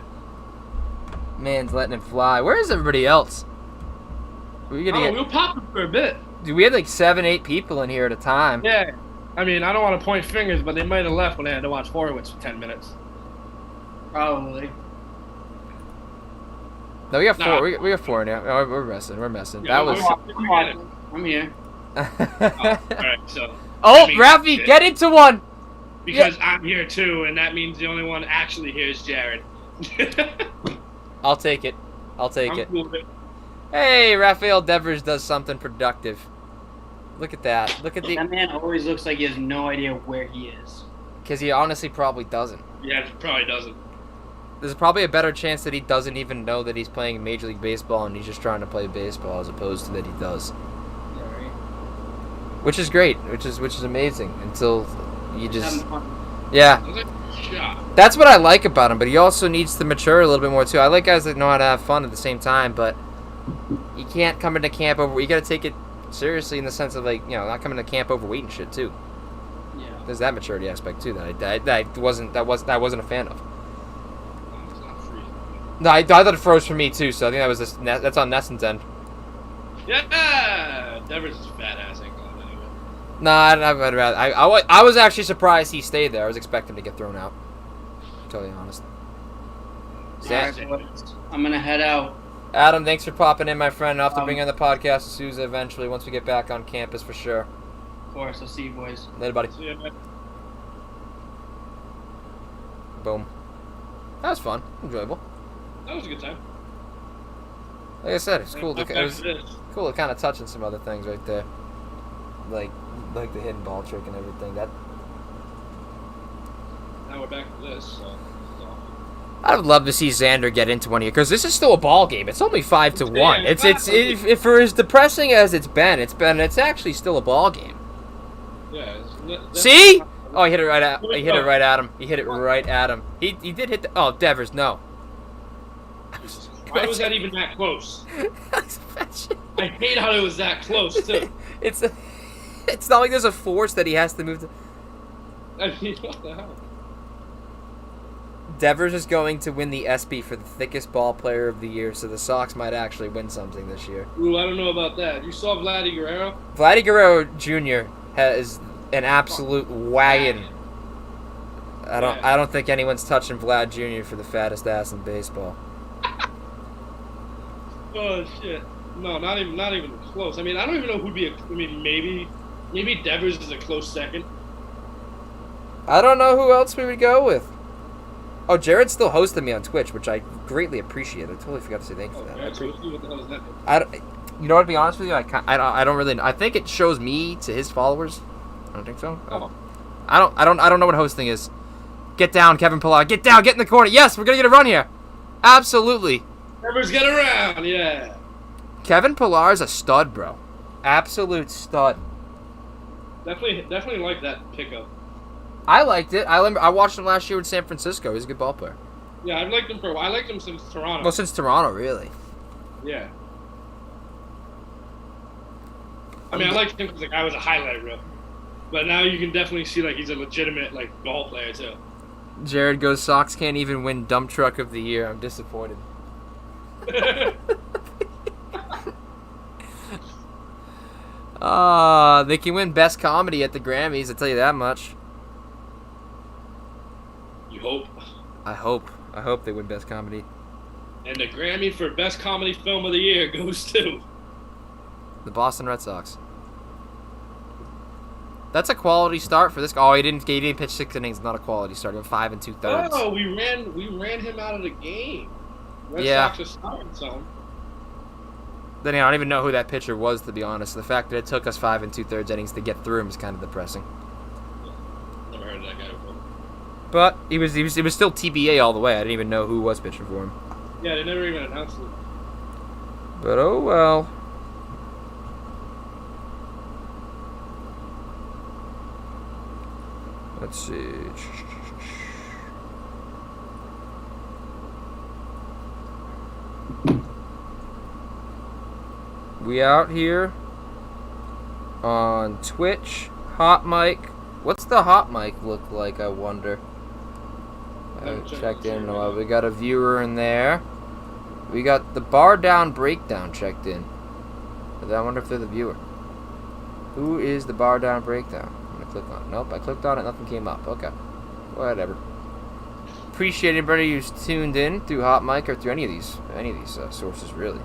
Man's letting it fly. Where is everybody else? We were popping for a bit. Dude, we had like 7, 8 people in here at a time. Yeah. I mean, I don't want to point fingers, but they might have left when they had to watch Horowitz for 10 minutes. Probably. No, we got 4. We got 4 now. Oh, we're messing. Yeah, That was. I'm here. Alright, so. Oh, Rafi, get into one. Because I'm here too, and that means the only one actually here is Jared. I'll take it. I'm cool with it. Hey, Rafael Devers does something productive. Look at that. Look at the. That man always looks like he has no idea where he is. Because he honestly probably doesn't. Yeah, he probably doesn't. There's probably a better chance that he doesn't even know that he's playing Major League Baseball and he's just trying to play baseball, as opposed to that he does. Yeah, right. Which is great. Which is amazing until you just. Having fun. Yeah. Sounds like a shot. That's what I like about him, but he also needs to mature a little bit more too. I like guys that know how to have fun at the same time, but you can't come into camp over. You got to take it seriously in the sense of, like, you know, not coming to camp overweight and shit too. Yeah. There's that maturity aspect too that I wasn't a fan of. It's not free. No, I thought it froze for me too, so I think that's on NESN's end. Yeah, Devers is fat ass ain't going anywhere. Nah, I was actually surprised he stayed there. I was expecting him to get thrown out. Totally honest. Alright, boys. I'm gonna head out. Adam, thanks for popping in, my friend. I'll have to bring on the podcast to Sousa eventually once we get back on campus for sure. Of course, I'll see you boys. Later, buddy. See ya, man. Boom. That was fun. Enjoyable. That was a good time. Like I said, it's cool. Back It to was this. cool to kind of touch on some other things right there. Like the hidden ball trick and everything. That Now we're back to this. So this is awful. I would love to see Xander get into one here, because this is still a ball game. It's only 5-1. Yeah, If for as depressing as it's actually still a ball game. Yeah. See? Oh, he hit it right at. He hit it right at him. He hit it right at him. He did hit the. Oh, Devers, no. Why was that even that close? I hate how it was that close too. It's not like there's a force that he has to move to. I mean, what the hell? Devers is going to win the ESPY for the thickest ball player of the year, so the Sox might actually win something this year. Ooh, I don't know about that. You saw Vladdy Guerrero? Vladdy Guerrero Jr. has an absolute wagon. I don't think anyone's touching Vlad Jr. for the fattest ass in baseball. Oh shit! No, not even close. I mean, I don't even know who'd be. Maybe Devers is a close second. I don't know who else we would go with. Oh, Jared's still hosting me on Twitch, which I greatly appreciate. I totally forgot to say thank you for that. What the hell is that? You know what? To be honest with you, I don't really. I think it shows me to his followers. I don't think so. Oh. I don't know what hosting is. Get down, Kevin Pillar. Get down. Get in the corner. Yes, we're gonna get a run here. Absolutely. Rivers get around, yeah. Kevin Pillar is a stud, bro. Absolute stud. Definitely like that pickup. I liked it. I watched him last year in San Francisco. He's a good ball player. Yeah, I've liked him for a while. I liked him since Toronto. Well, since Toronto, really. Yeah. I mean, I liked him because the guy was a highlight reel. But now you can definitely see like he's a legitimate like ball player too. Jared goes, Sox can't even win dump truck of the year. I'm disappointed. They can win best comedy at the Grammys, I'll tell you that much. You hope. I hope they win best comedy. And the Grammy for best comedy film of the year goes to The Boston Red Sox. That's a quality start for this guy. Oh, he didn't pitch 6 innings. Not a quality start. He went 5 2/3. Oh, we ran him out of the game. Red Yeah. Sox are starting some. Then I don't even know who that pitcher was, to be honest. The fact that it took us 5 2/3 innings to get through him is kind of depressing. Never heard of that guy before. But he was still TBA all the way. I didn't even know who was pitching for him. Yeah, they never even announced it. But oh well. Let's see. We out here on Twitch. Hot mic. What's the hot mic look like, I wonder? I haven't checked in a while. We got a viewer in there. We got the bar down breakdown checked in. I wonder if they're the viewer. Who is the bar down breakdown? I'm gonna click on it. Nope, I clicked on it, nothing came up. Okay. Whatever. Appreciate anybody who's tuned in through Hot Mic or through any of these sources, really.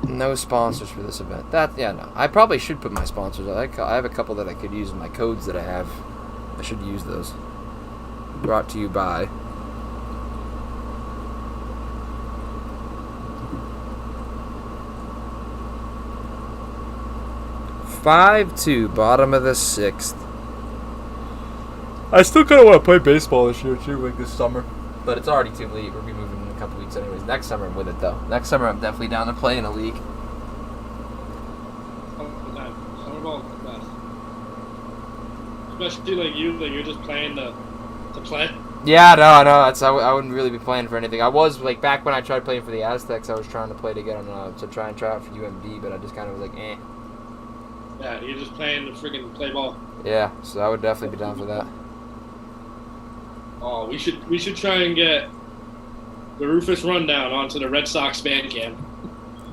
No sponsors for this event. No. I probably should put my sponsors. I have a couple that I could use in my codes that I have. I should use those. Brought to you by. (5-2), bottom of the 6th. I still kind of want to play baseball this year too, like this summer. But it's already too late. We'll be moving in a couple weeks anyways. Next summer I'm with it though. Next summer I'm definitely down to play in a league. Summer ball is the best. Especially like you're just playing to play. Yeah, no. I wouldn't really be playing for anything. I was like back when I tried playing for the Aztecs. I was trying to play to get on to try out for UMD, but I just kind of was like, eh. Yeah, you're just playing to freaking play ball. Yeah, so I would definitely be down for that. Oh, we should try and get the Rufus Rundown onto the Red Sox fan cam.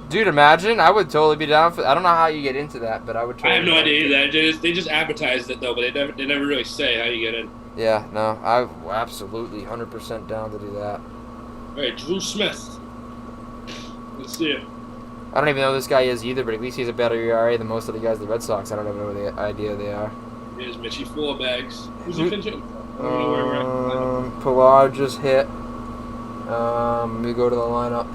Dude, imagine. I would totally be down for. I don't know how you get into that, but I would. Totally I have no idea either. They just advertised it though, but they never really say how you get in. Yeah, no, I absolutely 100% down to do that. All right, Drew Smith. Let's see it. I don't even know who this guy is either, but at least he has a better ERA than most of the guys at the Red Sox. I don't even know the idea they are. Here's Mitchie Fourbags. Who's he pinching? I don't know where we're at. Pilar just hit. Let me go to the lineup.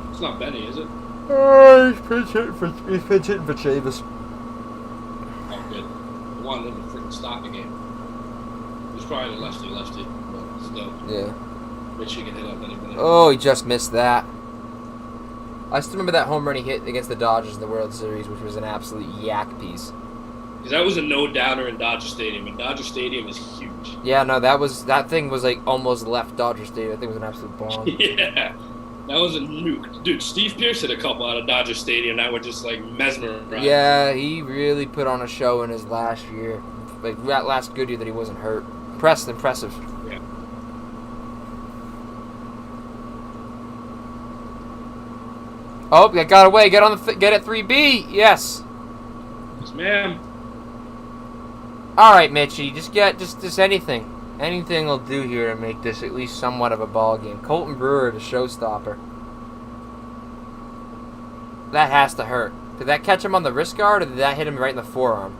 It's not Benny, is it? He's pitching for Chavis. Oh, good. I wanted him to freaking stop the game. He's probably the lefty, but still. Yeah. Mitchie can hit up any minute. Oh, he just missed that. I still remember that home run he hit against the Dodgers in the World Series, which was an absolute yak piece. Because that was a no-doubter in Dodger Stadium, and Dodger Stadium is huge. Yeah, no, that thing was like almost left Dodger Stadium. I think it was an absolute bomb. Yeah, that was a nuke. Dude, Steve Pearce hit a couple out of Dodger Stadium that were just like mesmerizing. Yeah, he really put on a show in his last year. Like that last good year that he wasn't hurt. Impressive. Yeah. Oh, that got away. Get at 3B. Yes. Yes, ma'am. All right, Mitchie. Just anything. Anything will do here to make this at least somewhat of a ball game. Colton Brewer, the showstopper. That has to hurt. Did that catch him on the wrist guard, or did that hit him right in the forearm?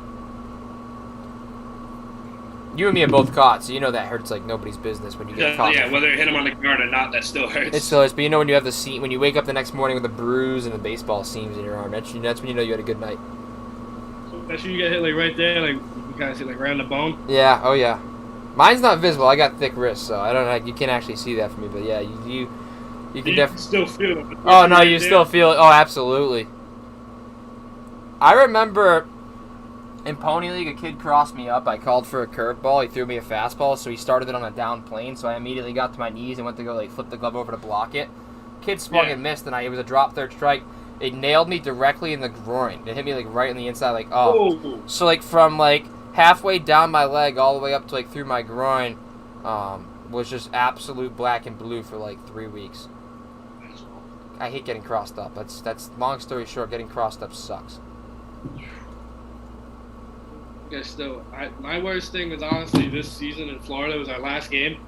You and me are both caught, so you know that hurts like nobody's business when you get caught. Yeah, whether it hit him on the guard or not, that still hurts. It still hurts, but you know when you have the seam, when you wake up the next morning with a bruise and the baseball seams in your arm, that's when you know you had a good night. That's when you get hit like right there, like you kind of see like right on the bone. Yeah, oh yeah. Mine's not visible. I got thick wrists, so I don't know. You can't actually see that from me, but yeah, you can definitely still feel it. Oh no, you still feel it. Oh, absolutely. I remember in Pony League, a kid crossed me up. I called for a curveball. He threw me a fastball, so he started it on a down plane. So I immediately got to my knees and went to go like flip the glove over to block it. Kid swung and missed, and it was a drop third strike. It nailed me directly in the groin. It hit me like right in the inside, like oh. So like from like halfway down my leg all the way up to like through my groin, was just absolute black and blue for like 3 weeks. I hate getting crossed up. That's long story short. Getting crossed up sucks. Yeah, still, my worst thing was honestly this season in Florida was our last game.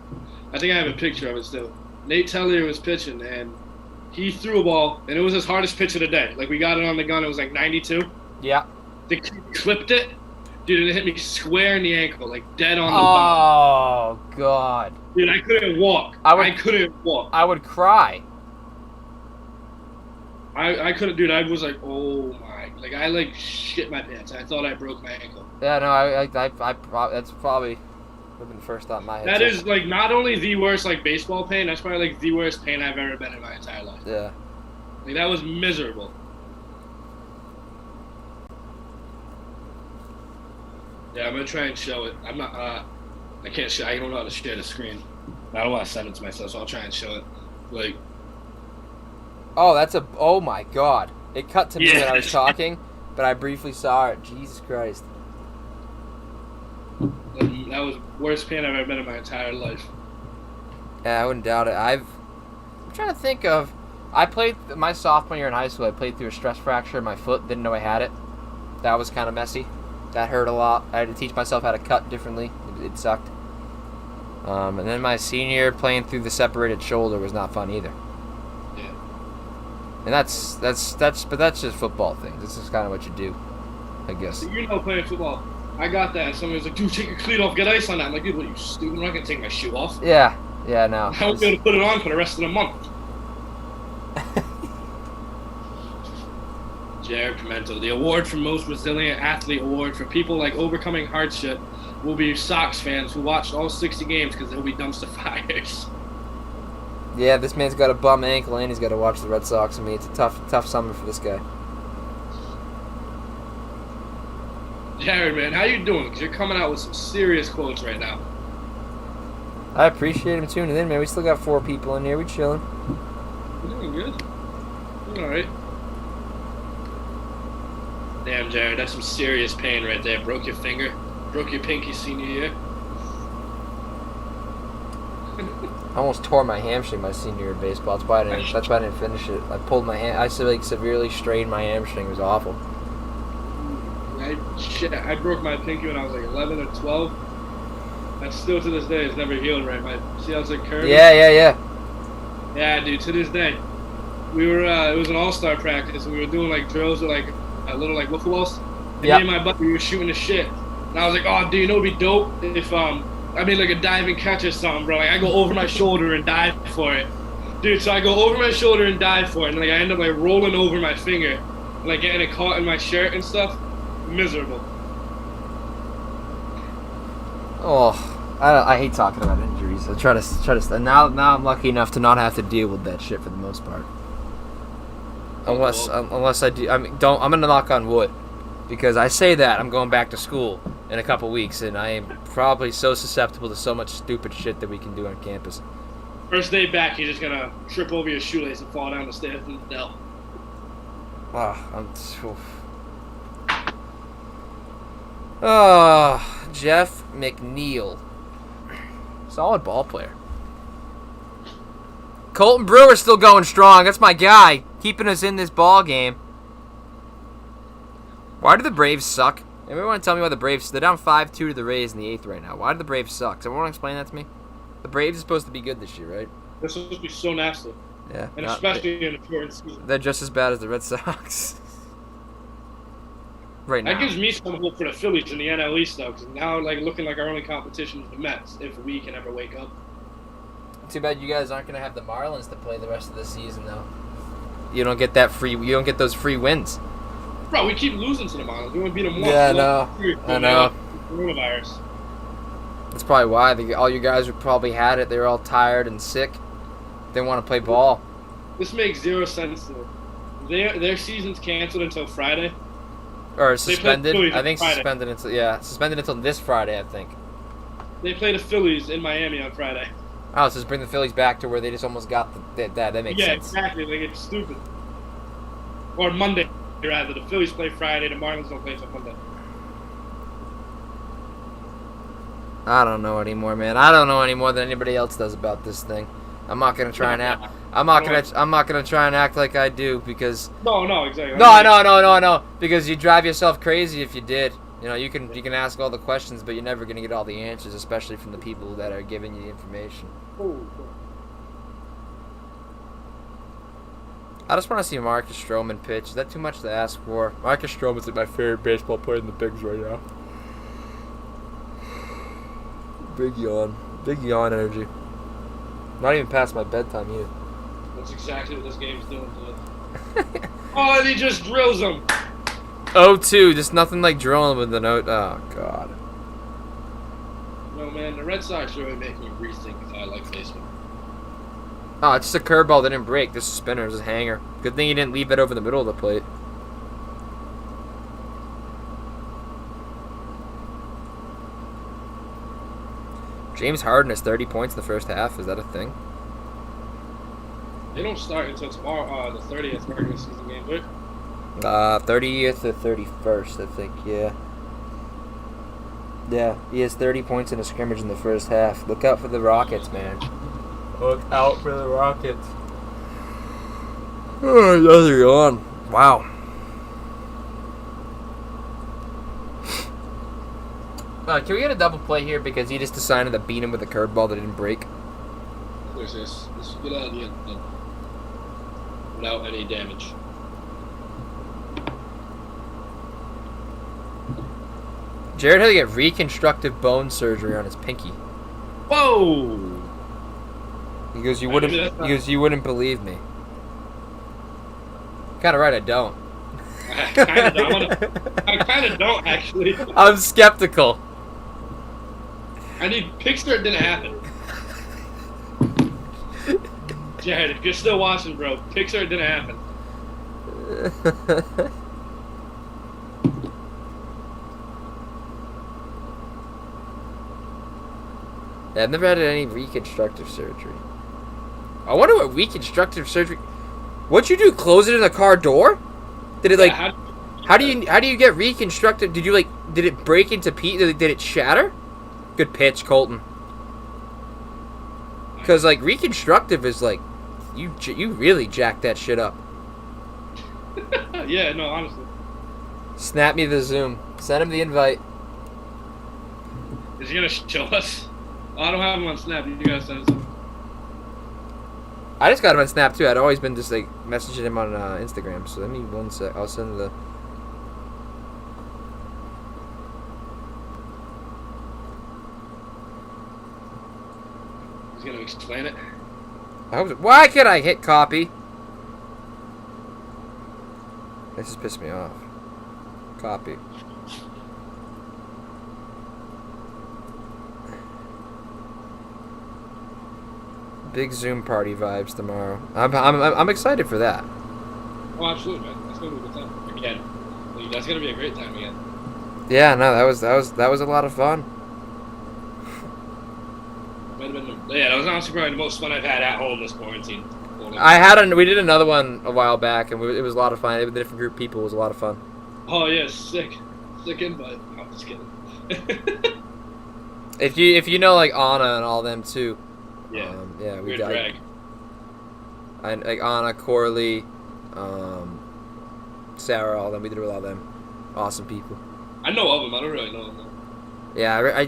I think I have a picture of it still. Nate Tellier was pitching, and he threw a ball, and it was his hardest pitch of the day. Like, we got it on the gun, it was like 92. Yeah. The kid clipped it. Dude, it hit me square in the ankle, like dead on the bone. Oh, God. Dude, I couldn't walk. I couldn't walk. I would cry. I couldn't, dude. I was like, oh my, like I like shit my pants. I thought I broke my ankle. Yeah, no, I that's probably would have been the first thought in my head. That is like not only the worst like baseball pain. That's probably like the worst pain I've ever been in my entire life. Yeah. Like that was miserable. Yeah, I'm gonna try and show it. I'm not. I can't show. I don't know how to share the screen. I don't want to send it to myself, so I'll try and show it. Like. Oh, oh my God. It cut to me when I was talking, but I briefly saw it. Jesus Christ. That was the worst pain I've ever been in my entire life. Yeah, I wouldn't doubt it. I'm trying to think of... I played my sophomore year in high school. I played through a stress fracture in my foot. Didn't know I had it. That was kind of messy. That hurt a lot. I had to teach myself how to cut differently. It sucked. And then my senior year, playing through the separated shoulder was not fun either. And that's just football things. This is kind of what you do, I guess. You know, playing football, I got that. Somebody was like, dude, take your cleat off, get ice on that. I'm like, dude, what are you stupid? I'm not gonna take my shoe off. Yeah, no. I won't be able to put it on for the rest of the month. Jared Pimento, the award for most resilient athlete award for people like overcoming hardship will be Sox fans who watched all 60 games because they'll be dumpster fires. Yeah, this man's got a bum ankle and he's got to watch the Red Sox. I mean, it's a tough summer for this guy. Jared, man, how you doing? Because you're coming out with some serious quotes right now. I appreciate him tuning in, man. We still got 4 people in here. We chilling. You're doing good. You're all right. Damn, Jared, that's some serious pain right there. Broke your finger. Broke your pinky senior year. I almost tore my hamstring my senior year of baseball. That's why I didn't finish it. I pulled my I severely strained my hamstring. It was awful. I broke my pinky when I was like 11 or 12. That still to this day has never healed right. See how it's like curved? Yeah. Yeah, dude. To this day, we were. It was an all-star practice, and we were doing like drills with like a little like wiffle balls. And me and my buddy, we were shooting the shit. And I was like, oh, dude, you know what'd be dope if I made like a diving catch or something, bro. Like I go over my shoulder and dive for it, dude. So I go over my shoulder and dive for it, and like I end up like rolling over my finger, and, like getting it caught in my shirt and stuff. Miserable. Oh, I hate talking about injuries. I try to. Now I'm lucky enough to not have to deal with that shit for the most part. Unless I do. I'm gonna knock on wood, because I say that I'm going back to school in a couple weeks, and I am probably so susceptible to so much stupid shit that we can do on campus. First day back, you're just gonna trip over your shoelace and fall down the stairs and Dell. Jeff McNeil. Solid ball player. Colton Brewer's still going strong. That's my guy, keeping us in this ball game. Why do the Braves suck? Anybody want to tell me why the Braves... They're down 5-2 to the Rays in the 8th right now. Why do the Braves suck? Does everyone want to explain that to me? The Braves are supposed to be good this year, right? They're supposed to be so nasty. Yeah. And especially in the short season. They're just as bad as the Red Sox. right now. That gives me some hope for the Phillies in the NL East, though, because now like looking like our only competition is the Mets, if we can ever wake up. Too bad you guys aren't going to have the Marlins to play the rest of the season, though. You don't get that free. You don't get those free wins. Bro, we keep losing to the Marlins. We want to beat them once. Yeah, I know. Coronavirus. That's probably why all you guys who probably had it. They were all tired and sick. They want to play ball. This makes zero sense to me. Their season's canceled until Friday. Or suspended. Phillies I think Friday. suspended until this Friday. I think. They play the Phillies in Miami on Friday. Oh, so just bring the Phillies back to where they just almost got that. That makes Yeah, sense. exactly. Like, it's stupid. Or Monday, rather. The Phillies play Friday. The Marlins don't play until Monday. I don't know anymore, man. I don't know any more than anybody else does about this thing. I'm not gonna try and act. I'm not gonna try and act like I do because. No, exactly. No. Because you drive yourself crazy if you did. You know, you can ask all the questions, but you're never gonna get all the answers, especially from the people that are giving you the information. I just want to see Marcus Stroman pitch. Is that too much to ask for? Marcus Stroman's like my favorite baseball player in the bigs right now. Big yawn energy. Not even past my bedtime either. That's exactly what this game's doing to us. Oh, and he just drills them. 0-2, just nothing like drilling with the note. Oh, God. No, man, the Red Sox really make me rethink if I like baseball. Oh, it's just a curveball that didn't break. This is a spinner, this is a hanger. Good thing he didn't leave it over the middle of the plate. James Harden has 30 points in the first half. Is that a thing? They don't start until tomorrow, the 30th regular season game, right? 30th or 31st, I think, yeah. Yeah, he has 30 points in a scrimmage in the first half. Look out for the Rockets, man. Look out for the Rockets. Oh, another yawn. Wow. Can we get a double play here because he just decided to beat him with a curveball that didn't break? This is a good idea. Without any damage. Jared had to get reconstructive bone surgery on his pinky. Whoa! He goes, you wouldn't believe me. Kind of right, I don't. I kind of don't, actually. I'm skeptical. I need picture it didn't happen. Jared, if you're still watching, bro, picture it didn't happen. Yeah, I've never had any reconstructive surgery. I wonder what reconstructive surgery. What'd you do? Close it in the car door? Did it like? How do you get reconstructive? Did it break into pieces? Did it shatter? Good pitch, Colton. Because like reconstructive is like, you really jacked that shit up. Yeah, no, honestly. Snap me the Zoom. Send him the invite. Is he gonna show us? Oh, I don't have him on Snap. You guys send it to him. I just got him on Snap too. I'd always been just like messaging him on Instagram. So let me 1 sec. I'll send the. He's gonna explain it. Why can't I hit copy? This just pissed me off. Copy. Big Zoom party vibes tomorrow. I'm excited for that. Oh, absolutely, man. That's gonna be a good time again. That's gonna be a great time again. Yeah, no, that was a lot of fun. Yeah, that was honestly probably the most fun I've had at home this quarantine. We did another one a while back, and it was a lot of fun. It was a different group of people. It was a lot of fun. Oh yeah, sick invite. No, I'm just kidding. If you know like Anna and all them too. Yeah. Yeah, we Weird got. drag. And like Anna, Corley, Sarah, all them. We did it with all them. Awesome people. I know of them. I don't really know them. Yeah,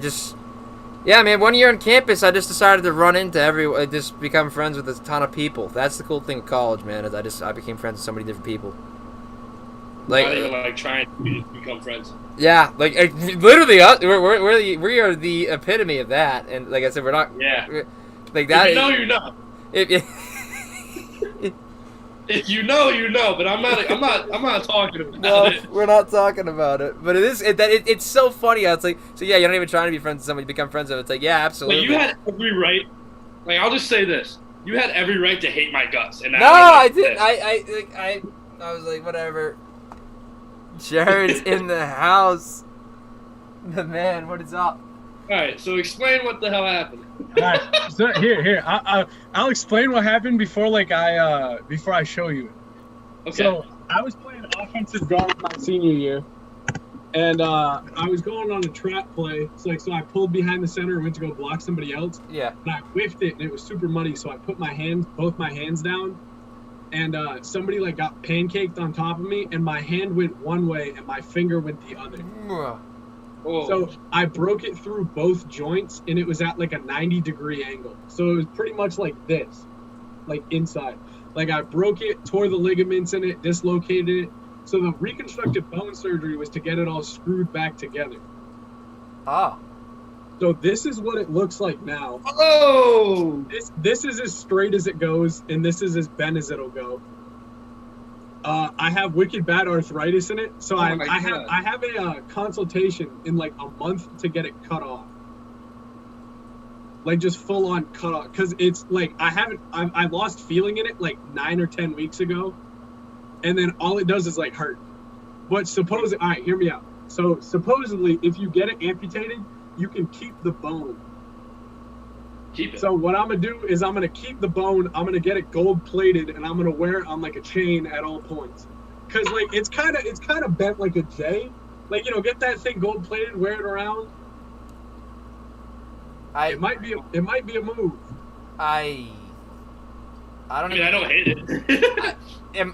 yeah, man. 1 year on campus, I just decided to run into just become friends with a ton of people. That's the cool thing of college, man. Is I became friends with so many different people. Like, not even like trying to become friends. yeah, like literally, we are the epitome of that. And like I said, we're not. Yeah. Like that. If you know, you know. If you know, you know. But I'm not talking about No, it. we're not talking about it. But it's so funny how it's like, so yeah, you're not even trying to be friends with somebody, you become friends with them. It's like, yeah, absolutely. Like, you had every right. Like, I'll just say this: you had every right to hate my guts. And no, I didn't. I was like, whatever. Jared's in the house. The man, what is up? All right, so explain what the hell happened. All right, so here, I'll explain what happened before I show you. Okay. So I was playing offensive guard my senior year, and I was going on a trap play. So I pulled behind the center and went to go block somebody else. Yeah. And I whiffed it, and it was super muddy. So I put both my hands down, and somebody like got pancaked on top of me, and my hand went one way and my finger went the other. Oh. So I broke it through both joints, and it was at like a 90-degree angle. So it was pretty much like this, like inside. Like I broke it, tore the ligaments in it, dislocated it. So the reconstructive bone surgery was to get it all screwed back together. Oh. So this is what it looks like now. Oh. This is as straight as it goes, and this is as bent as it'll go. I have wicked bad arthritis in it, so I have a consultation in like a month to get it cut off. Like just full on cut off, because it's like I lost feeling in it like 9 or 10 weeks ago, and then all it does is like hurt. But all right, hear me out. So supposedly, if you get it amputated, you can keep the bone. Keep it. So what I'm gonna do is I'm gonna keep the bone. I'm gonna get it gold plated, and I'm gonna wear it on like a chain at all points. Cause like it's kind of bent like a J. Like, you know, get that thing gold plated, wear it around. It might be a move. I don't I don't hate it.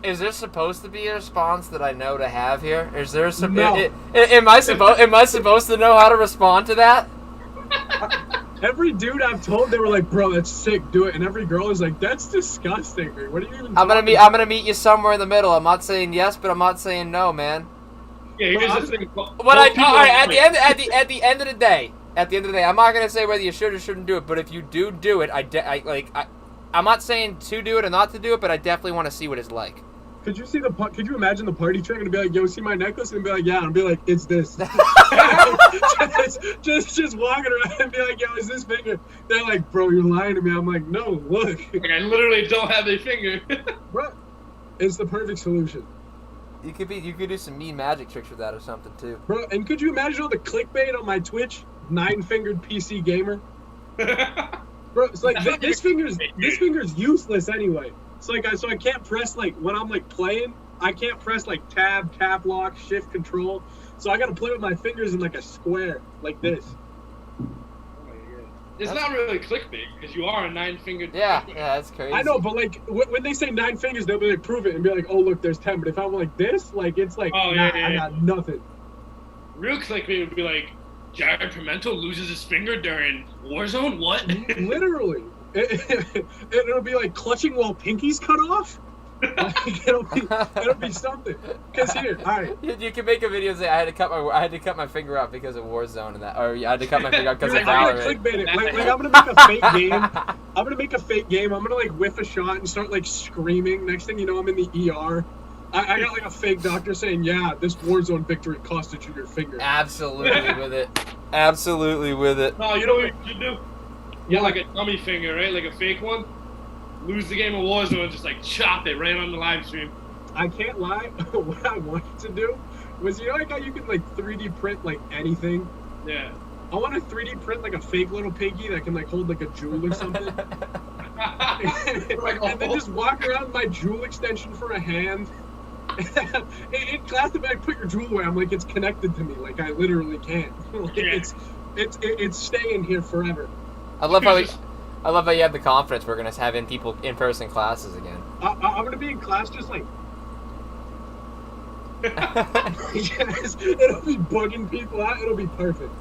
Is there supposed to be a response that I know to have here? Is there some? No. Am I supposed to know how to respond to that? Every dude I've told, they were like, "Bro, that's sick. Do it." And every girl is like, "That's disgusting. What are you even?" I'm gonna meet you somewhere in the middle. I'm not saying yes, but I'm not saying no, man. Yeah, here's the thing. At the end of the day, I'm not gonna say whether you should or shouldn't do it. But if you do it, I'm not saying to do it or not to do it, but I definitely want to see what it's like. Could you imagine the party trick and be like, "Yo, see my necklace?" And be like, "Yeah," and be like, "It's this." just walking around and be like, "Yo, is this finger?" They're like, "Bro, you're lying to me." I'm like, "No, look." Like, I literally don't have a finger. Bro, it's the perfect solution. You could do some mean magic tricks with that or something too. Bro, and could you imagine all the clickbait on my Twitch? 9-fingered PC gamer. Bro, it's like this finger's useless anyway. So I can't press like when I'm like playing. I can't press like tab lock, shift, control. So I gotta play with my fingers in like a square, like this. It's not really clickbait because you are a 9-fingered. Yeah, that's crazy. I know, but like when they say 9 fingers, they'll be like, "Prove it," and be like, "Oh, look, there's 10." But if I'm like this, like it's like, I got nothing. Real clickbait would be like, Jared Pimentel loses his finger during Warzone. What? Literally. It'll be like clutching while pinky's cut off. Like, it'll be something. Cause here, all right. You can make a video and say I had to cut my finger off because of Warzone and that, or I had to cut my finger off because of I'm gonna Valorant. clickbait it. Like I'm gonna make a fake game. I'm gonna like whiff a shot and start like screaming. Next thing you know, I'm in the ER. I got like a fake doctor saying, "Yeah, this Warzone victory costed you your finger." Absolutely with it. Absolutely with it. No, you know what you should do? Yeah, like a dummy finger, right? Like a fake one. Lose the game of Warzone and just like chop it right on the live stream. I can't lie. What I wanted to do was, you know, like how you can like 3D print like anything. Yeah. I want to 3D print like a fake little piggy that can like hold like a jewel or something. And then just walk around with my jewel extension for a hand. In class, they'd be like, "Put your jewel away." I'm like, "It's connected to me. Like I literally can't. Like, it's staying here forever." I love how you have the confidence we're gonna have in-person classes again. I'm gonna be in class just like. Yes, it'll be bugging people out. It'll be perfect.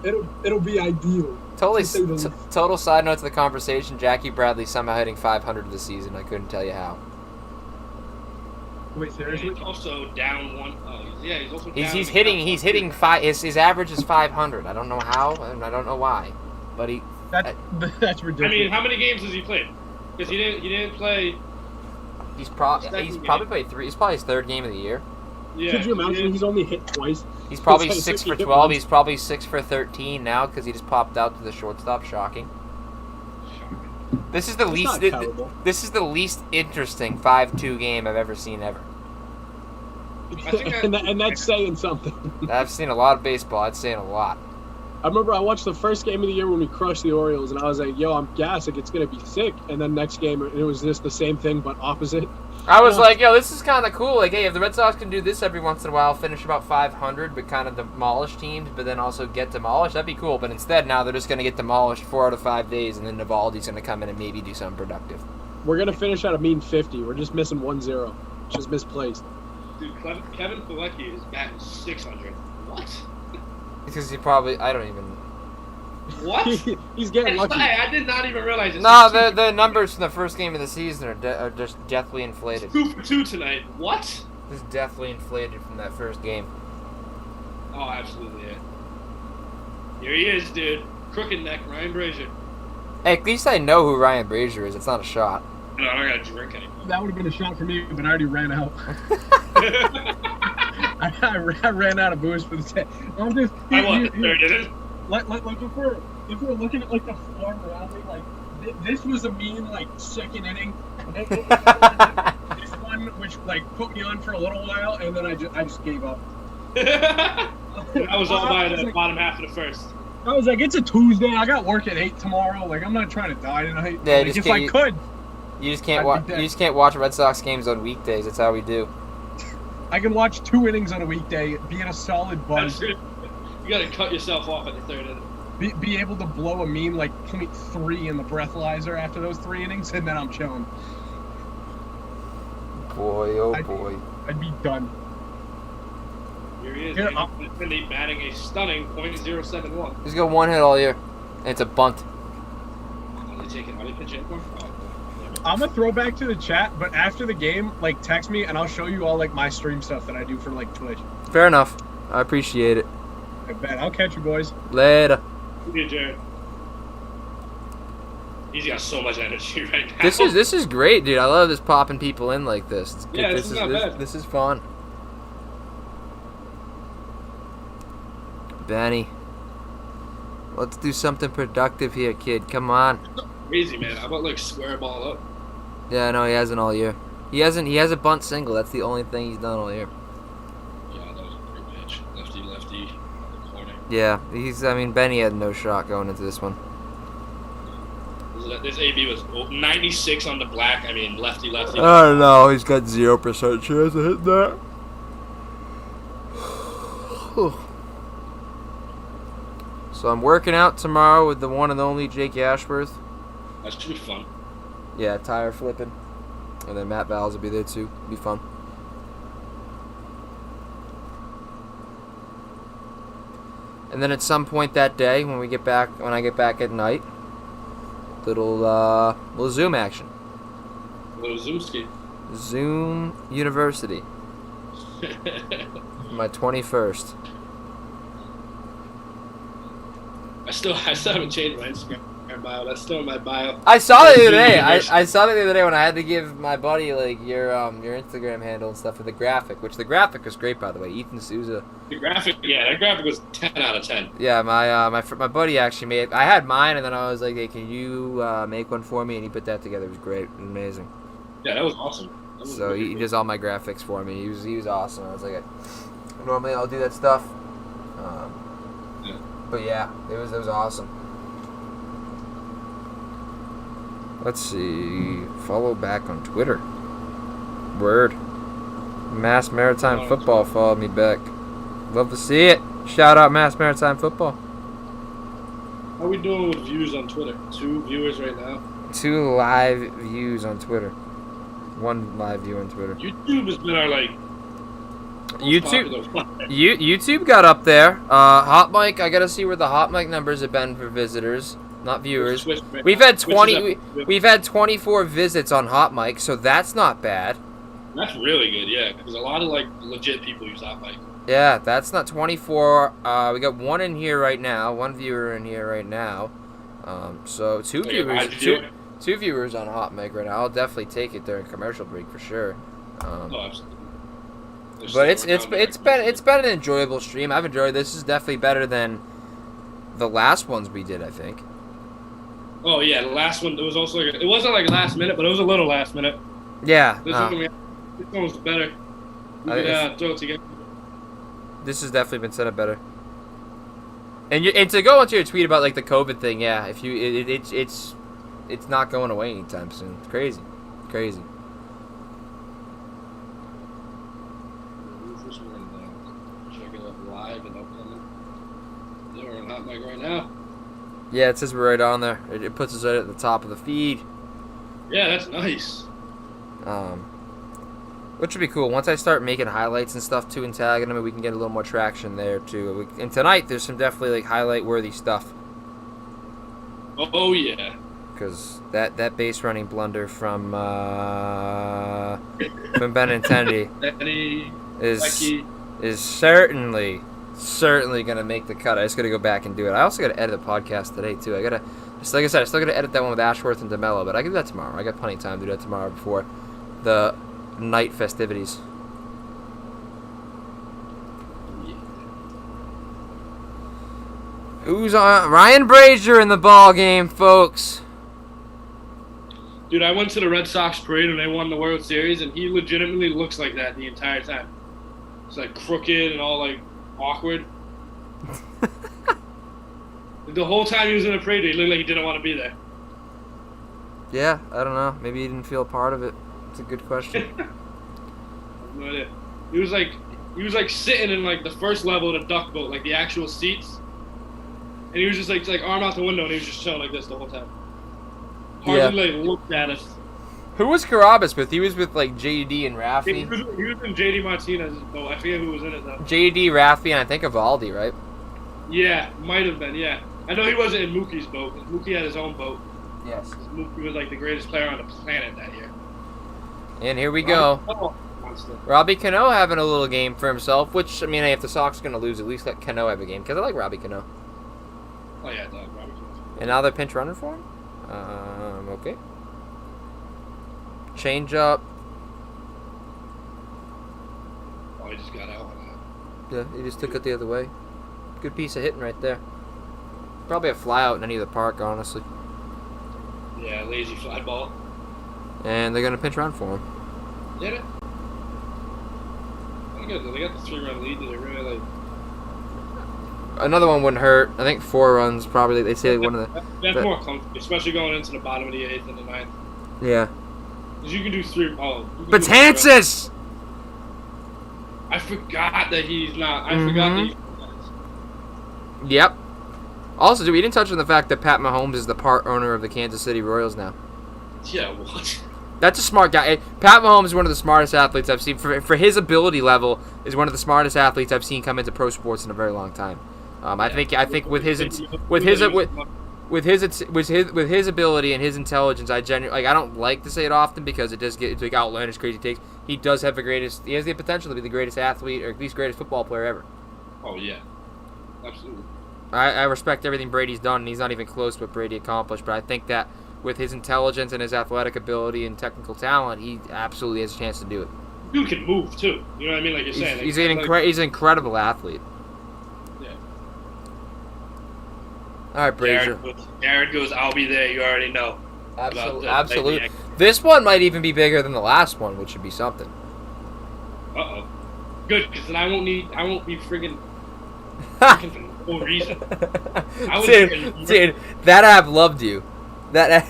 It'll be ideal. Total side note to the conversation. Jackie Bradley somehow hitting 500 this season. I couldn't tell you how. Wait, And seriously? he's also down one. Oh, he's also down. He's hitting five. His average is 500. I don't know how, and I don't know why, but he. That's I ridiculous. mean, how many games has he played? Because he didn't play. He's Second probably game. played 3. He's probably his 3rd game of the year. Yeah. Could you he imagine didn't- he's only hit twice? He's probably It's 6 like for he hit 12. once. He's probably 6 for 13 now because he just popped out to the shortstop. Shocking. This is the It's least. not terrible. This is the least interesting 5-2 game I've ever seen ever. I think and that's saying something. I've seen a lot of baseball. I'd say a lot. I remember I watched the first game of the year when we crushed the Orioles, and I was like, yo, I'm gassed. Like, it's going to be sick. And then next game, it was just the same thing, but opposite. I was Yeah. like, yo, this is kind of cool. Like, hey, if the Red Sox can do this every once in a while, finish about 500, but kind of demolish teams, but then also get demolished, that'd be cool. But instead, now they're just going to get demolished 4 out of 5 days, and then Navaldi's going to come in and maybe do something productive. We're going to finish at a mean 50. We're just missing 1-0. Just misplaced. Dude, Kevin Pilecki is batting 600. What? Because he probably, I don't even. What? He's getting lucky. I did not even realize it. No, the numbers from the first game of the season are just deathly inflated. 2 for 2 tonight. What? Just deathly inflated from that first game. Oh, absolutely, yeah. Here he is, dude. Crooked neck, Ryan Brazier. Hey, at least I know who Ryan Brazier is. It's not a shot. No, I don't gotta drink anymore. That would have been a shot for me, but I already ran out. I ran out of booze for the day. I'm just. I won the third inning. Like if we're looking at like the form around me, like this was a mean like second inning. This one, which like put me on for a little while, and then I just gave up. I was all by I was the like- bottom half of the first. I was like, it's a Tuesday. I got work at 8 tomorrow. Like I'm not trying to die tonight. Yeah, like, just if can't I you- could, You just can't I'd watch. be You dead. just can't watch Red Sox games on weekdays. That's how we do. I can watch 2 innings on a weekday, be in a solid buzz, You gotta cut yourself off at the third inning. be able to blow a mean like 0.3 in the breathalyzer after those 3 innings, and then I'm chilling. Boy, oh I'd- boy. I'd be done. Here he is. Here, And he's batting a stunning .071. He's got 1 hit all year, and it's a bunt. Are they pitching for? Oh, damn it. I'm a throwback to the chat, but after the game, like text me and I'll show you all like my stream stuff that I do for like Twitch. Fair enough. I appreciate it. I bet. I'll catch you boys. Later. Look at Jared. He's got so much energy right now. This is great, dude. I love this popping people in like this. It's good. Yeah, this is not bad. This is fun. Benny, let's do something productive here, kid. Come on. crazy, man. How about like square ball up? Yeah, no, he hasn't all year. He has a bunt single. That's the only thing he's done all year. Yeah, that was a great pitch. Lefty, lefty, on the corner. Yeah, Benny had no shot going into this one. This AB was 96 on the black. I mean, lefty, lefty. I don't know. He's got 0% chance of hitting that. So I'm working out tomorrow with the one and only Jake Ashworth. That should be fun. Yeah, tire flipping. And then Matt Valls will be there too. Be fun. And then at some point that day, when I get back at night, little Zoom action. A little zoom ski. Zoom University. My 21st. I still haven't changed my Instagram bio. That's still in my bio. I saw it the other day. Zoom I saw it the other day when I had to give my buddy like your Instagram handle and stuff for the graphic, which the graphic was great, by the way. Ethan Souza. The graphic, yeah, that graphic was 10 out of 10. Yeah, my buddy actually made. I had mine, and then I was like, "Hey, can you make one for me?" And he put that together. It was great, amazing. Yeah, that was awesome. That was So really he cool. does all my graphics for me. He was awesome. I was like, normally I'll do that stuff. Yeah. But yeah, it was awesome. Let's see. Follow back on Twitter. Word. Mass Maritime Football followed me back. Love to see it. Shout out Mass Maritime Football. How are we doing with views on Twitter? 2 viewers right now. 2 live views on Twitter. 1 live view on Twitter. YouTube has been our like YouTube. popular one. YouTube got up there. Hot mic. I gotta see where the hot mic numbers have been for visitors, not viewers. Switch right We've now. had Switch 20. is up. We've had 24 visits on hot mic, so that's not bad. That's really good, yeah, because a lot of like legit people use hot mic. Yeah, that's not 24. We got one in here right now. One viewer in here right now. So two Like, viewers. how'd you do it? Two viewers on hot mic right now. I'll definitely take it during commercial break for sure. Oh, absolutely. There's But still it's been an enjoyable stream. I've enjoyed this. This is definitely better than the last ones we did, I think. Oh yeah, the last one. It was also like it wasn't like last minute, but it was a little last minute. Yeah. This one was better. We could throw it together. This has definitely been set up better. And to go into your tweet about like the COVID thing, yeah, if you it's not going away anytime soon. It's crazy. Crazy. Check it out live and upcoming. Yeah, we're on hot mic right now. Yeah, it says we're right on there. It puts us right at the top of the feed. Yeah, that's nice. Which would be cool. Once I start making highlights and stuff too and tagging them, we can get a little more traction there too. And tonight there's some definitely like highlight worthy stuff. Oh yeah. Because that base running blunder from Benintendi is certainly gonna make the cut. I just gotta go back and do it. I also gotta edit the podcast today too. I gotta, just like I said, I still gotta edit that one with Ashworth and DeMello, but I can do that tomorrow. I got plenty of time to do that tomorrow before the night festivities. Who's on? Ryan Brazier in the ball game, folks. Dude, I went to the Red Sox parade when they won the World Series, and he legitimately looks like that the entire time. It's like crooked and all like awkward. The whole time he was in the parade, he looked like he didn't want to be there. Yeah, I don't know. Maybe he didn't feel a part of it. It's a good question. I have no idea. He was like sitting in like the first level of the duck boat, like the actual seats. And he was just like arm out the window, and he was just chilling like this the whole time. Hardly like looked at us. Who was Carabas with? He was with like JD and Rafi. He was in JD Martinez's boat. I forget who was in it though. JD, Rafi, and I think Evaldi, right? Yeah, might have been. Yeah, I know he wasn't in Mookie's boat. Mookie had his own boat. Yes. Mookie was like the greatest player on the planet that year. And here we go. Robbie Cano having a little game for himself, which, I mean, if the Sox are going to lose, at least let Cano have a game, because I like Robbie Cano. Oh, yeah, dog. Robbie Cano. And now they're pinch running for him? Okay. Change up. Oh, he just got out on Yeah, he just took it the other way. Good piece of hitting right there. Probably a fly out in any of the park, honestly. that. Yeah, lazy fly ball. And they're going to pinch run for him. Did it? They got the 3-run lead. Did they really like? Another one wouldn't hurt. I think 4 runs probably. They say one of the. That's more comfortable, especially going into the bottom of the 8th and the 9th. Yeah. Because you can do 3. Oh. Betances! I forgot that he's not. I forgot that he's. Yep. Also, we didn't touch on the fact that Pat Mahomes is the part owner of the Kansas City Royals now. Yeah, what? That's a smart guy. Pat Mahomes is one of the smartest athletes I've seen. For his ability level, is one of the smartest athletes I've seen come into pro sports in a very long time. I think with his ability and his intelligence, I don't like to say it often because it does get into outlandish, crazy takes. He does have he has the potential to be the greatest athlete or at least greatest football player ever. Oh yeah, absolutely. I respect everything Brady's done, and he's not even close to what Brady accomplished. But I think that with his intelligence and his athletic ability and technical talent, he absolutely has a chance to do it. Dude can move too. You know what I mean? Like you're saying, he's an incredible athlete. Yeah. All right, Brazier. Jared goes, I'll be there. You already know. Absolutely. This one might even be bigger than the last one, which should be something. Good, because then I won't be friggin' for no reason. Dude, that app loved you. I'm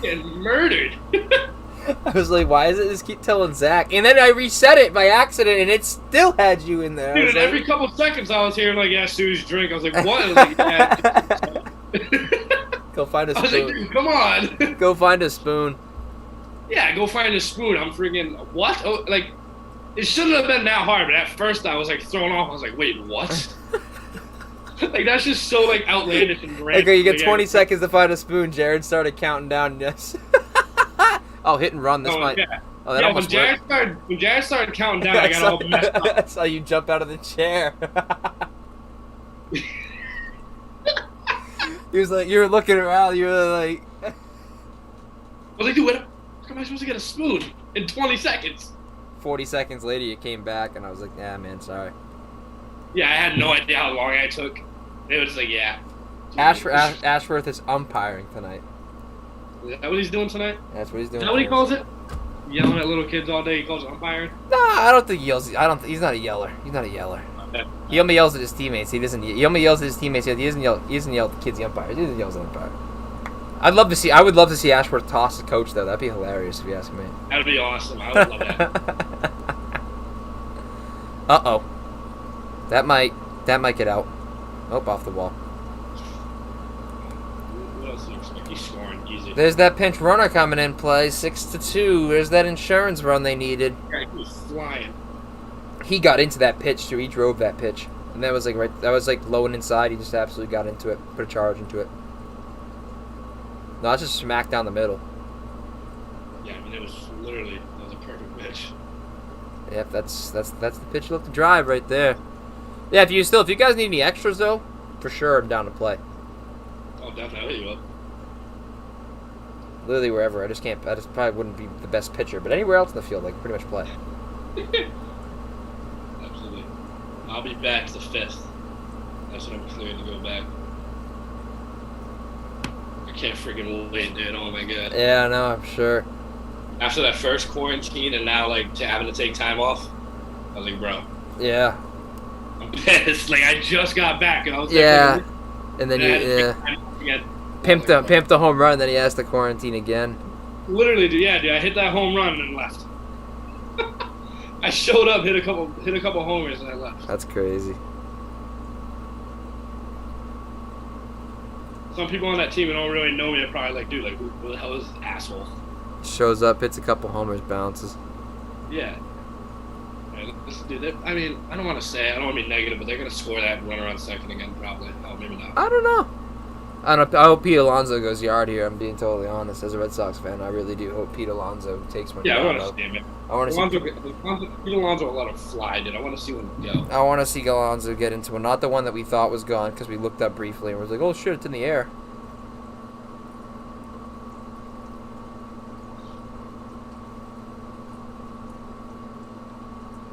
getting murdered. I was like, why does it just keep telling Zach? And then I reset it by accident, and it still had you in there. Dude, and every couple seconds I was hearing, like, yeah, Sue's drink. I was like, what? I was like, yeah. Go find a spoon. I was like, dude, come on. Go find a spoon. Yeah, go find a spoon. I'm freaking, what? Oh, like, it shouldn't have been that hard, but at first I was, like, thrown off. I was like, wait, what? Like, that's just so, like, outlandish and random. Okay, you get 20 seconds to find a spoon. Jared started counting down. Yes. Oh, hit and run. This might. Yeah. Oh, that Yeah, when almost worked. Jared started counting down, I got all messed up. That's how you jump out of the chair. He was like, you were looking around. You were like, I was like, dude, how am I supposed to get a spoon in 20 seconds? 40 seconds later, you came back, and I was like, yeah, man, sorry. Yeah, I had no idea how long I took. They were just like, yeah. Ashworth is umpiring tonight. Is that what he's doing tonight? That's what he's doing. Is that what he calls it? Yelling at little kids all day. He calls it umpiring. No, I don't think he yells. He's not a yeller. He's not a yeller. Okay. He only yells at his teammates. He only yells at his teammates. He doesn't yell at the kids, the umpires. He doesn't yell at the umpire. I would love to see Ashworth toss the coach, though. That'd be hilarious if you ask me. That'd be awesome. I would love that. Uh-oh. That might get out. Oh, off the wall. What else do you expect? He's scoring easy. There's that pinch runner coming in play, 6-2. There's that insurance run they needed. He was flying. He got into that pitch too. He drove that pitch, and that was like low and inside. He just absolutely got into it, put a charge into it. No, that's just smack down the middle. Yeah, I mean that was a perfect pitch. Yep, that's the pitch you look to drive right there. Yeah, if you guys need any extras though, for sure I'm down to play. Oh, definitely you up. Literally wherever. I just probably wouldn't be the best pitcher, but anywhere else in the field, I can pretty much play. Absolutely. I'll be back the 5th. That's when I'm clearing to go back. I can't freaking wait, dude. Oh my god. Yeah, I know. I'm sure. After that first quarantine and now having to take time off, I was like, bro, Yeah. I'm pissed. Like I just got back and I was Yeah. like, And then you pimped the home run. Then he has to quarantine again. Literally, dude. Yeah, dude. I hit that home run and left. I showed up, hit a couple homers, and I left. That's crazy. Some people on that team who don't really know me are probably like, dude, like who the hell is this asshole? Shows up, hits a couple homers, bounces. Yeah. Dude, I mean, I don't want to say, I don't want to be negative, but they're going to score that runner on second again, probably. Oh, maybe not. I don't know. I hope Pete Alonso goes yard here. I'm being totally honest. As a Red Sox fan, I really do hope Pete Alonso takes one. Yeah, I want to see him. I want to see. Pete Alonso will let him fly, dude. I want to see one go. I want to see Alonso get into one. Not the one that we thought was gone, because we looked up briefly and was like, oh shit, it's in the air.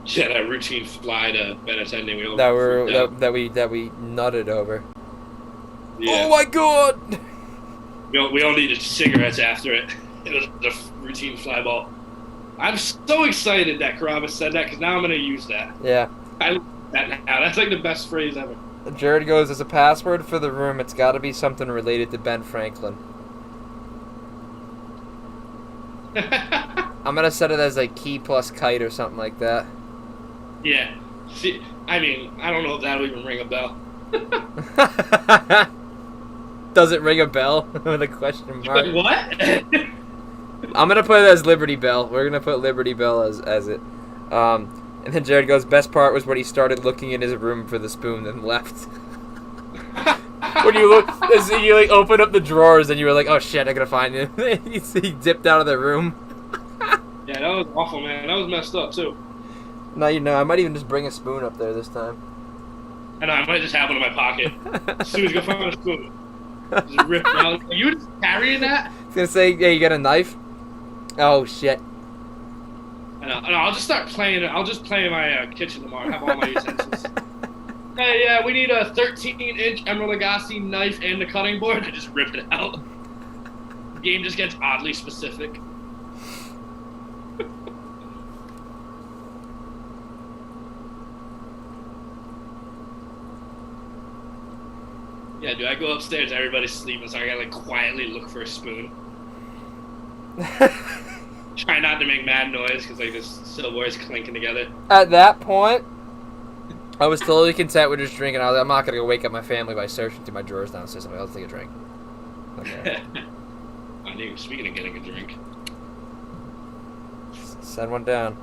Yeah, that routine fly to Benintendi. That we nutted over. Yeah. Oh my god! We all needed cigarettes after it. It was the routine fly ball. I'm so excited that Carabas said that because now I'm gonna use that. Yeah. I love that now. That's like the best phrase ever. Jared goes, as a password for the room, it's got to be something related to Ben Franklin. I'm gonna set it as like key plus kite or something like that. Yeah. See, I mean, I don't know if that'll even ring a bell. Does it ring a bell? With a question mark. Like, what? I'm gonna put it as Liberty Bell. We're gonna put Liberty Bell as it. And then Jared goes, best part was when he started looking in his room for the spoon and left. When you look, you like open up the drawers and you were like, oh shit, I gotta find it. He dipped out of the room. Yeah, that was awful, man. That was messed up too. Now you know. I might even just bring a spoon up there this time. I know, I might just have one in my pocket. As soon as you go find a spoon. Just rip it out. Are you just carrying that? I was gonna say, yeah, you got a knife? Oh shit. I know. I'll just start playing it. I'll just play in my kitchen tomorrow. Have all my utensils. Hey, yeah, we need a 13-inch Emerald Lagasse knife and a cutting board. I just rip it out. The game just gets oddly specific. Yeah, dude, I go upstairs, everybody's sleeping, so I gotta like quietly look for a spoon. Try not to make mad noise, because like this silverware is clinking together. At that point, I was totally content with just drinking. I'm not gonna go wake up my family by searching through my drawers downstairs. I'm like, I'll take a drink. Okay. I knew. Speaking of getting a drink, Send one down.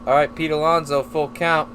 All right, Pete Alonso, full count.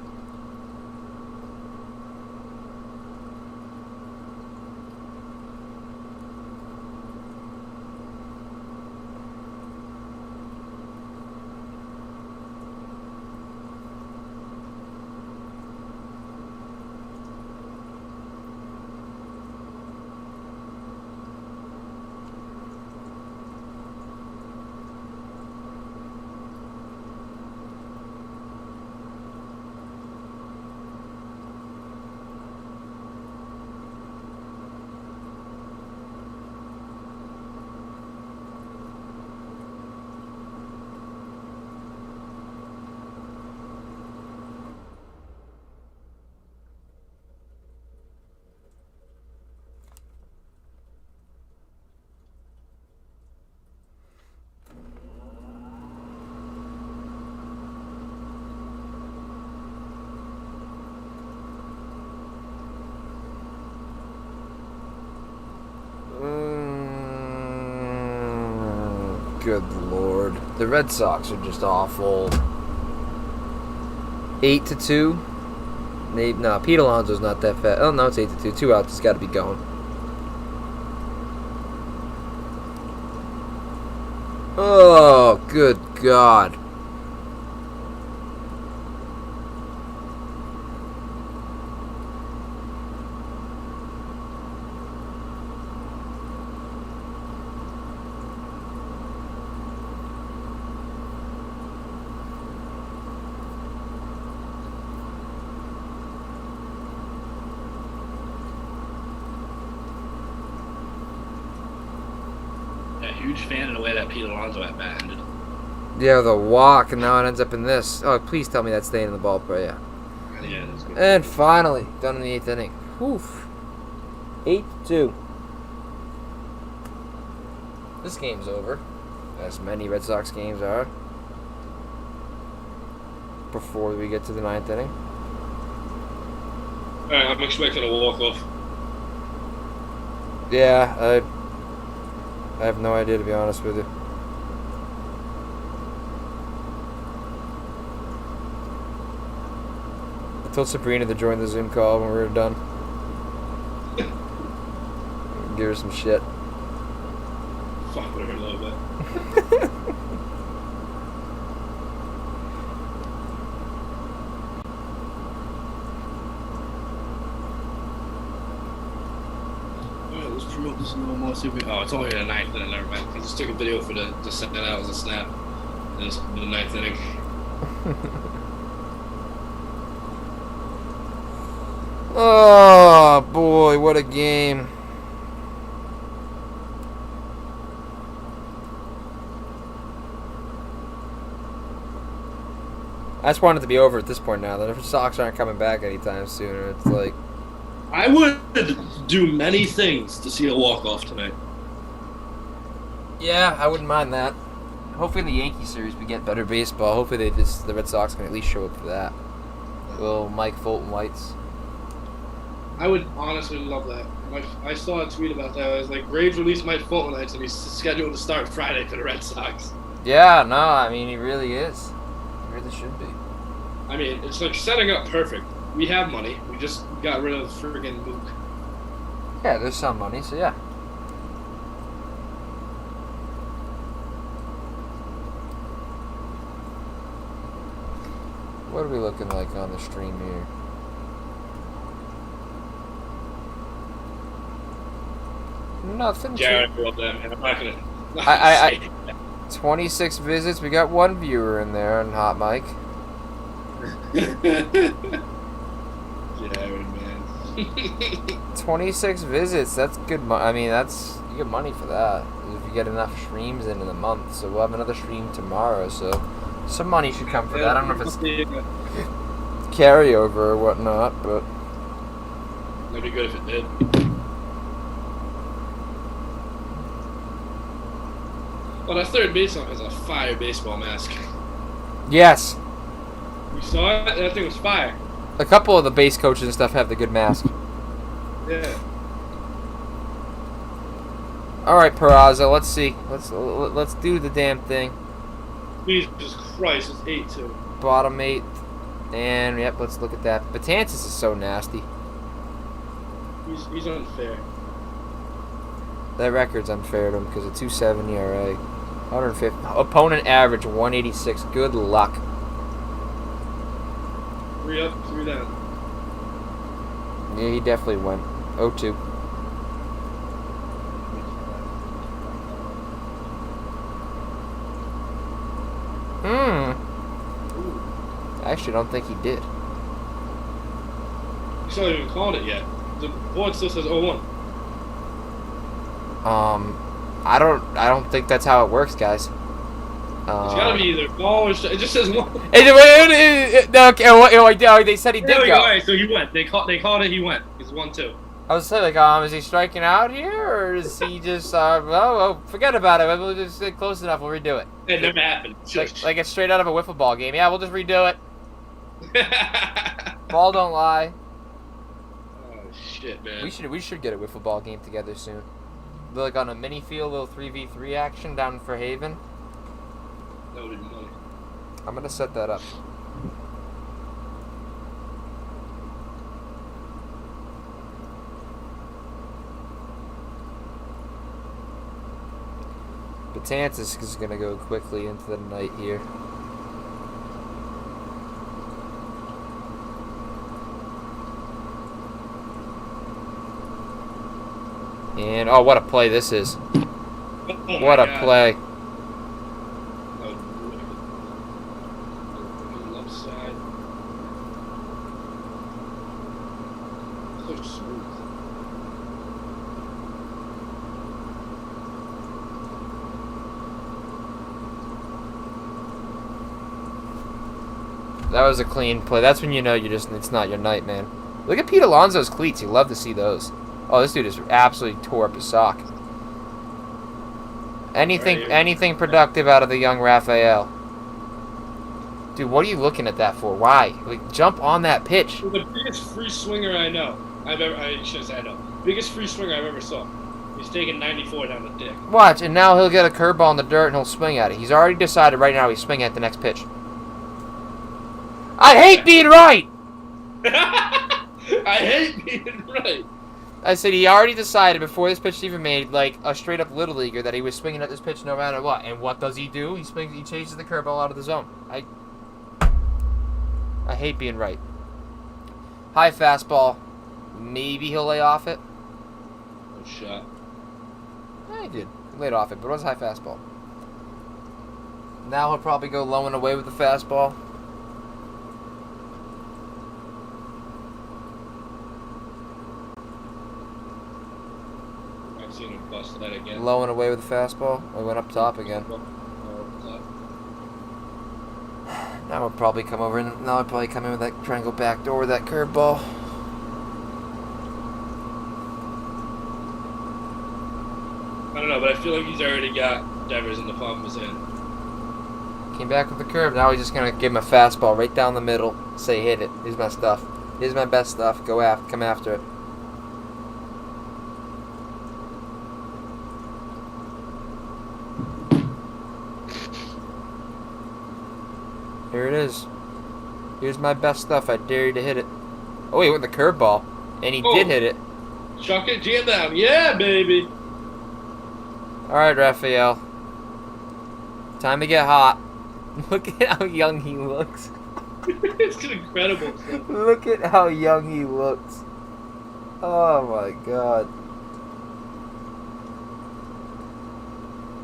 Good lord. The Red Sox are just awful. 8-2. No, Pete Alonso's not that fast. Oh, no, it's 8-2. 2 outs. It's got to be going. Oh, good God. Huge fan of the way that Pete Alonso at bat ended. Yeah, the walk, and now it ends up in this. Oh, please tell me that's staying in the ballpark. Yeah. Yeah, that's good. And finally, done in the 8th inning. Oof. 8-2. This game's over, as many Red Sox games are. Before we get to the 9th inning. Alright, I'm expecting a walk-off. Yeah, I have no idea, to be honest with you. I told Sabrina to join the Zoom call when we were done. Give her some shit. Fuck with her a little bit. Alright, let's promote this no more. See if we. Oh, it's only the 9th inning. Never mind. I just took a video for to send that out as a snap. And it's the 9th inning. Oh boy, what a game. I just want it to be over at this point now. The Sox aren't coming back anytime sooner. It's like, I would do many things to see a walk-off tonight. yeah, I wouldn't mind that. Hopefully in the Yankee series we get better baseball. Hopefully the Red Sox can at least show up for that. Little Mike Fulton lights. I would honestly love that. Like, I saw a tweet about that. I was like, Braves released Mike Fulton nights, and he's scheduled to start Friday for the Red Sox. Yeah, no, I mean he really is. He really should be. I mean, it's like setting up perfect. We have money. We just got rid of friggin' Mook. Yeah, there's some money, so yeah. What are we looking like on the stream here? Nothing. Jared, I love that, man. I'm not gonna. I 26 visits. We got one viewer in there on Hot Mic. Jared, man. 26 visits. That's good. I mean, that's you get money for that if you get enough streams into the month. So we'll have another stream tomorrow. So some money should come for that. I don't know if it's carryover or whatnot, but That'd be good if it did. Well, that third baseman has a fire baseball mask. yes, You saw it? That thing was fire. a couple of the base coaches and stuff have the good mask. Yeah. All right, Peraza. Let's see. Let's do the damn thing. Jesus Christ, it's 8-2. Bottom 8th, and yep. Let's look at that. Betances is so nasty. He's unfair. That record's unfair to him because of 2.7 ERA, 150 opponent average 186. Good luck. 3 up, 3 down. Yeah, he definitely went 0-2. I actually don't think he did. He's not even called it yet. The board still says 0-1. I don't think that's how it works, guys. It's gotta be either ball or it just says 1. Okay, they said he did There we go. go. Alright, so he went. They called it. He went. It's 1-2. I was saying, is he striking out here, or is he just, forget about it. We'll just get close enough. We'll redo it. It never happened. Like it's straight out of a wiffle ball game. Yeah, we'll just redo it. Ball don't lie. Oh shit, man. We should get a wiffle ball game together soon. Like on a mini field, little 3v3 action down in Fairhaven. That would be money. I'm gonna set that up. Betances is gonna go quickly into the night here. And oh, what a play this is! Oh What my a God. play! Oh, left side. So smooth. That was a clean play. That's when you know it's not your night, man. Look at Pete Alonso's cleats. You love to see those. Oh, this dude is absolutely tore up his sock. Anything productive out of the young Raphael. Dude, what are you looking at that for? Why? Like, jump on that pitch. The biggest free swinger I know. I should say I know. Biggest free swinger I've ever saw. He's taking 94 down the dick. Watch, and now he'll get a curveball in the dirt and he'll swing at it. He's already decided right now he's swinging at the next pitch. I hate being right! I hate being right. I said he already decided before this pitch even made, like a straight up little leaguer, that he was swinging at this pitch no matter what. And what does he do? He chases the curveball out of the zone. I hate being right. High fastball. Maybe he'll lay off it. No shot. Yeah, he did. He laid off it, but it was a high fastball. Now he'll probably go low and away with the fastball. I've seen him bust that again. Low and away with the fastball. We went up top again. Now we'll probably come over and now I'll probably come in with that triangle back door with that curveball. I don't know, but I feel like he's already got Devers in the palm of his hand. Came back with the curve. Now he's just gonna give him a fastball right down the middle. Say hit it. Here's my stuff. Here's my best stuff. Come after it. Here it is. Here's my best stuff. I dare you to hit it. Oh, he went the curveball, and he did hit it. Chuck it, jam down. Yeah, baby. All right, Raphael. Time to get hot. Look at how young he looks. It's incredible. Look at how young he looks. Oh my God.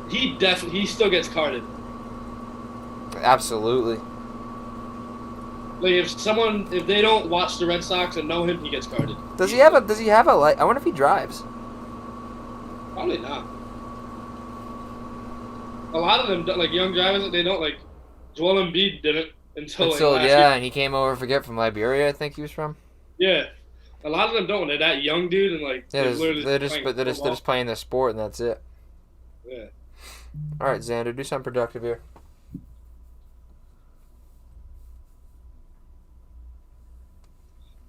He still gets carded. Absolutely. Like if they don't watch the Red Sox and know him, he gets carded. Does he have a light? I wonder if he drives. Probably not. A lot of them, like young drivers, they don't like. Joel Embiid didn't until last year. And he came over from Liberia, I think he was from. Yeah, a lot of them don't. They're that young dude, and like Yeah, they're literally just playing their sport, and that's it. Yeah. All right, Xander, do something productive here.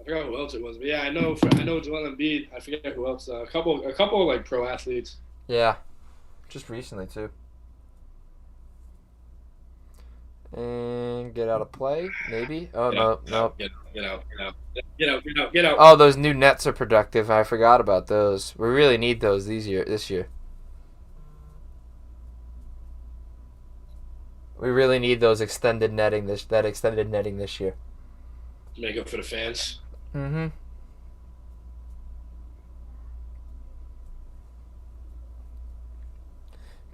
I forgot who else it was, but yeah, I know Joel Embiid. I forget who else. A couple of like pro athletes. Yeah, just recently too. And get out of play, maybe. Oh no. Get out. Oh, those new nets are productive. I forgot about those. We really need those this year. We really need those extended netting this year. Make up for the fans. Mm-hmm.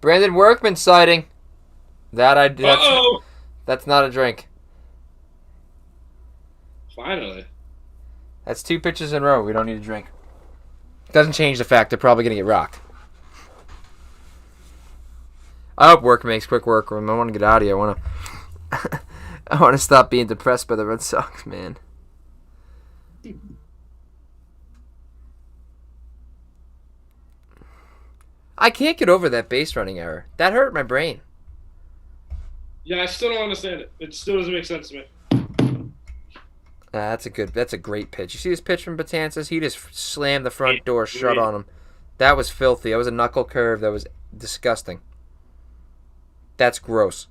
Brandon Workman sighting. That's not a drink. Finally. That's 2 pitches in a row. We don't need a drink. Doesn't change the fact they're probably going to get rocked. I hope Work makes quick work. I want to get out of here. I want to stop being depressed by the Red Sox, man. I can't get over that base running error. That hurt my brain. Yeah, I still don't understand it. It still doesn't make sense to me. That's a great pitch. You see this pitch from Betances? He just slammed the front door shut on him. That was filthy. That was a knuckle curve. That was disgusting. That's gross.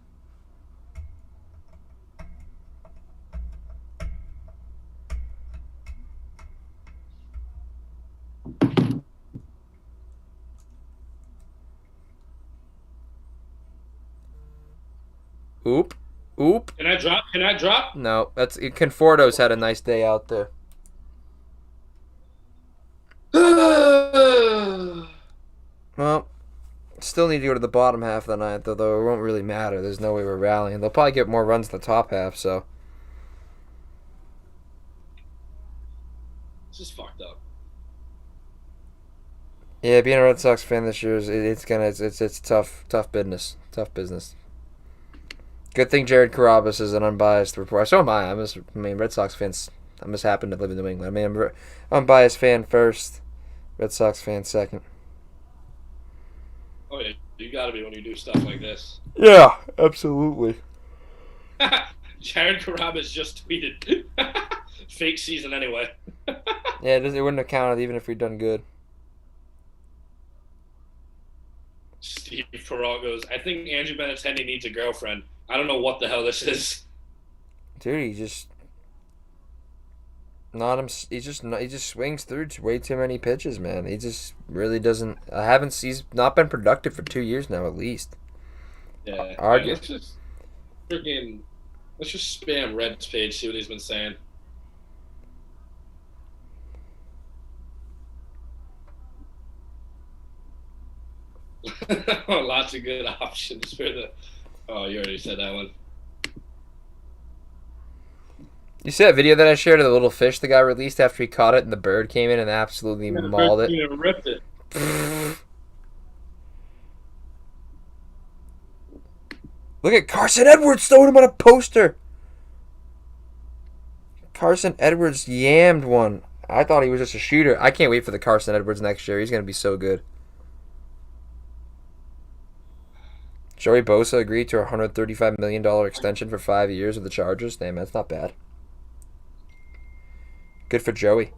Oop. Oop. Can I drop? Can I drop? No, that's Conforto's had a nice day out there. Well, still need to go to the bottom half of the ninth, although it won't really matter. There's no way we're rallying. They'll probably get more runs in the top half, so. This is fucked up. Yeah, being a Red Sox fan this year it's tough business. Good thing Jared Carabas is an unbiased reporter. So am I. Red Sox fans. I'm just happen to live in New England. I'm an unbiased fan first, Red Sox fan second. Oh yeah, you gotta be when you do stuff like this. Yeah, absolutely. Jared Carabas just tweeted, "Fake season anyway." Yeah, it wouldn't have counted even if we'd done good. Steve Peralt goes, "I think Andrew Benintendi needs a girlfriend. I don't know what the hell this is." Dude, he just he just swings through way too many pitches, man. He just really doesn't. He's not been productive for 2 years now, at least. Yeah. Argue. Let's just spam Red's page, see what he's been saying. Lots of good options for the. Oh, you already said that one. You see that video that I shared of the little fish the guy released after he caught it and the bird came in and absolutely mauled it? You ripped it. Look at Carson Edwards throwing him on a poster. Carson Edwards yammed one. I thought he was just a shooter. I can't wait for the Carson Edwards next year. He's going to be so good. Joey Bosa agreed to a $135 million extension for 5 years with the Chargers. Damn, that's not bad. Good for Joey.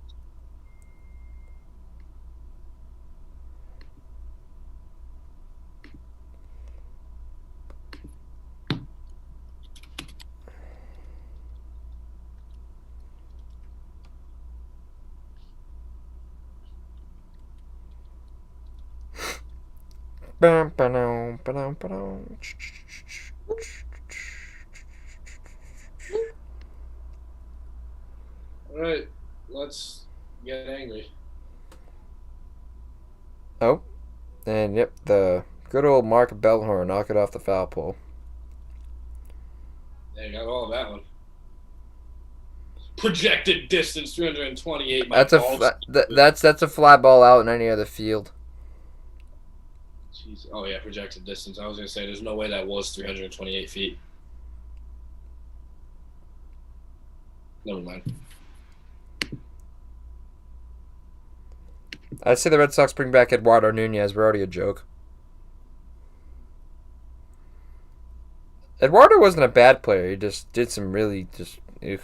All right, let's get angry. Oh, and yep, the good old Mark Bellhorn knock it off the foul pole. Yeah, you got all of that one. Projected distance 328. That's a fly ball out in any other field. Jeez. Oh yeah, projected distance. I was gonna say there's no way that was 328 feet. Never mind. I'd say the Red Sox bring back Eduardo Nunez. We're already a joke. Eduardo wasn't a bad player. He just did some really just. Ugh.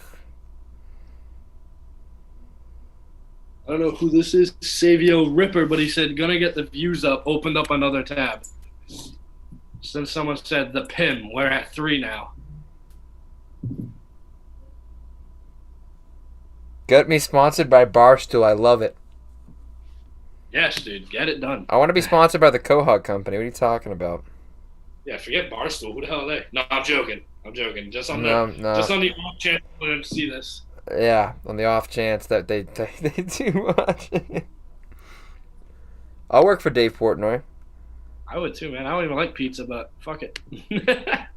I don't know who this is, Savio Ripper, but he said, "Gonna get the views up." Opened up another tab. Then someone said, "The Pim, we're at 3 now." Get me sponsored by Barstool. I love it. Yes, dude, get it done. I want to be sponsored by the Quahog Company. What are you talking about? Yeah, forget Barstool. Who the hell are they? No, I'm joking. Just on No. just on the off chance for them to see this. Yeah, on the off chance that they do watch it. I'll work for Dave Portnoy. I would too, man. I don't even like pizza, but fuck it. Yeah,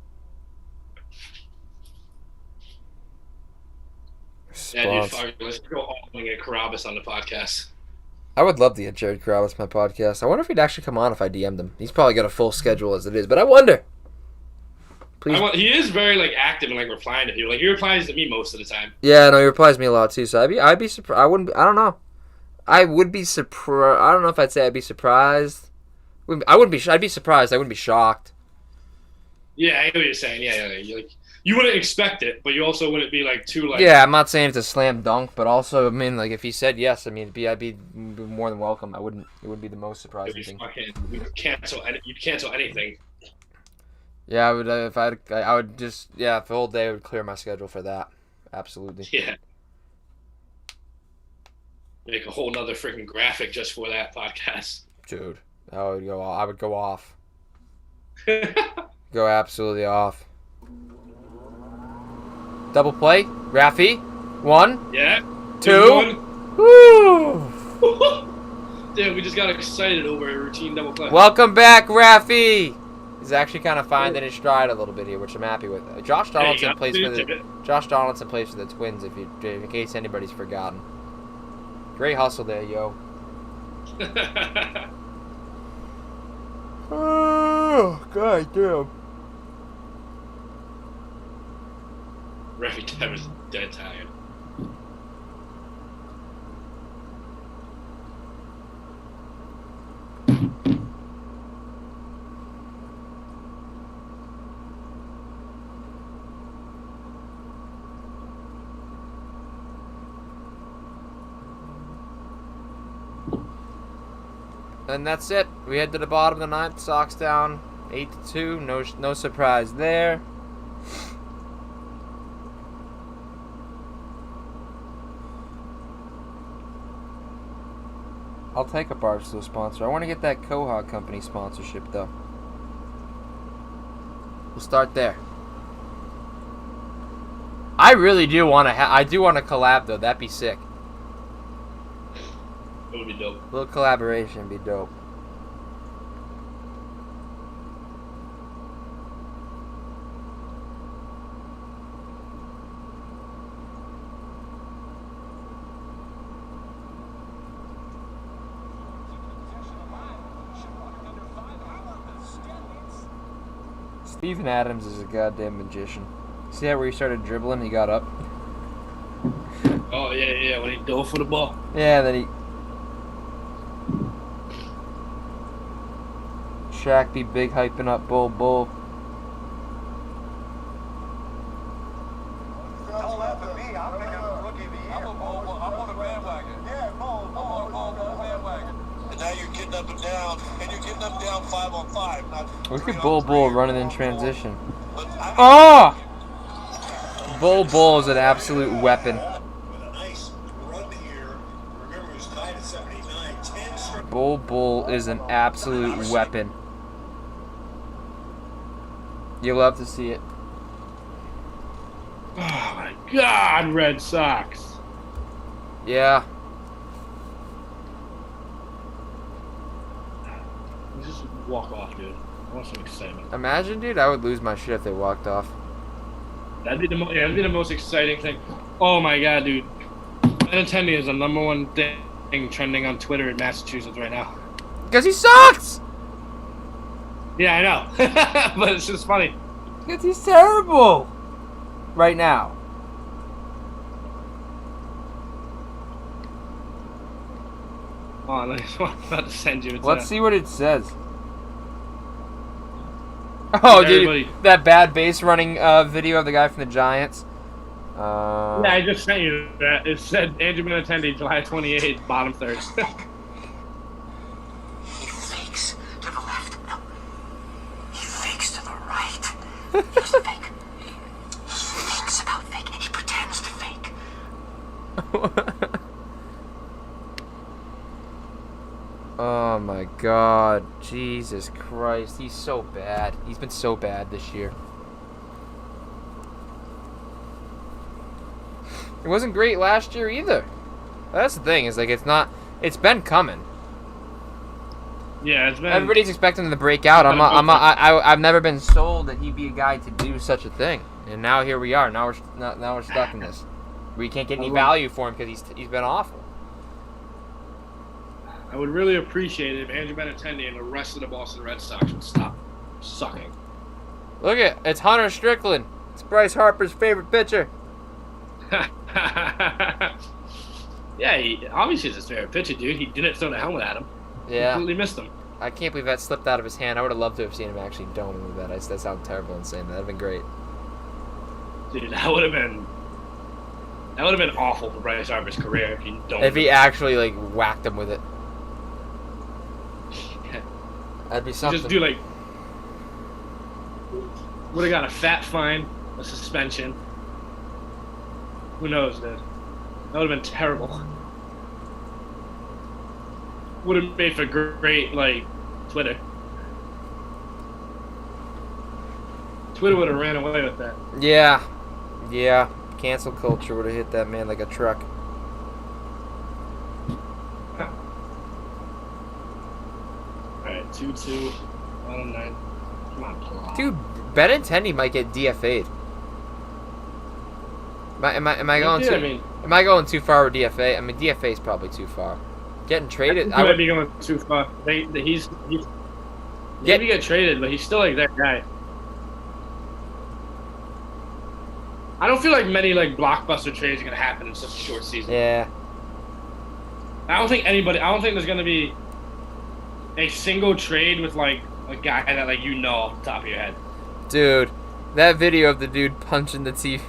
dude, fuck it. Let's go all and get Carabas on the podcast. I would love to get Jared Carabas on my podcast. I wonder if he'd actually come on if I DM'd him. He's probably got a full schedule as it is, but I wonder. Please. He is very active and replying to people. He replies to me most of the time. Yeah, no, he replies to me a lot too. So I'd be surprised. I don't know. I would be surprised. I don't know if I'd say I'd be surprised. I'd be surprised. I wouldn't be shocked. Yeah, I know what you're saying. Yeah. You wouldn't expect it, but you also wouldn't be too Yeah, I'm not saying it's a slam dunk, but also if he said yes, I'd be more than welcome. It wouldn't be the most surprising thing. You'd cancel anything. Yeah, I would. I would just the whole day would clear my schedule for that. Absolutely. Yeah. Make a whole nother freaking graphic just for that podcast. Dude, I would go off. Go absolutely off. Double play. Rafi. 1, Yeah. 2. Woo! Damn, we just got excited over a routine double play. Welcome back, Rafi. He's actually kind of finding his stride a little bit here, which I'm happy with. Josh Donaldson plays for the Twins. In case anybody's forgotten. Great hustle there, yo. Oh, god damn. Rafi Devers dead tired. And that's it. We head to the bottom of the ninth. Sox down 8-2. No surprise there. I'll take a Barstool sponsor. I want to get that Quahog Company sponsorship, though. We'll start there. I really do want to. I do want to collab, though. That'd be sick. That would be dope. A little collaboration would be dope. Steven Adams is a goddamn magician. See how where he started dribbling, he got up? Oh, yeah, when he dove for the ball. Yeah, then he... Shaq be big hyping up Bull. Don't laugh at me. I'm thinking rookie of the year. I'm on the bandwagon. Yeah, I'm on the bandwagon. And now you're getting up and down, and you're getting up and down 5-on-5. Not Look at 3-on-3 Bull or running in 4-on-4. transition. But I mean, Oh! Bull is an absolute weapon. with a nice run here. Remember, he was tied at 79. 10 straight. Bull is an absolute weapon. You love to see it. Oh, my God, Red Sox. Yeah. Just walk off, dude. I want some excitement. Imagine, dude, I would lose my shit if they walked off. That'd be the most exciting thing. Oh, my God, dude. Benintendi is the #1 thing trending on Twitter in Massachusetts right now. Because he sucks! Yeah, I know. But it's just funny. Because he's terrible! Right now. Oh, I'm about to send you. Let's see what it says. Oh, Everybody. dude, that bad base running video of the guy from the Giants. Yeah, I just sent you that. It said Andrew Benintendi, July 28th, bottom third. He fakes to the left. No. He fakes to the right. He's fake. He thinks about fake. He pretends to fake. Oh my god. Jesus Christ. He's so bad. He's been so bad this year. It wasn't great last year either. That's the thing, is like it's been coming. Yeah, it's been. Everybody's expecting him to break out. I've never been sold that he'd be a guy to do such a thing. And now here we are. Now we're stuck in this. We can't get any value for him because he's been awful. I would really appreciate it if Andrew Benintendi and the rest of the Boston Red Sox would stop sucking. Look it's Hunter Strickland. It's Bryce Harper's favorite pitcher. Yeah, he obviously is his favorite pitcher, dude. He didn't throw the helmet at him. Yeah. Completely missed him. I can't believe that slipped out of his hand. I would have loved to have seen him actually dome him with that. That sounds terrible and saying that. That'd been great. Dude, that would have been awful for Bryce Harper's career if he don't. If he actually like whacked him with it. That'd be something. Just do like would have got a fat fine, a suspension. Who knows, dude? That would have been terrible. Would have made for great, like, Twitter. Twitter would have ran away with that. Yeah. Cancel culture would have hit that man like a truck. Alright, 2-2. 1-9. Come on, Pilar. Dude, Benintendi might get DFA'd. Am I going Yeah, too? I mean, Am I going too far with DFA? I mean, DFA is probably too far. Getting traded, he I might would. be going too far. He's Get- maybe get traded, but he's still like that guy. I don't feel like many like blockbuster trades are gonna happen in such a short season. Yeah. I don't think there's gonna be a single trade with like a guy that like off the top of your head. Dude, that video of the dude punching the TV.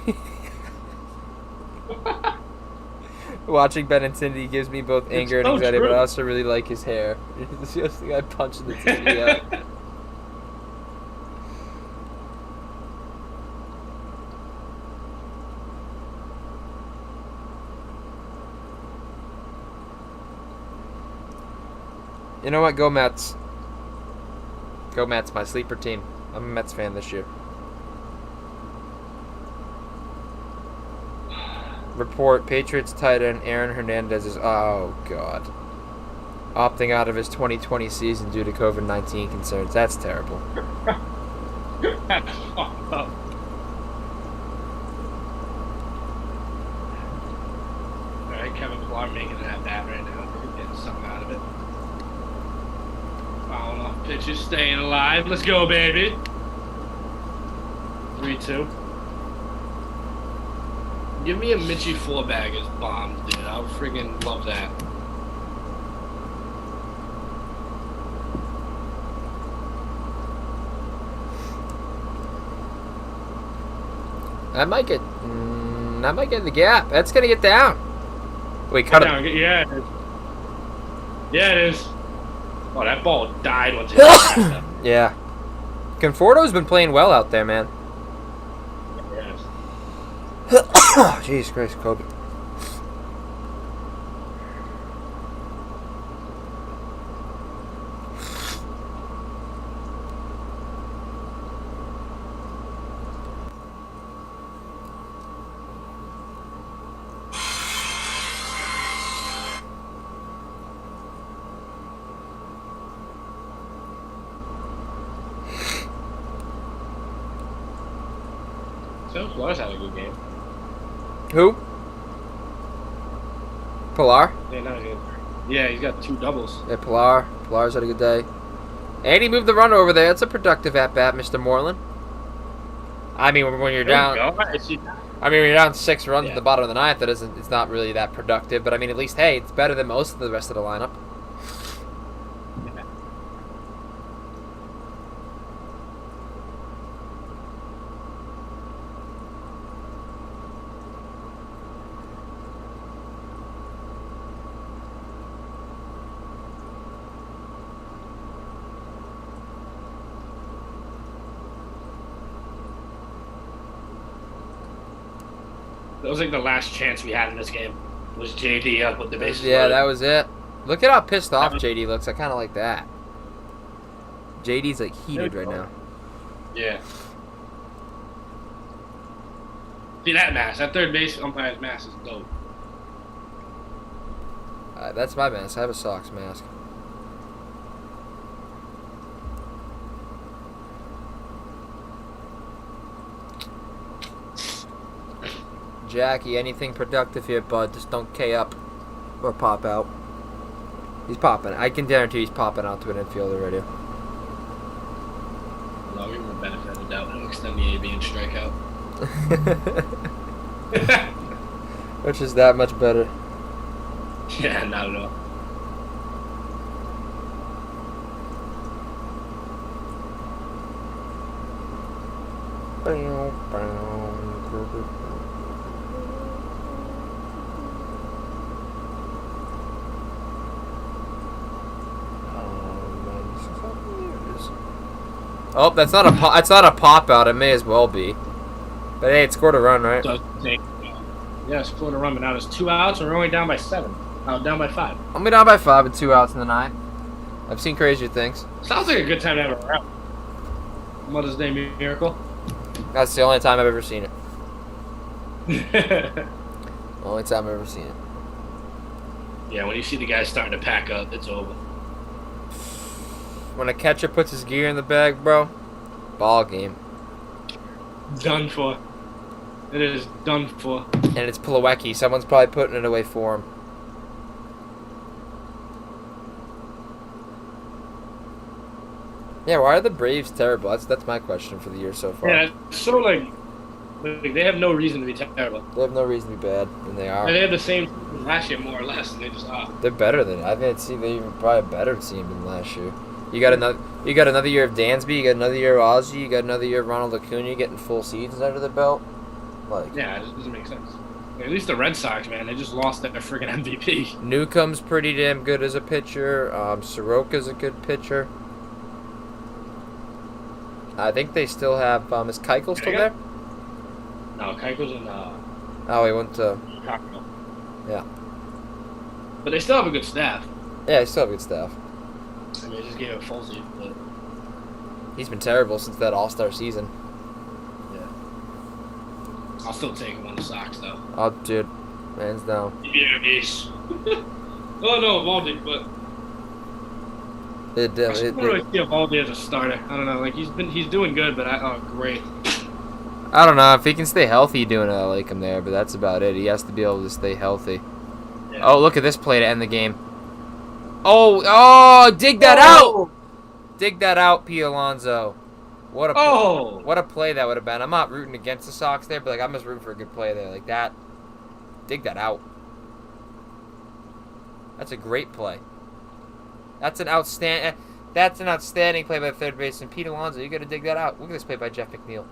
Watching Benintendi gives me both anger and so anxiety, but true. I also really like his hair. It's just the guy punching the TV out. You know what? Go Mets. Go Mets, my sleeper team. I'm a Mets fan this year. Report, Patriots tight end Aaron Hernandez is, oh god, opting out of his 2020 season due to COVID-19 concerns. That's terrible. That's fucked up. Alright, Kevin Pilar making it at bat right now. Getting something out of it. Fouling off pitches, staying alive. Let's go, baby. 3-2. Give me a Mitchie four-baggers bomb, dude. I would friggin' love that. I might get in the gap. That's gonna get down. Wait, cut Down. it. Yeah, it is. Yeah, it is. Oh, that ball died once it hit. Yeah. Conforto's been playing well out there, man. Yes. Oh, jeez Christ, Kobe. So Flores had a good game. Who? Pilar? Yeah, not good. Yeah, he's got 2 doubles. Yeah, Pilar. Pilar's had a good day. And he moved the runner over there. It's a productive at-bat, Mr. Moreland. I mean, when you're down... I mean, when you're down 6 runs at the bottom of the ninth, it's not really that productive. But, I mean, at least, hey, it's better than most of the rest of the lineup. That was like the last chance we had in this game. Was JD up with the bases Yeah, loaded. that was it. Look at how pissed off JD looks. I kind of like that. JD's, like, heated right now. Yeah. See that mask? That third base umpire's mask is dope. That's my mask. I have a Sox mask. Jackie, anything productive here, bud? Just don't K up or pop out. He's popping. I can guarantee he's popping out to an infield already. I'll give him the benefit of the doubt and extend the AB and strikeout. Which is that much better. Yeah, not at all. Oh, that's not a that's not a pop out. It may as well be. But hey, it scored a run, right? Yeah, scored a run, but now there's 2 outs and we're only down by 7. Down by 5. I'm down by 5 with 2 outs in the 9th. I've seen crazier things. Sounds like a good time to have a wrap. Mother's Day miracle. That's the only time I've ever seen it. Only time I've ever seen it. Yeah, when you see the guys starting to pack up, it's over. When a catcher puts his gear in the bag, bro, ball game. Done for. It is done for. And it's Plawecki. Someone's probably putting it away for him. Yeah, why are the Braves terrible? That's my question for the year so far. Yeah, it's so like they have no reason to be terrible. They have no reason to be bad, and they are. And they had the same last year, more or less, and they just are. They're better than I think. They even probably a better team than last year. You got another year of Dansby. You got another year of Ozzie. You got another year of Ronald Acuna getting full seasons under the belt. Like, yeah, it just doesn't make sense. Like, at least the Red Sox, man, they just lost their friggin' MVP. Newcomb's pretty damn good as a pitcher. Soroka's a good pitcher. I think they still have. Is Keuchel still there? No, Keuchel's in. Oh, he went to. Chicago. Yeah. But they still have a good staff. Yeah, they still have good staff. I mean, they just gave it full season, but He's been terrible since that All-Star season. yeah. I'll still take him on the Sox, though. Oh, dude, hands down. Yeah, ace. Oh no, Valdi, but I don't really see Valdi as a starter. I don't know, like he's doing good, but great. I don't know if he can stay healthy. Doing it, I like him there, but that's about it. He has to be able to stay healthy. Yeah. Oh, look at this play to end the game. Oh, dig that out! Dig that out, Pete Alonso. What a play that would have been. I'm not rooting against the Sox there, but like I'm just rooting for a good play there, like that. Dig that out. That's a great play. That's an outstanding play by the third baseman, Pete Alonso. You got to dig that out. Look at this play by Jeff McNeil.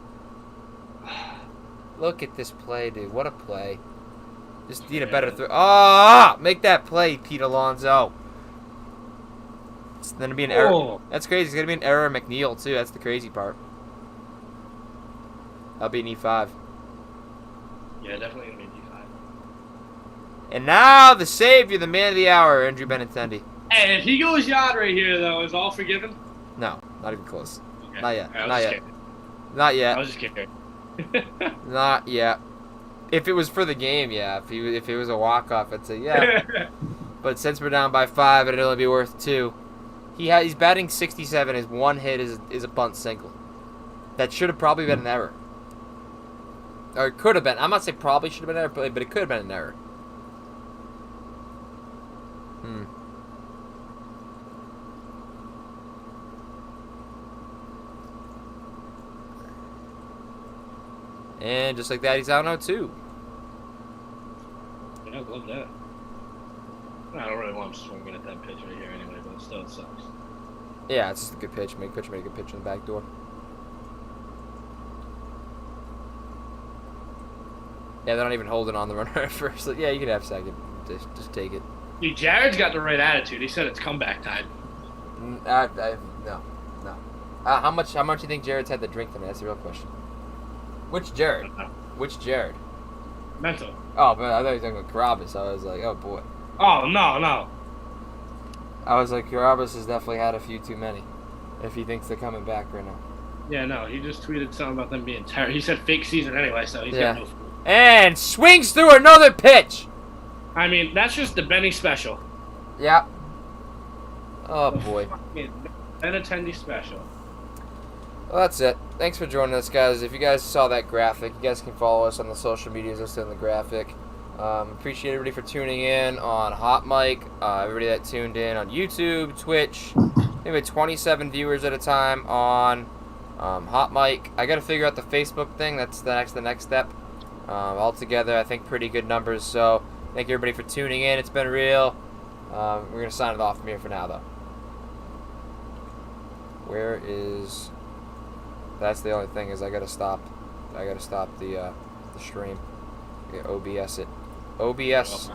Look at this play, dude. What a play. Just need a better throw. Ah, make that play, Pete Alonso. It's going to be an error. That's crazy. It's going to be an error of McNeil, too. That's the crazy part. That'll be an E5. Yeah, definitely going to be an E5. And now the savior, the man of the hour, Andrew Benintendi. hey, if he goes yard right here, though, is all forgiven? No, not even close. Okay. Not yet. Right, Not yet. kidding. Not I yet. was just kidding. Not yet. If it was for the game, yeah. If it was a walk-off, I'd say yeah. But since we're down by 5, it'd only be worth 2. He's batting 67. His one hit is a bunt single. That should have probably been an error. Or it could have been. I'm not saying probably should have been an error, but it could have been an error. And just like that, he's out 0-2. Yeah, I love that. I don't really want him swinging at that pitch right here anyway, but still it sucks. Yeah, it's just a good pitch. Make a good pitch in the back door. Yeah, they're not even holding on the runner at first. Like, yeah, you can have second. Just take it. Dude, Jared's got the right attitude. He said it's comeback time. No. How much do you think Jared's had to drink tonight? That's the real question. Which Jared? Which Jared? Mental. Oh, but I thought you were talking about Carabas. I was like, oh boy. Oh, no. I was like, Carabas has definitely had a few too many. If he thinks they're coming back right now. Yeah, no, he just tweeted something about them being terrible. He said fake season anyway, so he's got no food. And swings through another pitch. I mean, that's just the Benny special. Yeah. Oh boy. Benintendi special. Well, that's it. Thanks for joining us, guys. If you guys saw that graphic, you guys can follow us on the social medias listed in the graphic. Appreciate everybody for tuning in on Hot Mic. Everybody that tuned in on YouTube, Twitch. Maybe 27 viewers at a time on Hot Mic. I got to figure out the Facebook thing. That's the next step. Altogether, I think pretty good numbers. So thank you everybody for tuning in. It's been real. We're gonna sign it off from here for now, though. Where is? That's the only thing is I gotta stop the stream. Okay, OBS it. OBS.